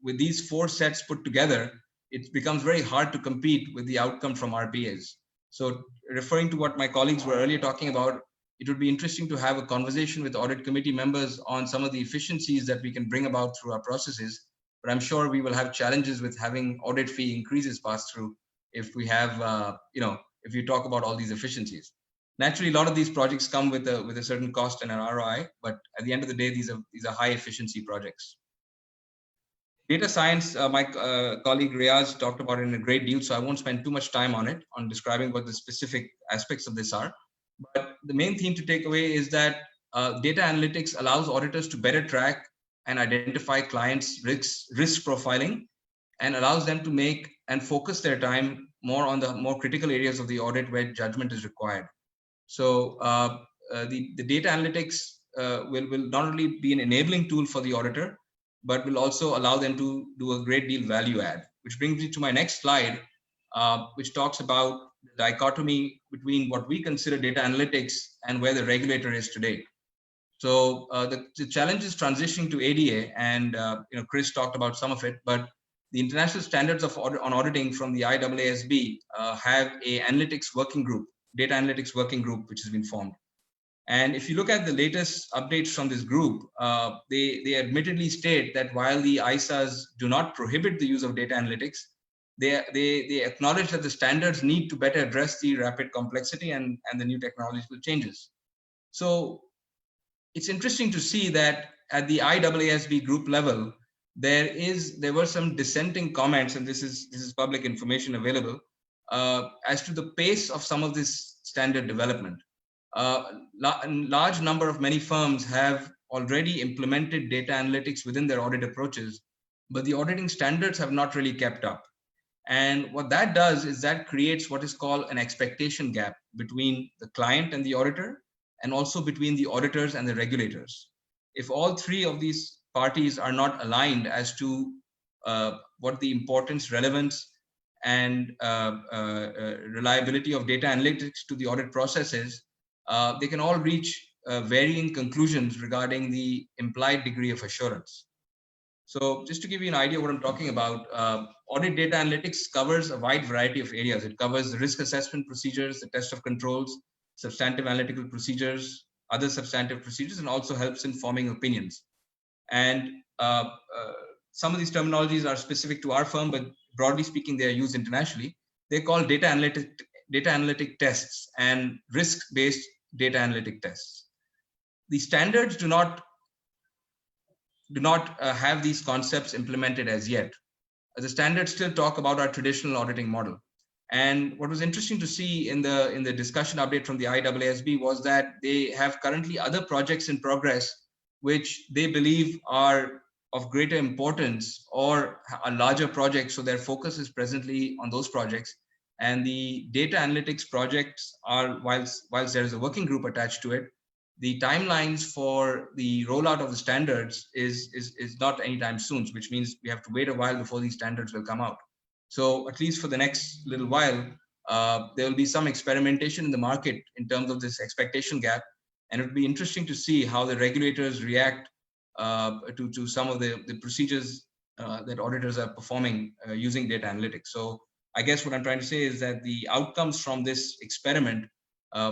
with these four sets put together, it becomes very hard to compete with the outcome from RPAs. So referring to what my colleagues were earlier talking about, it would be interesting to have a conversation with audit committee members on some of the efficiencies that we can bring about through our processes. But I'm sure we will have challenges with having audit fee increases passed through if we have, if you talk about all these efficiencies. Naturally, a lot of these projects come with a certain cost and an ROI, but at the end of the day, these are high efficiency projects. Data science, my colleague Riaz talked about it in a great deal, so I won't spend too much time on it, on describing what the specific aspects of this are. But the main theme to take away is that data analytics allows auditors to better track and identify clients' risk profiling, and allows them to make and focus their time more on the more critical areas of the audit where judgment is required. So the data analytics will not only be an enabling tool for the auditor, but will also allow them to do a great deal value add, which brings me to my next slide, which talks about the dichotomy between what we consider data analytics and where the regulator is today. So the challenge is transitioning to ADA, and Chris talked about some of it, but the international standards on auditing from the IAASB have a analytics working group, data analytics working group, which has been formed. And if you look at the latest updates from this group, they admittedly state that while the ISAs do not prohibit the use of data analytics, they acknowledge that the standards need to better address the rapid complexity and the new technological changes. So it's interesting to see that at the IAASB group level, there were some dissenting comments, and this is public information available, as to the pace of some of this standard development. Large number of many firms have already implemented data analytics within their audit approaches, but the auditing standards have not really kept up. And what that does is that creates what is called an expectation gap between the client and the auditor, and also between the auditors and the regulators. If all three of these parties are not aligned as to what the importance, relevance, and reliability of data analytics to the audit process is, they can all reach varying conclusions regarding the implied degree of assurance. So just to give you an idea of what I'm talking about, audit data analytics covers a wide variety of areas. It covers the risk assessment procedures, the test of controls, substantive analytical procedures, other substantive procedures, and also helps in forming opinions. And some of these terminologies are specific to our firm, but broadly speaking, they are used internationally. They're called data analytic tests and risk-based data analytic tests. The standards do not have these concepts implemented as yet. The standards still talk about our traditional auditing model. And what was interesting to see in the discussion update from the IAASB was that they have currently other projects in progress, which they believe are of greater importance or a larger project. So their focus is presently on those projects. And the data analytics projects are, whilst there is a working group attached to it, the timelines for the rollout of the standards is not anytime soon, which means we have to wait a while before these standards will come out. So at least for the next little while, there will be some experimentation in the market in terms of this expectation gap. And it would be interesting to see how the regulators react to some of the procedures that auditors are performing using data analytics. So I guess what I'm trying to say is that the outcomes from this experiment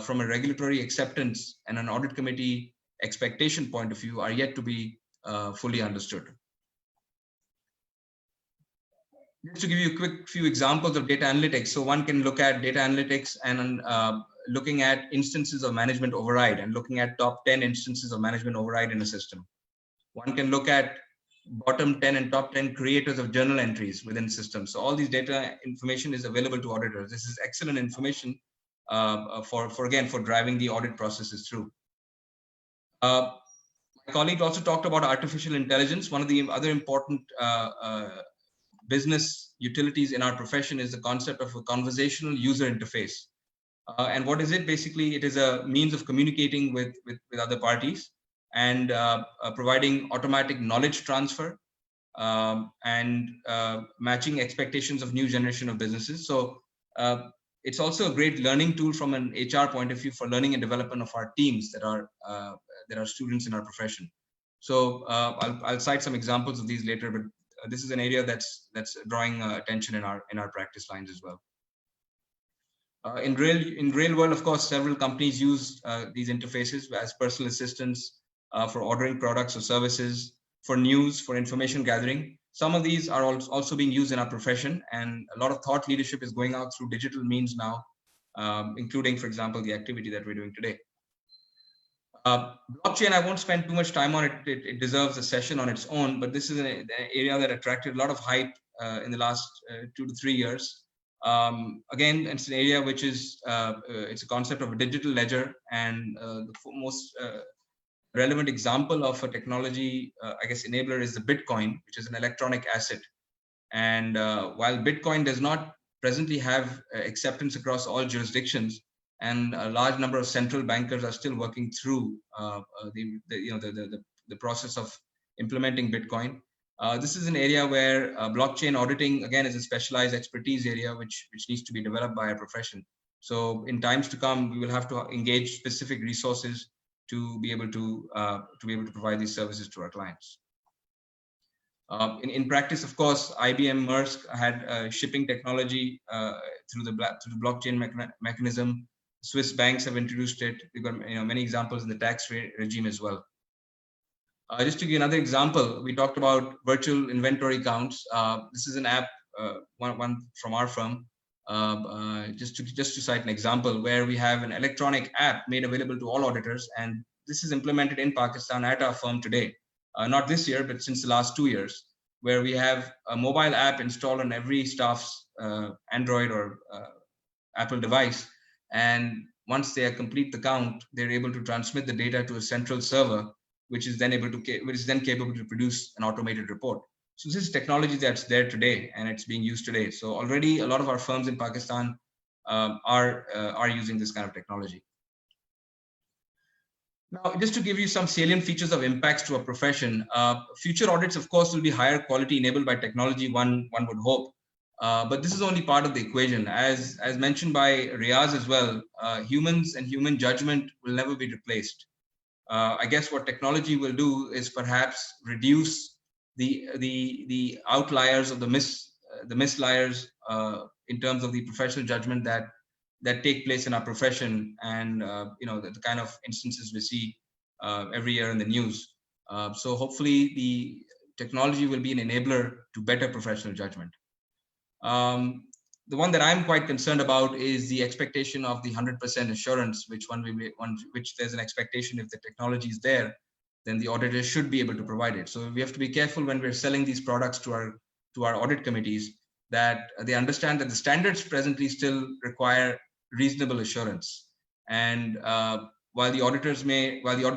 from a regulatory acceptance and an audit committee expectation point of view are yet to be fully understood. Just to give you a quick few examples of data analytics. So one can look at data analytics and looking at instances of management override and looking at top 10 instances of management override in a system. One can look at bottom 10 and top 10 creators of journal entries within systems. So all these data information is available to auditors. This is excellent information for driving the audit processes through. My colleague also talked about artificial intelligence. One of the other important business utilities in our profession is the concept of a conversational user interface. And what is it? Basically, it is a means of communicating with other parties and providing automatic knowledge transfer and matching expectations of new generation of businesses. So it's also a great learning tool from an HR point of view for learning and development of our teams that are students in our profession. So I'll cite some examples of these later, but this is an area that's drawing attention in our practice lines as well. In real world, of course, several companies use these interfaces as personal assistants for ordering products or services, for news, for information gathering. Some of these are also being used in our profession, and a lot of thought leadership is going out through digital means now, including, for example, the activity that we're doing today. Blockchain, I won't spend too much time on it. It deserves a session on its own, but this is an area that attracted a lot of hype in the last 2 to 3 years. Again, it's an area which is, it's a concept of a digital ledger, and the most relevant example of a technology, I guess, enabler is the Bitcoin, which is an electronic asset. And while Bitcoin does not presently have acceptance across all jurisdictions, and a large number of central bankers are still working through the process of implementing Bitcoin. This is an area where blockchain auditing, again, is a specialized expertise area which needs to be developed by a profession. So in times to come, we will have to engage specific resources to be able to provide these services to our clients. In practice, of course, IBM Maersk had shipping technology through the blockchain mechanism. Swiss banks have introduced it. We've got many examples in the tax regime as well. Just to give another example, we talked about virtual inventory counts. This is an app, one from our firm. Just to cite an example, where we have an electronic app made available to all auditors, and this is implemented in Pakistan at our firm today. Not this year, but since the last 2 years, where we have a mobile app installed on every staff's Android or Apple device. And once they complete the count, they're able to transmit the data to a central server, which is then capable to produce an automated report. So this is technology that's there today, and it's being used today. So already a lot of our firms in Pakistan are using this kind of technology. Now, just to give you some salient features of impacts to a profession, future audits, of course, will be higher quality enabled by technology, one would hope. But this is only part of the equation. As mentioned by Riaz as well, humans and human judgment will never be replaced. I guess what technology will do is perhaps reduce the outliers of the misliers in terms of the professional judgment that take place in our profession, and the kind of instances we see every year in the news. So hopefully the technology will be an enabler to better professional judgment. The one that I'm quite concerned about is the expectation of the 100% assurance, which there's an expectation if the technology is there, then the auditor should be able to provide it. So we have to be careful when we're selling these products to our audit committees, that they understand that the standards presently still require reasonable assurance. And while the audit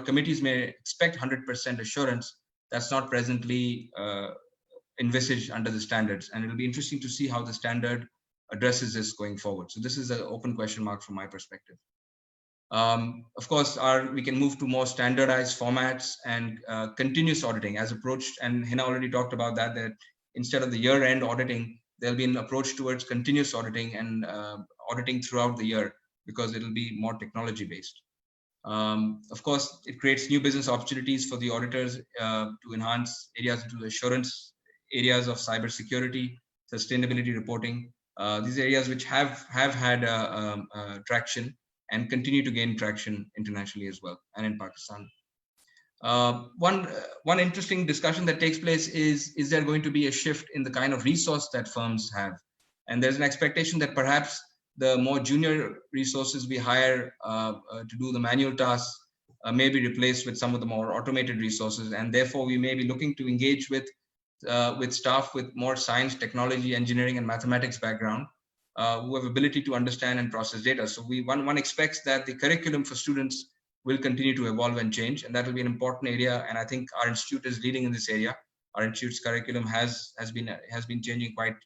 committees may expect 100% assurance, that's not presently envisaged under the standards. And it'll be interesting to see how the standard addresses this going forward. So this is an open question mark from my perspective. Of course, we can move to more standardized formats and continuous auditing as approached, and Hina already talked about that instead of the year-end auditing, there'll be an approach towards continuous auditing and auditing throughout the year, because it'll be more technology-based. Of course, it creates new business opportunities for the auditors to enhance areas into the assurance areas of cybersecurity, sustainability reporting. These areas which have had traction and continue to gain traction internationally as well, and in Pakistan. One interesting discussion that takes place is there going to be a shift in the kind of resource that firms have? And there's an expectation that perhaps the more junior resources we hire to do the manual tasks may be replaced with some of the more automated resources, and therefore we may be looking to engage with staff with more science, technology, engineering, and mathematics background, who have ability to understand and process data. So one expects that the curriculum for students will continue to evolve and change, and that will be an important area. And I think our institute is leading in this area. Our institute's curriculum has been changing quite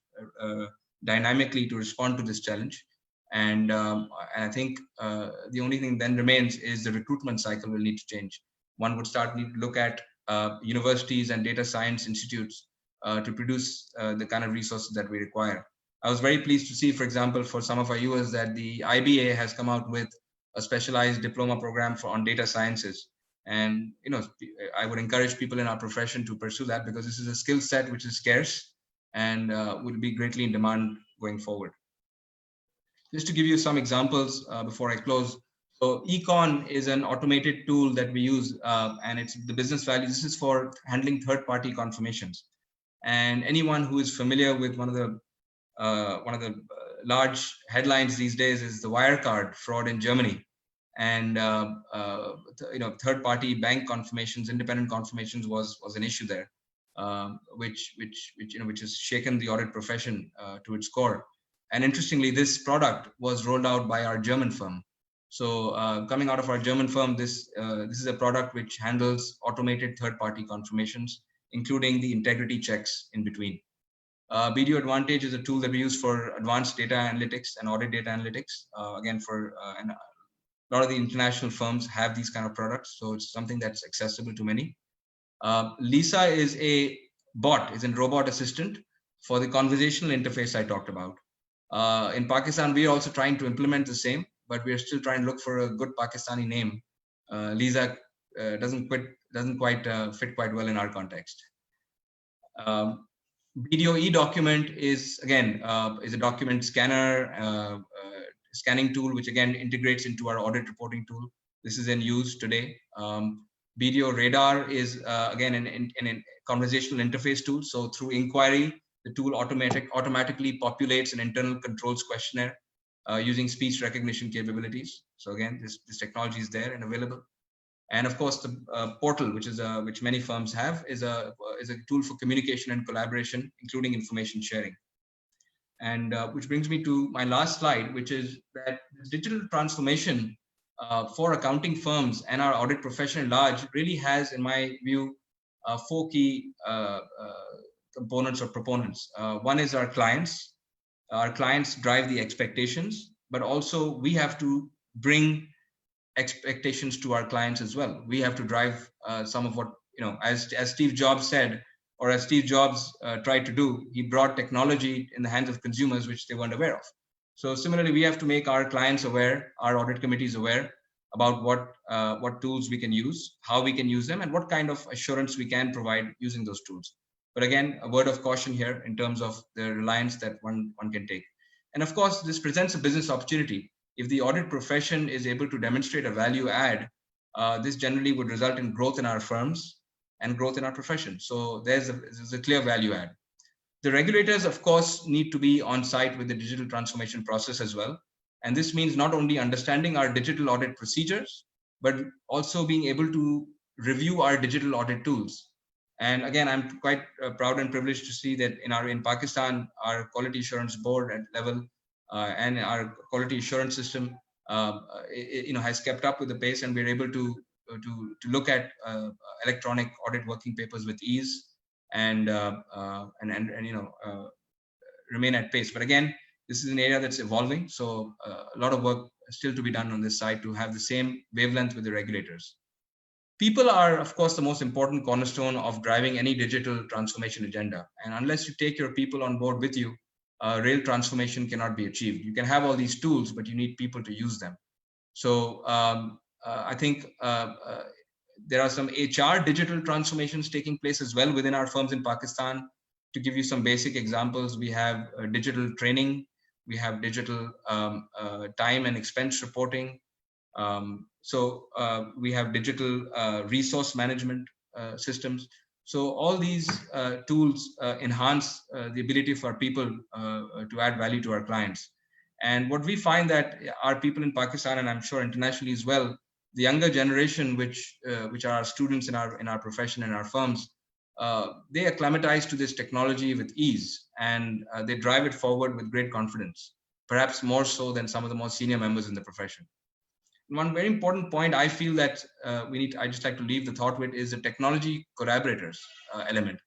dynamically to respond to this challenge. And I think the only thing then remains is the recruitment cycle will need to change. One would need to look at universities and data science institutes to produce the kind of resources that we require. I was very pleased to see, for example, for some of our viewers, that the IBA has come out with a specialized diploma program on data sciences. And I would encourage people in our profession to pursue that, because this is a skill set which is scarce and will be greatly in demand going forward. Just to give you some examples before I close. So Econ is an automated tool that we use, and it's the business value. This is for handling third-party confirmations. And anyone who is familiar with one of the large headlines these days is the Wirecard fraud in Germany, and third-party bank confirmations, independent confirmations was an issue there, which has shaken the audit profession to its core. And interestingly, this product was rolled out by our German firm. So coming out of our German firm, this is a product which handles automated third-party confirmations, including the integrity checks in between. BDO Advantage is a tool that we use for advanced data analytics and audit data analytics. Again, and a lot of the international firms have these kind of products, so it's something that's accessible to many. Lisa is a bot, is a robot assistant for the conversational interface I talked about. In Pakistan, we are also trying to implement the same, but we are still trying to look for a good Pakistani name. Lisa doesn't quite fit quite well in our context. BDO e-document is again is a document scanner, scanning tool, which again integrates into our audit reporting tool. This is in use today. BDO Radar is again an conversational interface tool. So through inquiry, the tool automatically populates an internal controls questionnaire using speech recognition capabilities. So again, this technology is there and available. And of course, the portal, which many firms have, is a tool for communication and collaboration, including information sharing. And which brings me to my last slide, which is that digital transformation for accounting firms and our audit profession at large really has, in my view, 4 key components or proponents. One is our clients. Our clients drive the expectations, but also we have to bring expectations to our clients as well. We have to drive some of what, as Steve Jobs said, or as Steve Jobs tried to do, he brought technology in the hands of consumers, which they weren't aware of. So similarly, we have to make our clients aware, our audit committees aware about what tools we can use, how we can use them, and what kind of assurance we can provide using those tools. But again, a word of caution here in terms of the reliance that one can take. And of course, this presents a business opportunity. If the audit profession is able to demonstrate a value add, this generally would result in growth in our firms and growth in our profession. So there's a clear value add. The regulators, of course, need to be on site with the digital transformation process as well. And this means not only understanding our digital audit procedures, but also being able to review our digital audit tools. And again, I'm quite proud and privileged to see that in Pakistan, our quality assurance board at level and our quality assurance system, has kept up with the pace, and we're able to look at electronic audit working papers with ease and remain at pace. But again, this is an area that's evolving, so a lot of work still to be done on this side to have the same wavelength with the regulators. People are, of course, the most important cornerstone of driving any digital transformation agenda. And unless you take your people on board with you, real transformation cannot be achieved. You can have all these tools, but you need people to use them. So I think there are some HR digital transformations taking place as well within our firms in Pakistan. To give you some basic examples, we have digital training, we have digital time and expense reporting. We have digital resource management systems. So all these tools enhance the ability for people to add value to our clients. And what we find that our people in Pakistan, and I'm sure internationally as well, the younger generation, which are our students in our profession and our firms, they acclimatize to this technology with ease, and they drive it forward with great confidence, perhaps more so than some of the more senior members in the profession. One very important point I feel that I just like to leave the thought with is the technology collaborators element.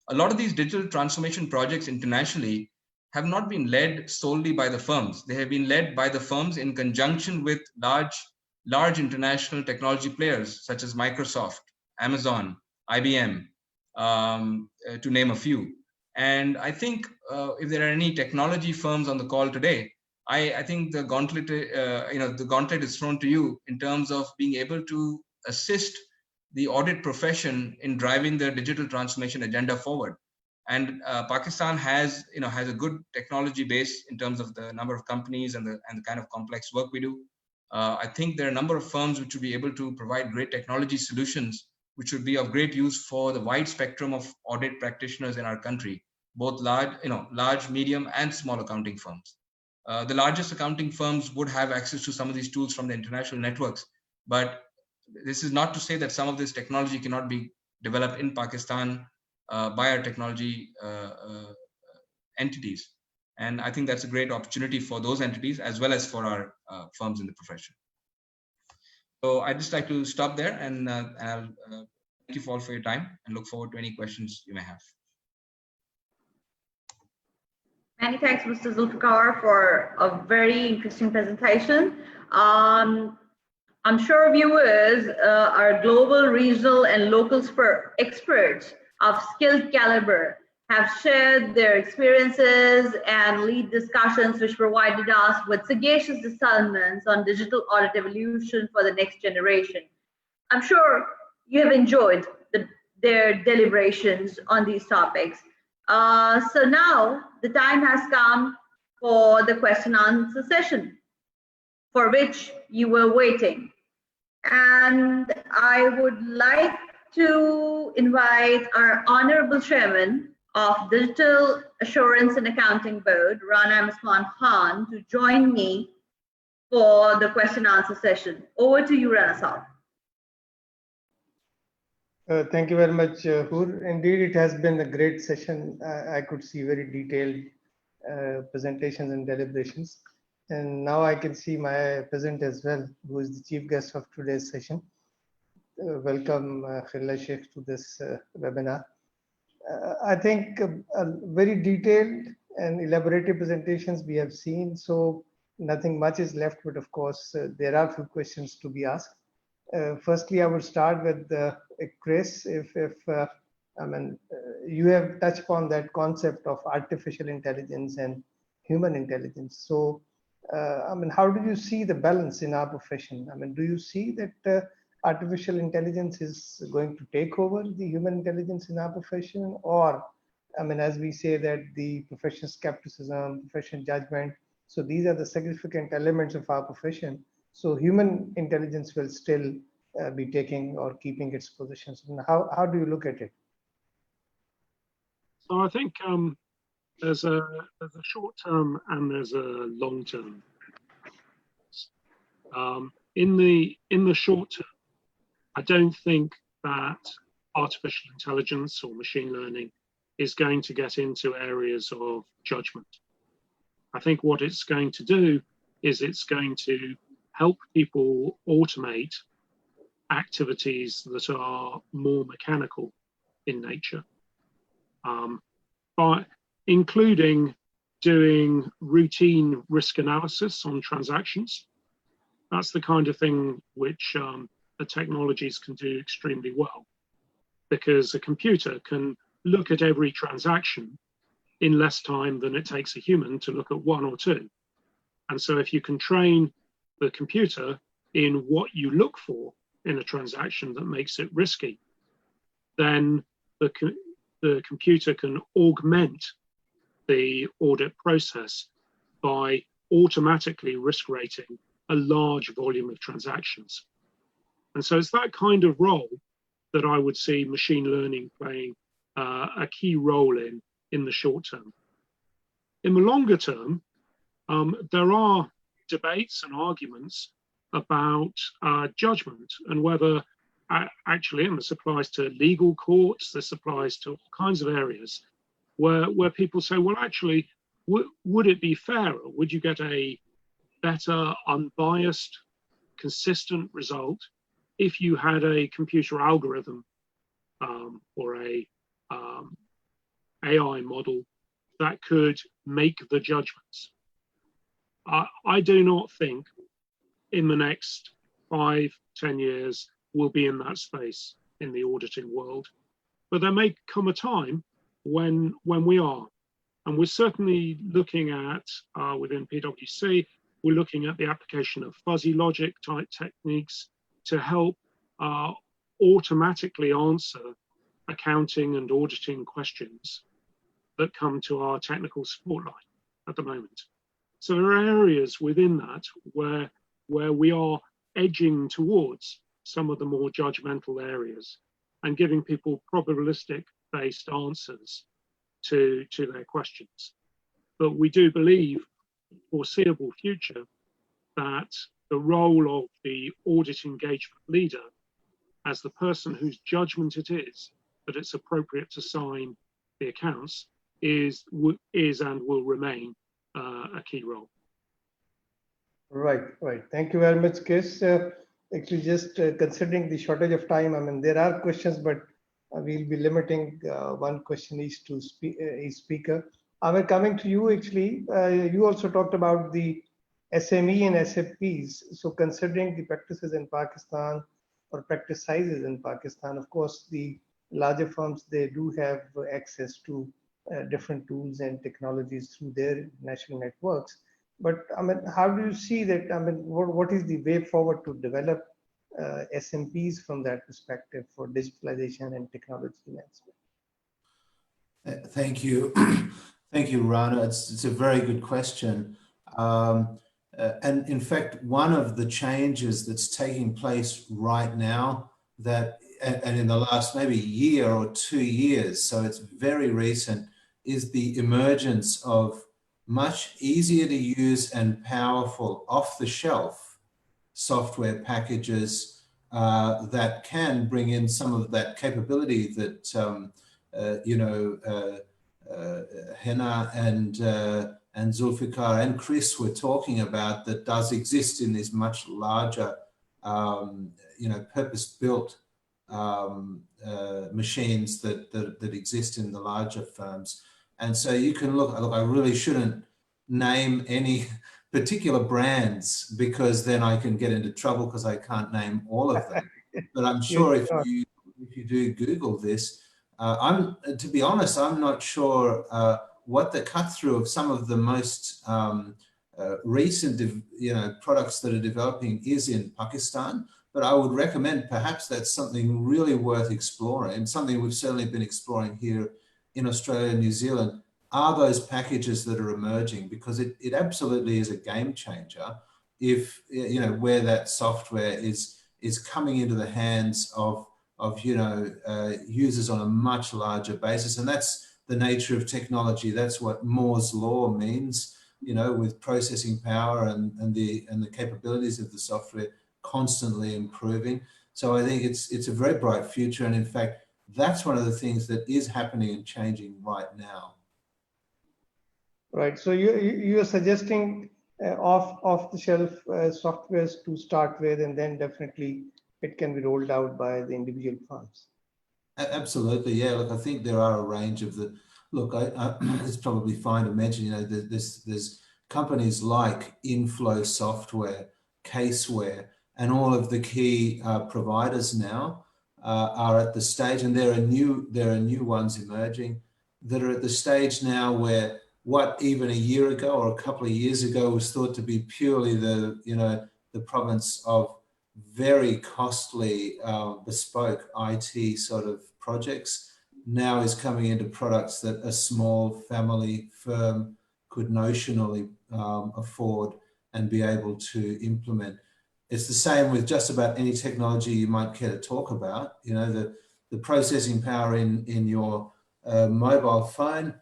A lot of these digital transformation projects internationally have not been led solely by the firms. They have been led by the firms in conjunction with large international technology players such as Microsoft, Amazon, IBM, to name a few. And I think if there are any technology firms on the call today, I think the gauntlet is thrown to you in terms of being able to assist the audit profession in driving the digital transformation agenda forward. And Pakistan has a good technology base in terms of the number of companies and the kind of complex work we do. I think there are a number of firms which would be able to provide great technology solutions, which would be of great use for the wide spectrum of audit practitioners in our country, both large, medium, and small accounting firms. The largest accounting firms would have access to some of these tools from the international networks, but this is not to say that some of this technology cannot be developed in Pakistan by our technology entities. And I think that's a great opportunity for those entities as well as for our firms in the profession. So I'd just like to stop there, and I'll thank you all for your time and look forward to any questions you may have.
Many thanks, Mr. Zulfikar, for a very interesting presentation. I'm sure viewers are global, regional, and local experts of skilled caliber have shared their experiences and lead discussions which provided us with sagacious discernments on digital audit evolution for the next generation. I'm sure you have enjoyed their deliberations on these topics. So now the time has come for the question and answer session, for which you were waiting. And I would like to invite our Honorable Chairman of Digital Assurance and Accounting Board, Rana Usman Khan, to join me for the question and answer session. Over to you, Rana Saab.
Thank you very much, Hur. Indeed, it has been a great session. I could see very detailed presentations and deliberations. And now I can see my present as well, who is the chief guest of today's session. Welcome, Khilla Sheikh, to this webinar. I think very detailed and elaborative presentations we have seen, so nothing much is left, but of course, there are a few questions to be asked. Firstly, I would start with Chris. I mean, you have touched upon that concept of artificial intelligence and human intelligence. So, I mean, how do you see the balance in our profession? I mean, do you see that artificial intelligence is going to take over the human intelligence in our profession? Or, I mean, as we say that the profession skepticism, profession judgment, so these are the significant elements of our profession. So human intelligence will still be taking or keeping its positions. And how do you look at it?
So I think there's a short term and there's a long term. In the short term, I don't think that artificial intelligence or machine learning is going to get into areas of judgment. I think what it's going to do is it's going to help people automate activities that are more mechanical in nature, by including doing routine risk analysis on transactions. That's the kind of thing which the technologies can do extremely well, because a computer can look at every transaction in less time than it takes a human to look at one or two. And so if you can train the computer in what you look for in a transaction that makes it risky, then the computer can augment the audit process by automatically risk rating a large volume of transactions. And so it's that kind of role that I would see machine learning playing a key role in the short term. In the longer term, there are debates and arguments about judgment and whether actually, and this applies to legal courts, this applies to all kinds of areas where people say, well, actually, would it be fairer? Would you get a better, unbiased, consistent result if you had a computer algorithm or a AI model that could make the judgments? I do not think in the next 5-10 years we'll be in that space in the auditing world, but there may come a time when we are, and we're certainly looking at within PwC, we're looking at the application of fuzzy logic type techniques to help automatically answer accounting and auditing questions that come to our technical support line at the moment. So there are areas within that where we are edging towards some of the more judgmental areas and giving people probabilistic based answers to their questions. But we do believe foreseeable future that the role of the audit engagement leader as the person whose judgment it is that it's appropriate to sign the accounts is and will remain a key role.
Right. Thank you very much, Chris. Actually, just considering the shortage of time, I mean, there are questions, but we'll be limiting one question each to each speaker. Amir, coming to you, actually, you also talked about the SME and SFPs. So considering the practices in Pakistan or practice sizes in Pakistan, of course, the larger firms, they do have access to different tools and technologies through their national networks. But I mean, how do you see that? I mean, what is the way forward to develop SMPs from that perspective for digitalization and technology enhancement?
Thank you. Thank you, Rana. It's a very good question. And in fact, one of the changes that's taking place right now and in the last maybe year or 2 years, so it's very recent, is the emergence of much easier to use and powerful off-the-shelf software packages that can bring in some of that capability that Hena and Zulfikar and Chris were talking about, that does exist in these much larger, purpose-built machines that exist in the larger firms. And so you can look, I really shouldn't name any particular brands because then I can get into trouble because I can't name all of them. But I'm sure if you do Google this, to be honest, I'm not sure what the cut through of some of the most recent, products that are developing is in Pakistan. But I would recommend perhaps that's something really worth exploring, and something we've certainly been exploring here in Australia and New Zealand, are those packages that are emerging, because it absolutely is a game changer if, where that software is coming into the hands of users on a much larger basis. And that's the nature of technology. That's what Moore's law means, with processing power and the capabilities of the software constantly improving. So I think it's a very bright future. And in fact, that's one of the things that is happening and changing right now.
Right. So you are suggesting off-the-shelf softwares to start with, and then definitely it can be rolled out by the individual firms.
Absolutely, yeah. Look, I think there are a range of it's probably fine to mention, there's companies like Inflow Software, Caseware, and all of the key providers now are at the stage, and there are new ones emerging that are at the stage now where what even a year ago or a couple of years ago was thought to be purely the province of very costly bespoke IT sort of projects now is coming into products that a small family firm could notionally afford and be able to implement. It's the same with just about any technology you might care to talk about. The processing power in your mobile phone,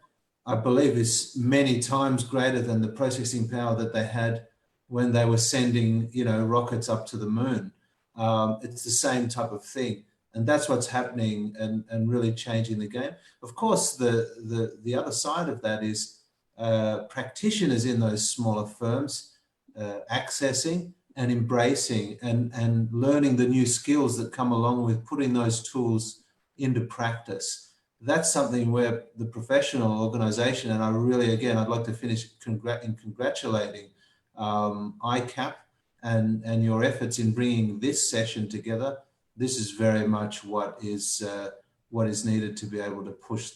I believe, is many times greater than the processing power that they had when they were sending, rockets up to the moon. It's the same type of thing. And that's what's happening and really changing the game. Of course, the other side of that is practitioners in those smaller firms accessing and embracing and learning the new skills that come along with putting those tools into practice. That's something where the professional organization, and I really, again, I'd like to finish in congratulating ICAP and your efforts in bringing this session together. This is very much what is needed to be able to push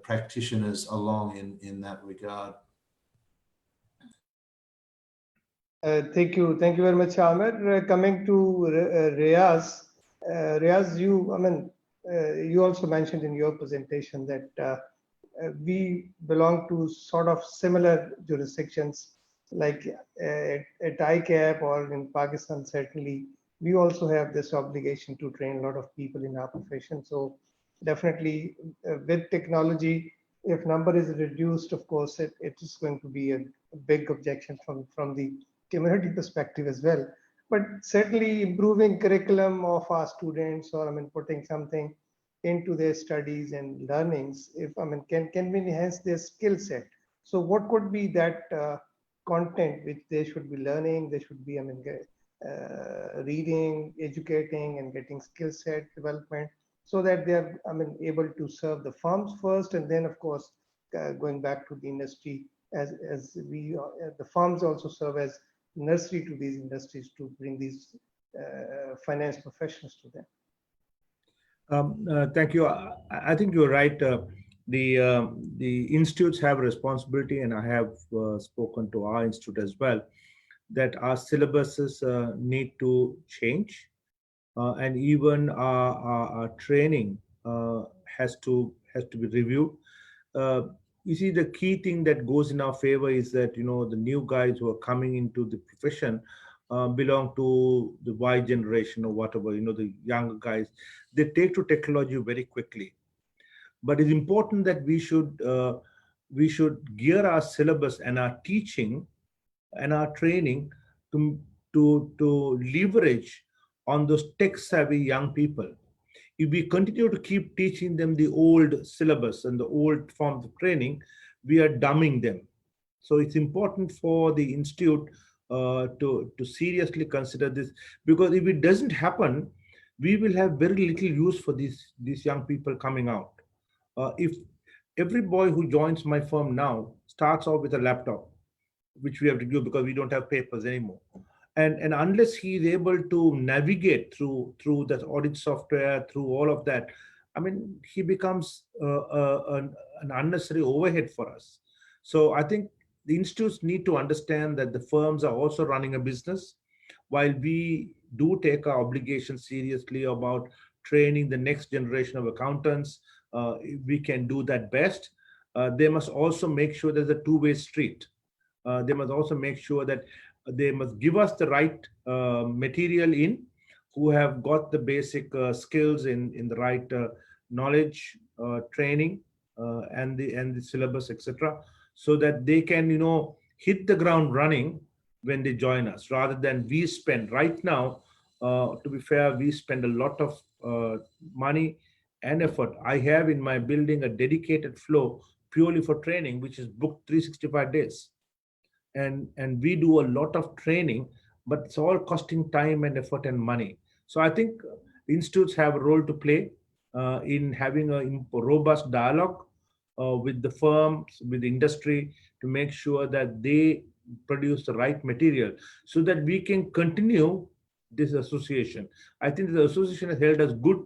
practitioners along in that regard.
Thank you very much, Amir. Coming to Riaz. Riaz, you also mentioned in your presentation that we belong to sort of similar jurisdictions, like at ICAP or in Pakistan. Certainly, we also have this obligation to train a lot of people in our profession. So definitely with technology, if number is reduced, of course, it is going to be a big objection from the community perspective as well. But certainly improving curriculum of our students, or putting something into their studies and learnings, can we enhance their skill set? So what could be that content which they should be learning? They should be reading, educating, and getting skill set development. so that they are, I mean, able to serve the firms first, and then of course going back to the industry as we the firms also serve as nursery to these industries to bring these finance professionals to them.
Thank you. I think you're right. The institutes have a responsibility, and I have spoken to our institute as well, that our syllabuses need to change, and even our training has to be reviewed. You see, the key thing that goes in our favor is that the new guys who are coming into the profession belong to the Y generation or whatever. The younger guys, they take to technology very quickly. But it's important that we should gear our syllabus and our teaching and our training to leverage on those tech-savvy young people. If we continue to keep teaching them the old syllabus and the old forms of training, we are dumbing them. So it's important for the institute to seriously consider this, because if it doesn't happen, we will have very little use for these young people coming out. If every boy who joins my firm now starts off with a laptop, which we have to do because we don't have papers anymore, and unless he is able to navigate through that audit software, through all of that, I mean, he becomes an unnecessary overhead for us. So I think the institutes need to understand that the firms are also running a business. While we do take our obligations seriously about training the next generation of accountants, we can do that best. They must also make sure there's a two-way street. They must also make sure that they must give us the right material in, who have got the basic skills in the right knowledge, training, and the syllabus, etc., so that they can hit the ground running when they join us, rather than we spend right now. To be fair, we spend a lot of money and effort. I have in my building a dedicated floor purely for training, which is booked 365 days. And we do a lot of training, but it's all costing time and effort and money. So I think institutes have a role to play in having a robust dialogue with the firms, with the industry, to make sure that they produce the right material so that we can continue this association. I think the association has held us good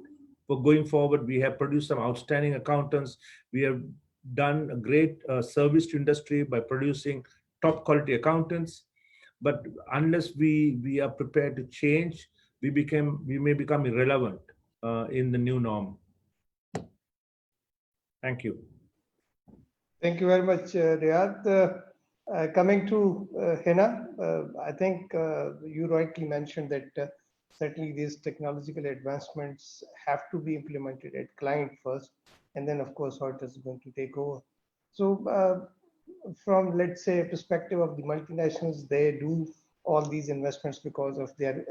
for going forward. We have produced some outstanding accountants. We have done a great service to industry by producing top quality accountants. But unless we are prepared to change, we may become irrelevant in the new norm. Thank you.
Thank you very much, Riyad. Coming to Hina, I think you rightly mentioned that certainly these technological advancements have to be implemented at client first, and then of course auditors are going to take over. So from, let's say, a perspective of the multinationals, they do all these investments because of their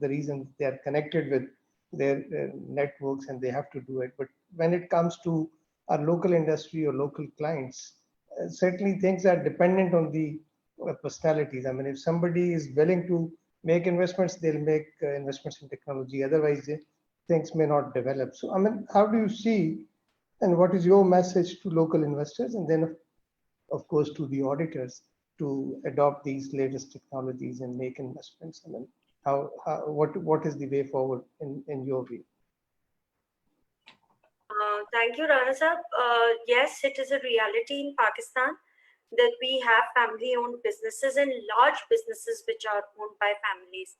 the reason they are connected with their networks, and they have to do it. But when it comes to our local industry or local clients, certainly things are dependent on the personalities. I mean, if somebody is willing to make investments, they'll make investments in technology. Otherwise, things may not develop. So, I mean, how do you see, and what is your message to local investors, and then of course to the auditors, to adopt these latest technologies and make investments? I mean, what is the way forward in your view?
Thank you, Rana Sahab. Yes, it is a reality in Pakistan that we have family-owned businesses and large businesses which are owned by families.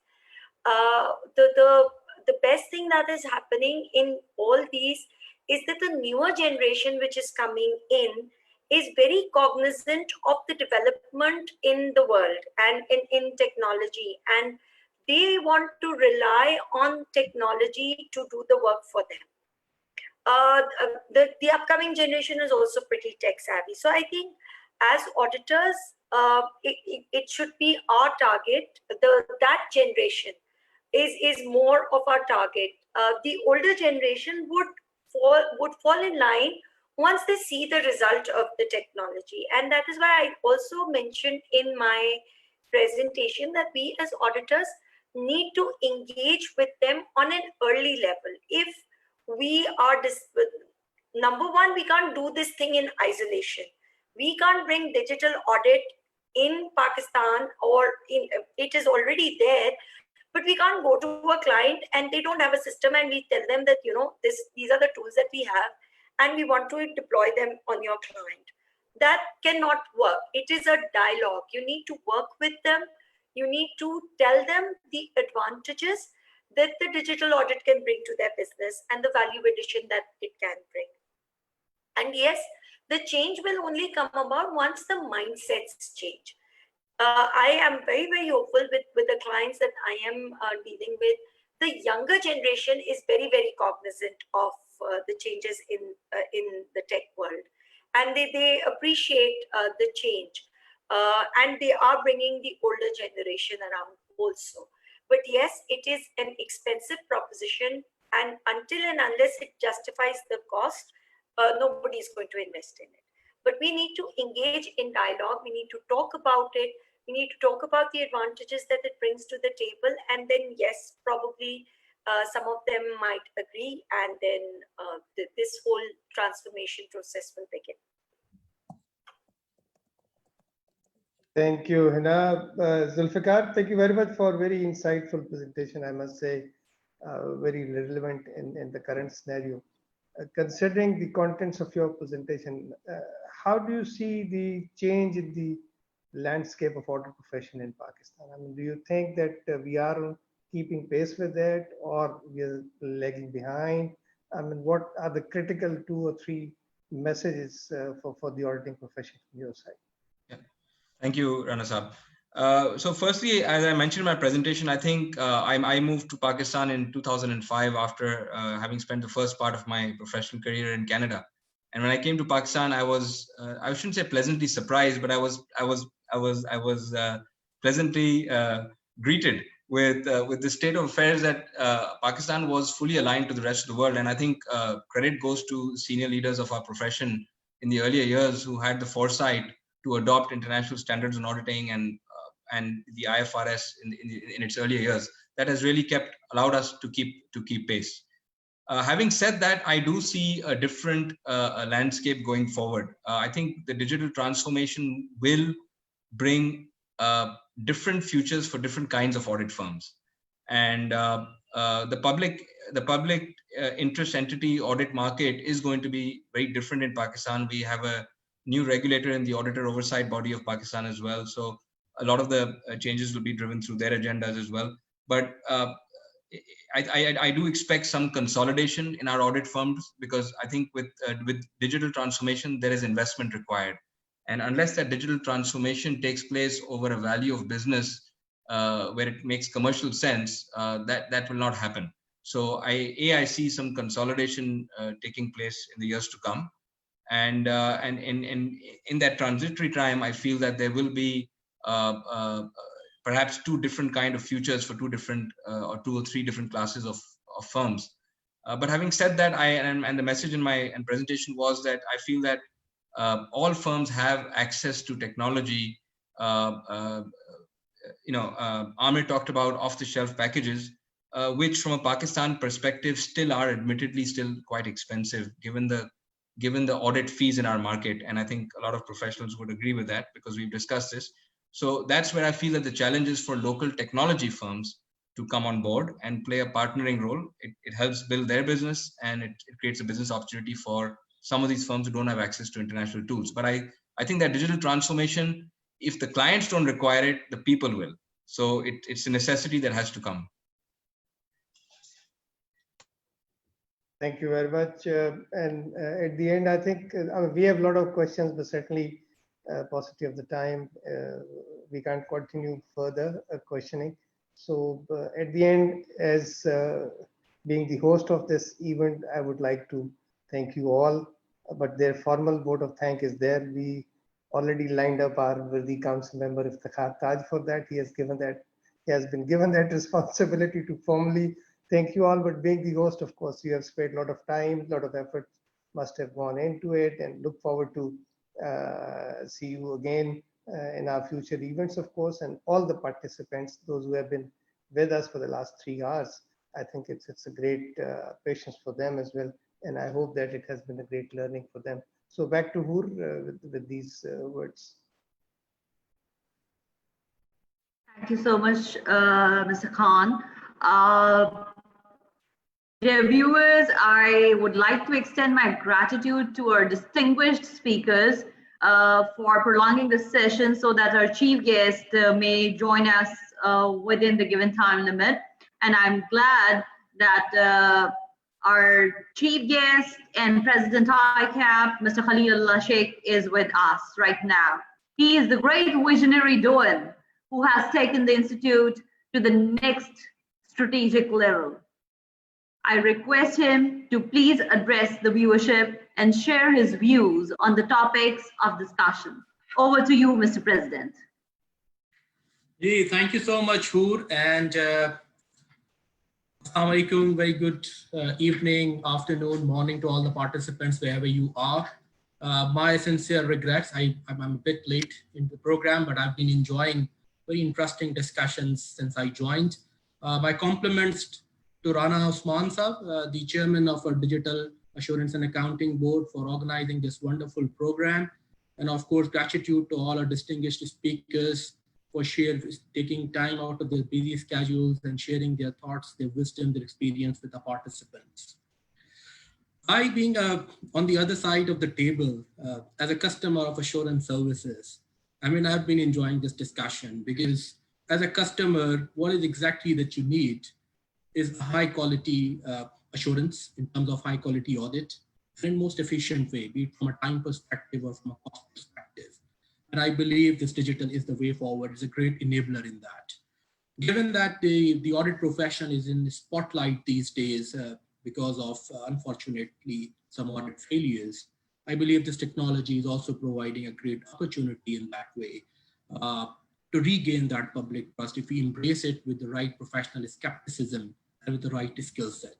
The best thing that is happening in all these is that the newer generation which is coming in is very cognizant of the development in the world and in technology, and they want to rely on technology to do the work for them. The upcoming generation is also pretty tech savvy. So I think as auditors, it should be our target. That generation is more of our target. The older generation would fall in line once they see the result of the technology. And that is why I also mentioned in my presentation that we as auditors need to engage with them on an early level. If we are number one, we can't do this thing in isolation. We can't bring digital audit in Pakistan, or it is already there, but we can't go to a client and they don't have a system and we tell them that, these are the tools that we have and we want to deploy them on your client. That cannot work. It is a dialogue. You need to work with them. You need to tell them the advantages that the digital audit can bring to their business and the value addition that it can bring. And yes, the change will only come about once the mindsets change. I am very, very hopeful with the clients that I am dealing with. The younger generation is very, very cognizant of the changes in the tech world, and they appreciate the change, and they are bringing the older generation around also. But yes, it is an expensive proposition, and until and unless it justifies the cost, nobody is going to invest in it. But we need to engage in dialogue. We need to talk about it. We need to talk about the advantages that it brings to the table. And then, yes, probably some of them might agree. And then this whole transformation process will begin.
Thank you, Hina. Zulfikar, thank you very much for a very insightful presentation. I must say, very relevant in the current scenario. Considering the contents of your presentation, how do you see the change in the landscape of audit profession in Pakistan? I mean, do you think that we are keeping pace with that, or we are lagging behind? I mean, what are the critical 2 or 3 messages for the auditing profession from your side?
Yeah. Thank you, Rana Saab. So firstly, as I mentioned in my presentation, I think I moved to Pakistan in 2005 after having spent the first part of my professional career in Canada. And when I came to Pakistan, I was I shouldn't say pleasantly surprised, but I was pleasantly greeted with the state of affairs that Pakistan was fully aligned to the rest of the world. And I think credit goes to senior leaders of our profession in the earlier years who had the foresight to adopt international standards on auditing and the IFRS in its earlier years. That has really allowed us to keep pace. Having said that, I do see a different landscape going forward. I think the digital transformation will bring different futures for different kinds of audit firms, and the public interest entity audit market is going to be very different in Pakistan. We have a new regulator in the auditor oversight body of Pakistan as well, so a lot of the changes will be driven through their agendas as well. But I do expect some consolidation in our audit firms, because I think with digital transformation there is investment required, and unless that digital transformation takes place over a value of business where it makes commercial sense, that will not happen. So I see some consolidation taking place in the years to come, and in that transitory time, I feel that there will be perhaps 2 different kind of futures for 2 different or 2 or 3 different classes of firms. But having said that, and the message in my presentation was that I feel that all firms have access to technology. Amir talked about off-the-shelf packages, which from a Pakistan perspective still are admittedly still quite expensive given the audit fees in our market. And I think a lot of professionals would agree with that, because we've discussed this. So that's where I feel that the challenge is for local technology firms to come on board and play a partnering role. It helps build their business, and it creates a business opportunity for some of these firms who don't have access to international tools. But I think that digital transformation, if the clients don't require it, the people will. So it's a necessity that has to come.
Thank you very much. And at the end, I think we have a lot of questions, but certainly paucity of the time, we can't continue further questioning. So at the end, as being the host of this event, I would like to thank you all, but their formal vote of thanks is there. We already lined up our worthy council member Iftikhar Taj for that. He has been given that responsibility to formally thank you all, but being the host, of course, you have spent a lot of time, a lot of effort must have gone into it, and look forward to see you again in our future events, of course, and all the participants, those who have been with us for the last 3 hours. I think it's a great patience for them as well. And I hope that it has been a great learning for them. So back to Hoor with these words.
Thank you so much, Mr. Khan. Dear viewers, I would like to extend my gratitude to our distinguished speakers for prolonging the session so that our chief guest may join us within the given time limit. And I'm glad that our chief guest and President ICAP, Mr. Khalilullah Sheikh, is with us right now. He is the great visionary Doan who has taken the Institute to the next strategic level. I request him to please address the viewership and share his views on the topics of discussion. Over to you, Mr. President.
Hey, thank you so much, Hoor, and Assalamu alaikum. Very good evening, afternoon, morning to all the participants wherever you are. My sincere regrets. I'm a bit late in the program, but I've been enjoying very interesting discussions since I joined. My compliments to Rana Osman Sahab, the chairman of our Digital Assurance and Accounting Board, for organizing this wonderful program. And of course, gratitude to all our distinguished speakers for taking time out of their busy schedules and sharing their thoughts, their wisdom, their experience with the participants. I, being on the other side of the table, as a customer of assurance services, I mean, I've been enjoying this discussion because as a customer, what is exactly that you need is a high quality assurance in terms of high quality audit and in most efficient way, be it from a time perspective or from a cost perspective. And I believe this digital is the way forward. It's a great enabler in that. Given that the audit profession is in the spotlight these days because of, unfortunately, some audit failures, I believe this technology is also providing a great opportunity in that way to regain that public trust if we embrace it with the right professional skepticism and with the right skill set.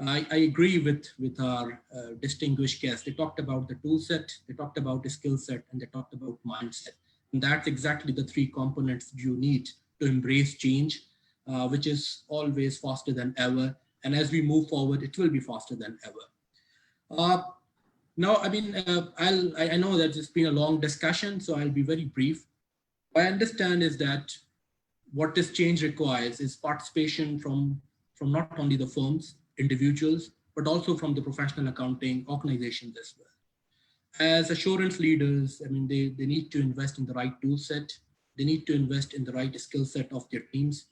I agree with our distinguished guests. They talked about the tool set, they talked about the skill set, and they talked about mindset. And that's exactly the three components you need to embrace change, which is always faster than ever. And as we move forward, it will be faster than ever. Now, I mean, I know that it's been a long discussion, so I'll be very brief. What I understand is that what this change requires is participation from not only the firms, individuals, but also from the professional accounting organizations as well. As assurance leaders, I mean, they need to invest in the right tool set. They need to invest in the right skill set of their teams.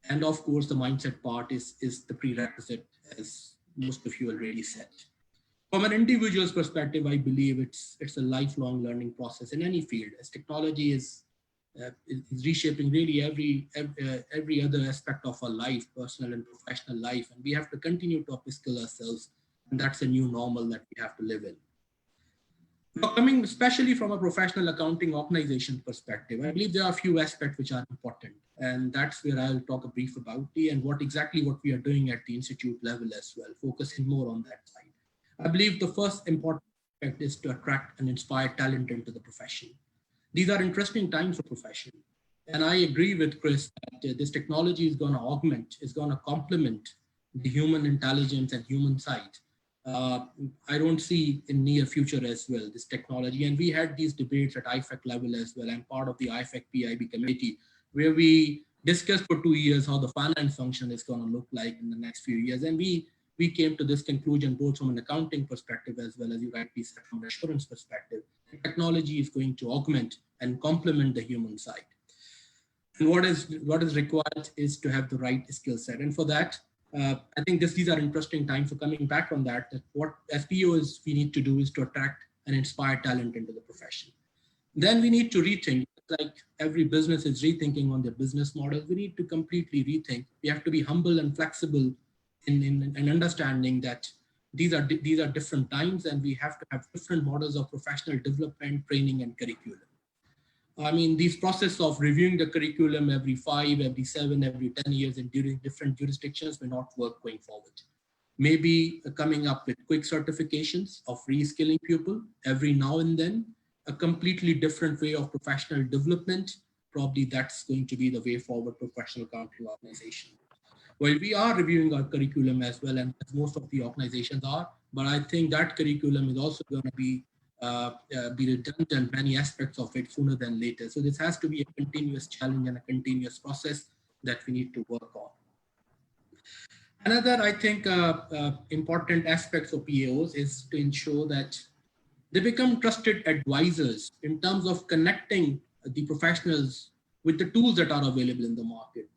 And of course, the mindset part is the prerequisite, as most of you already said. From an individual's perspective, I believe it's a lifelong learning process in any field, as technology is reshaping really every other aspect of our life, personal and professional life, and we have to continue to upskill ourselves, and that's a new normal that we have to live in. Now, coming especially from a professional accounting organization perspective, I believe there are a few aspects which are important, and that's where I'll talk a brief about and what we are doing at the institute level as well, focusing more on that side. I believe the first important aspect is to attract and inspire talent into the profession. These are interesting times for profession. And I agree with Chris that this technology is going to augment, is going to complement the human intelligence and human side. I don't see in near future as well, this technology. And we had these debates at IFAC level as well. I'm part of the IFAC PIB committee, where we discussed for 2 years how the finance function is going to look like in the next few years. And we came to this conclusion, both from an accounting perspective, as well as you rightly said, from an assurance perspective. Technology is going to augment and complement the human side. And what is required is to have the right skill set. And for that, I think these are interesting times. So coming back on that what FPOs we need to do is to attract and inspire talent into the profession. Then we need to rethink, like every business is rethinking on their business model. We need to completely rethink. We have to be humble and flexible in understanding that these are different times, and we have to have different models of professional development, training, and curriculum. I mean, these process of reviewing the curriculum every 5, every 7, every 10 years in different jurisdictions may not work going forward. Maybe coming up with quick certifications of reskilling people every now and then, a completely different way of professional development. Probably that's going to be the way forward professional accounting organization. Well, we are reviewing our curriculum as well, and as most of the organizations are, but I think that curriculum is also going to be redundant, many aspects of it sooner than later. So this has to be a continuous challenge and a continuous process that we need to work on. Another, I think, important aspects of PAOs is to ensure that they become trusted advisors in terms of connecting the professionals with the tools that are available in the market.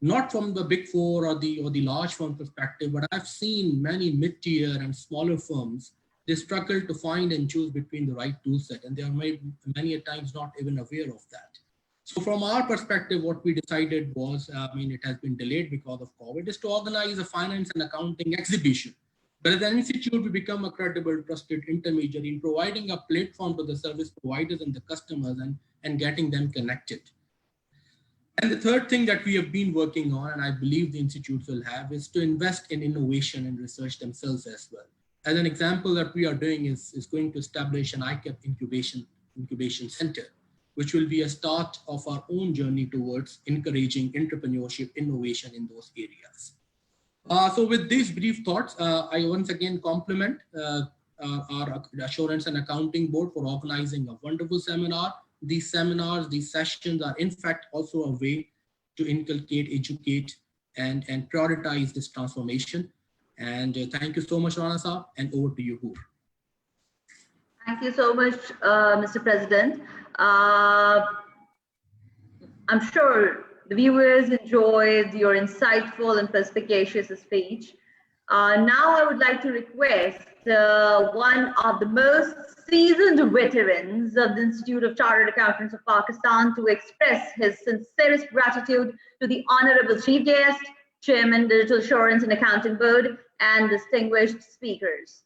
Not from the big four or the large firm perspective, but I've seen many mid-tier and smaller firms, they struggle to find and choose between the right tool set, and they are many a times not even aware of that. So from our perspective, what we decided was, it has been delayed because of COVID, is to organize a finance and accounting exhibition. But as an institute, we become a credible, trusted intermediary in providing a platform to the service providers and the customers and getting them connected. And the third thing that we have been working on, and I believe the institutes will have, is to invest in innovation and research themselves as well. As an example that we are doing is going to establish an ICAP incubation center, which will be a start of our own journey towards encouraging entrepreneurship, innovation in those areas. So with these brief thoughts, I once again compliment our Assurance and Accounting Board for organizing a wonderful seminar. These seminars, these sessions are in fact also a way to inculcate, educate, and prioritize this transformation. And thank you so much, Rana Saab, and over to you, Hoor.
Thank you so much, Mr. President. I'm sure the viewers enjoyed your insightful and perspicacious speech. Now I would like to request one of the most seasoned veterans of the Institute of Chartered Accountants of Pakistan to express his sincerest gratitude to the Honorable Chief Guest, Chairman, Digital Assurance and Accounting Board, and distinguished speakers.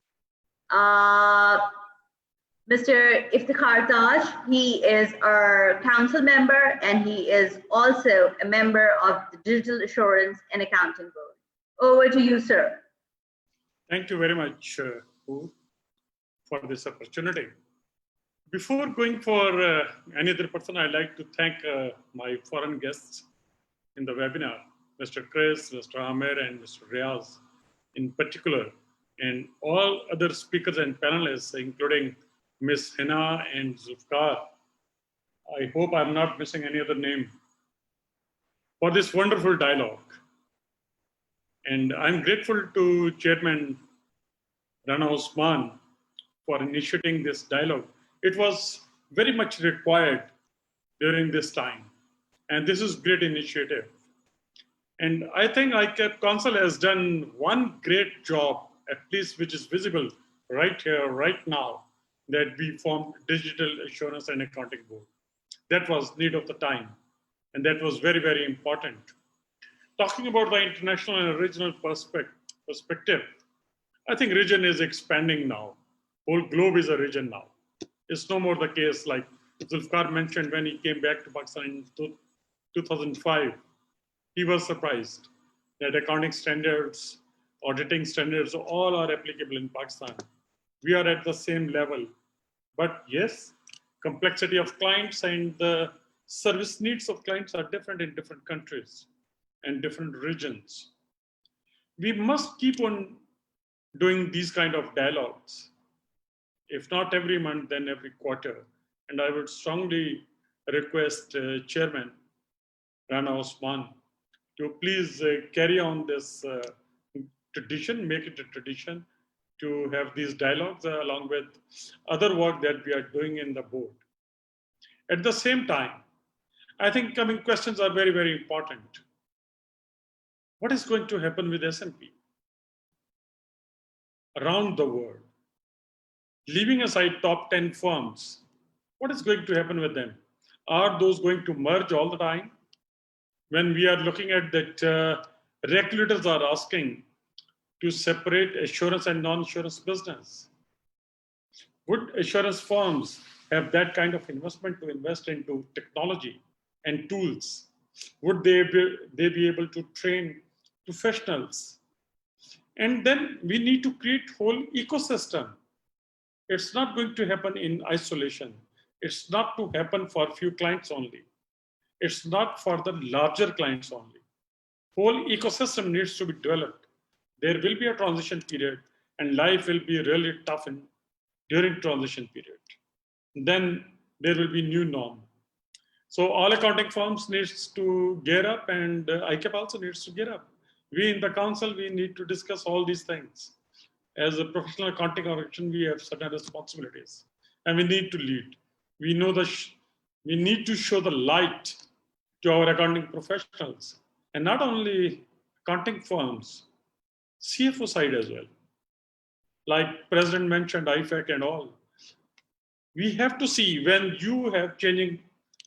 Mr. Iftikhar Taj, he is our council member and he is also a member of the Digital Assurance and Accounting Board. Over to you, sir.
Thank you very much, Hoor, for this opportunity. Before going for any other person, I'd like to thank my foreign guests in the webinar, Mr. Chris, Mr. Amir, and Mr. Riaz in particular, and all other speakers and panelists, including Ms. Hina and Zulfikar. I hope I'm not missing any other name, for this wonderful dialogue. And I'm grateful to Chairman Rana Osman for initiating this dialogue. It was very much required during this time. And this is a great initiative. And I think ICAP Council has done one great job, at least which is visible right here, right now, that we formed Digital Assurance and Accounting Board. That was need of the time. And that was very, very important. Talking about the international and regional perspective, I think region is expanding now. Whole globe is a region now. It's no more the case like Zulfikar mentioned when he came back to Pakistan in 2005. He was surprised that accounting standards, auditing standards, all are applicable in Pakistan. We are at the same level. But yes, complexity of clients and the service needs of clients are different in different countries and different regions. We must keep on doing these kind of dialogues. If not every month, then every quarter. And I would strongly request Chairman Rana Osman to please carry on this tradition, make it a tradition to have these dialogues along with other work that we are doing in the board. At the same time, I think coming questions are very, very important. What is going to happen with S&P around the world? Leaving aside top 10 firms, what is going to happen with them? Are those going to merge all the time? When we are looking at that, regulators are asking to separate assurance and non-assurance business. Would assurance firms have that kind of investment to invest into technology and tools? Would they be able to train professionals? And then we need to create whole ecosystem. It's not going to happen in isolation. It's not to happen for few clients only. It's not for the larger clients only. whole ecosystem needs to be developed. There will be a transition period, and life will be really tough during transition period. Then there will be new norm. So all accounting firms needs to gear up, and ICAP also needs to gear up. We in the council, we need to discuss all these things. As a professional accounting organization, we have certain responsibilities, and we need to lead. We know we need to show the light to our accounting professionals, and not only accounting firms, CFO side as well. Like President mentioned, IFAC and all. We have to see when you have changing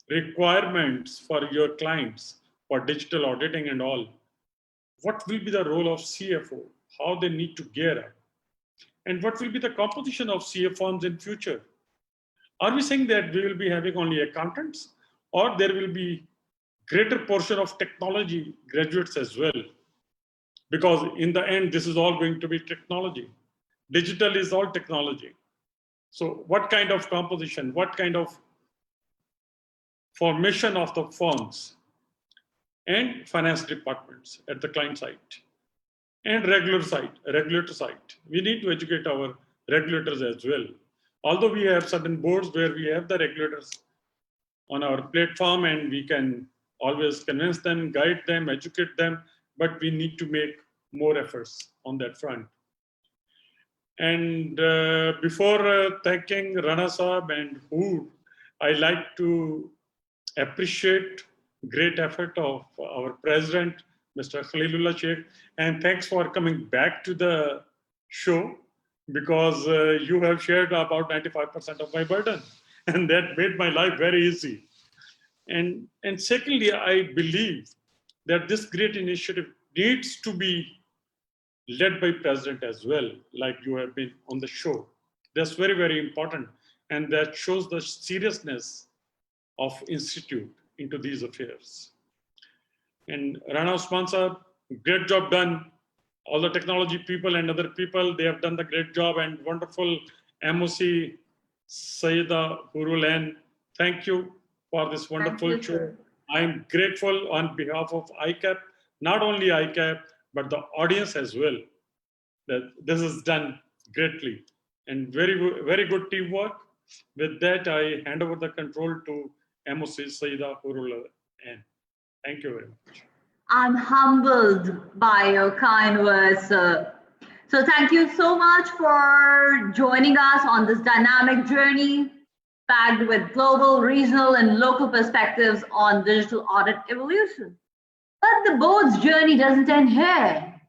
requirements for your clients for digital auditing and all, what will be the role of CFO, how they need to gear up, and what will be the composition of CFO firms in future. Are we saying that we will be having only accountants, or there will be greater portion of technology graduates as well? Because in the end, this is all going to be technology. Digital is all technology. So what kind of composition, what kind of formation of the firms and finance departments at the client side and regulator side. We need to educate our regulators as well. Although we have certain boards where we have the regulators on our platform and we can always convince them, guide them, educate them, but we need to make more efforts on that front. And before thanking Rana Saab and Hood, I like to appreciate great effort of our president, Mr. Khalilullah Sheikh, and thanks for coming back to the show, because you have shared about 95% of my burden, and that made my life very easy. And secondly, I believe that this great initiative needs to be led by president as well, like you have been on the show. That's very, very important. And that shows the seriousness of institute into these affairs. And Rana Usman Sahab, great job done. All the technology people and other people, they have done the great job, and wonderful MOC Sayyida Hurul Ain. Thank you for this wonderful show. I'm grateful on behalf of ICAP, not only ICAP, but the audience as well, that this is done greatly and very, very good teamwork. With that, I hand over the control to MOC Sayyida Hurul Ain. Thank you very much.
I'm humbled by your kind words, sir. So thank you so much for joining us on this dynamic journey, packed with global, regional, and local perspectives on digital audit evolution. But the board's journey doesn't end here.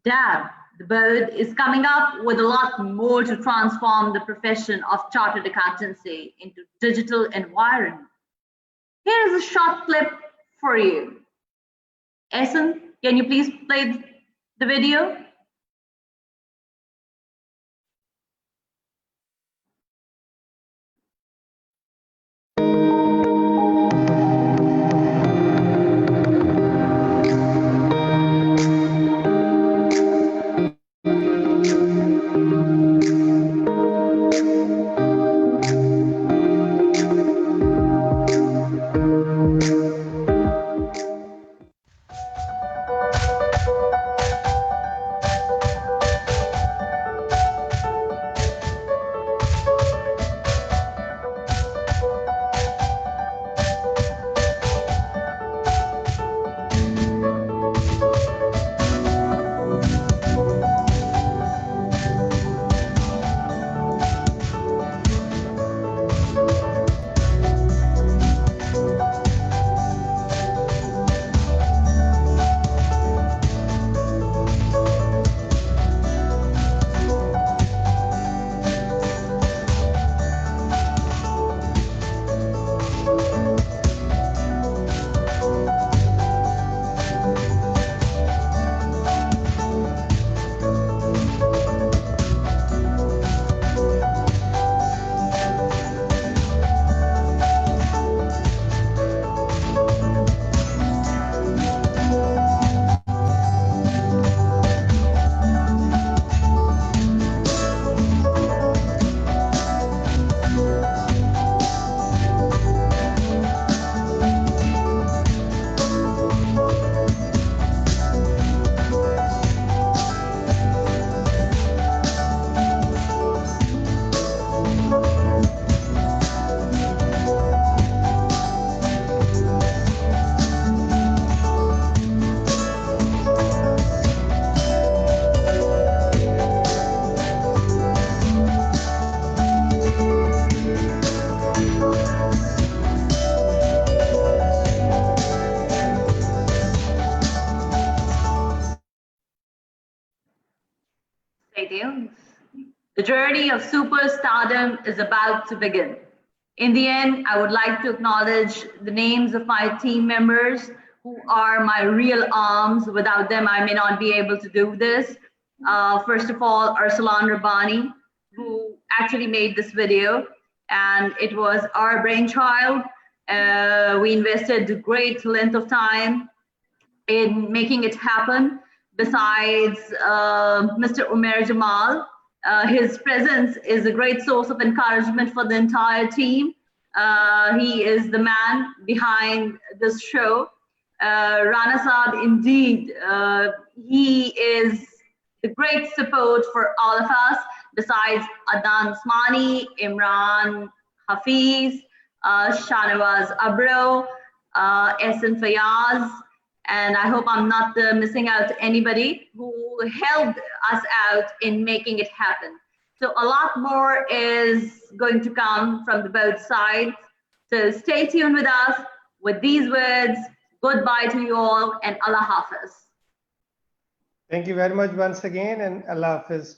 Damn, the board is coming up with a lot more to transform the profession of chartered accountancy into digital environment. Here is a short clip for you. Essen, can you please play the video? tuned. The journey of superstardom is about to begin. In the end, I would like to acknowledge the names of my team members who are my real arms. Without them, I may not be able to do this. First of all, Arsalan Rabbani, who actually made this video, and it was our brainchild. We invested a great length of time in making it happen. Besides Mr. Umair Jamal, his presence is a great source of encouragement for the entire team. He is the man behind this show. Rana Saab, indeed, he is the great support for all of us. Besides Adnan Usmani, Imran Hafiz, Shanawaz Abro, Ehsan Fayaz, and I hope I'm not missing out anybody who helped us out in making it happen. So a lot more is going to come from the both sides. So stay tuned with us. With these words, goodbye to you all and Allah Hafiz.
Thank you very much once again, and Allah Hafiz.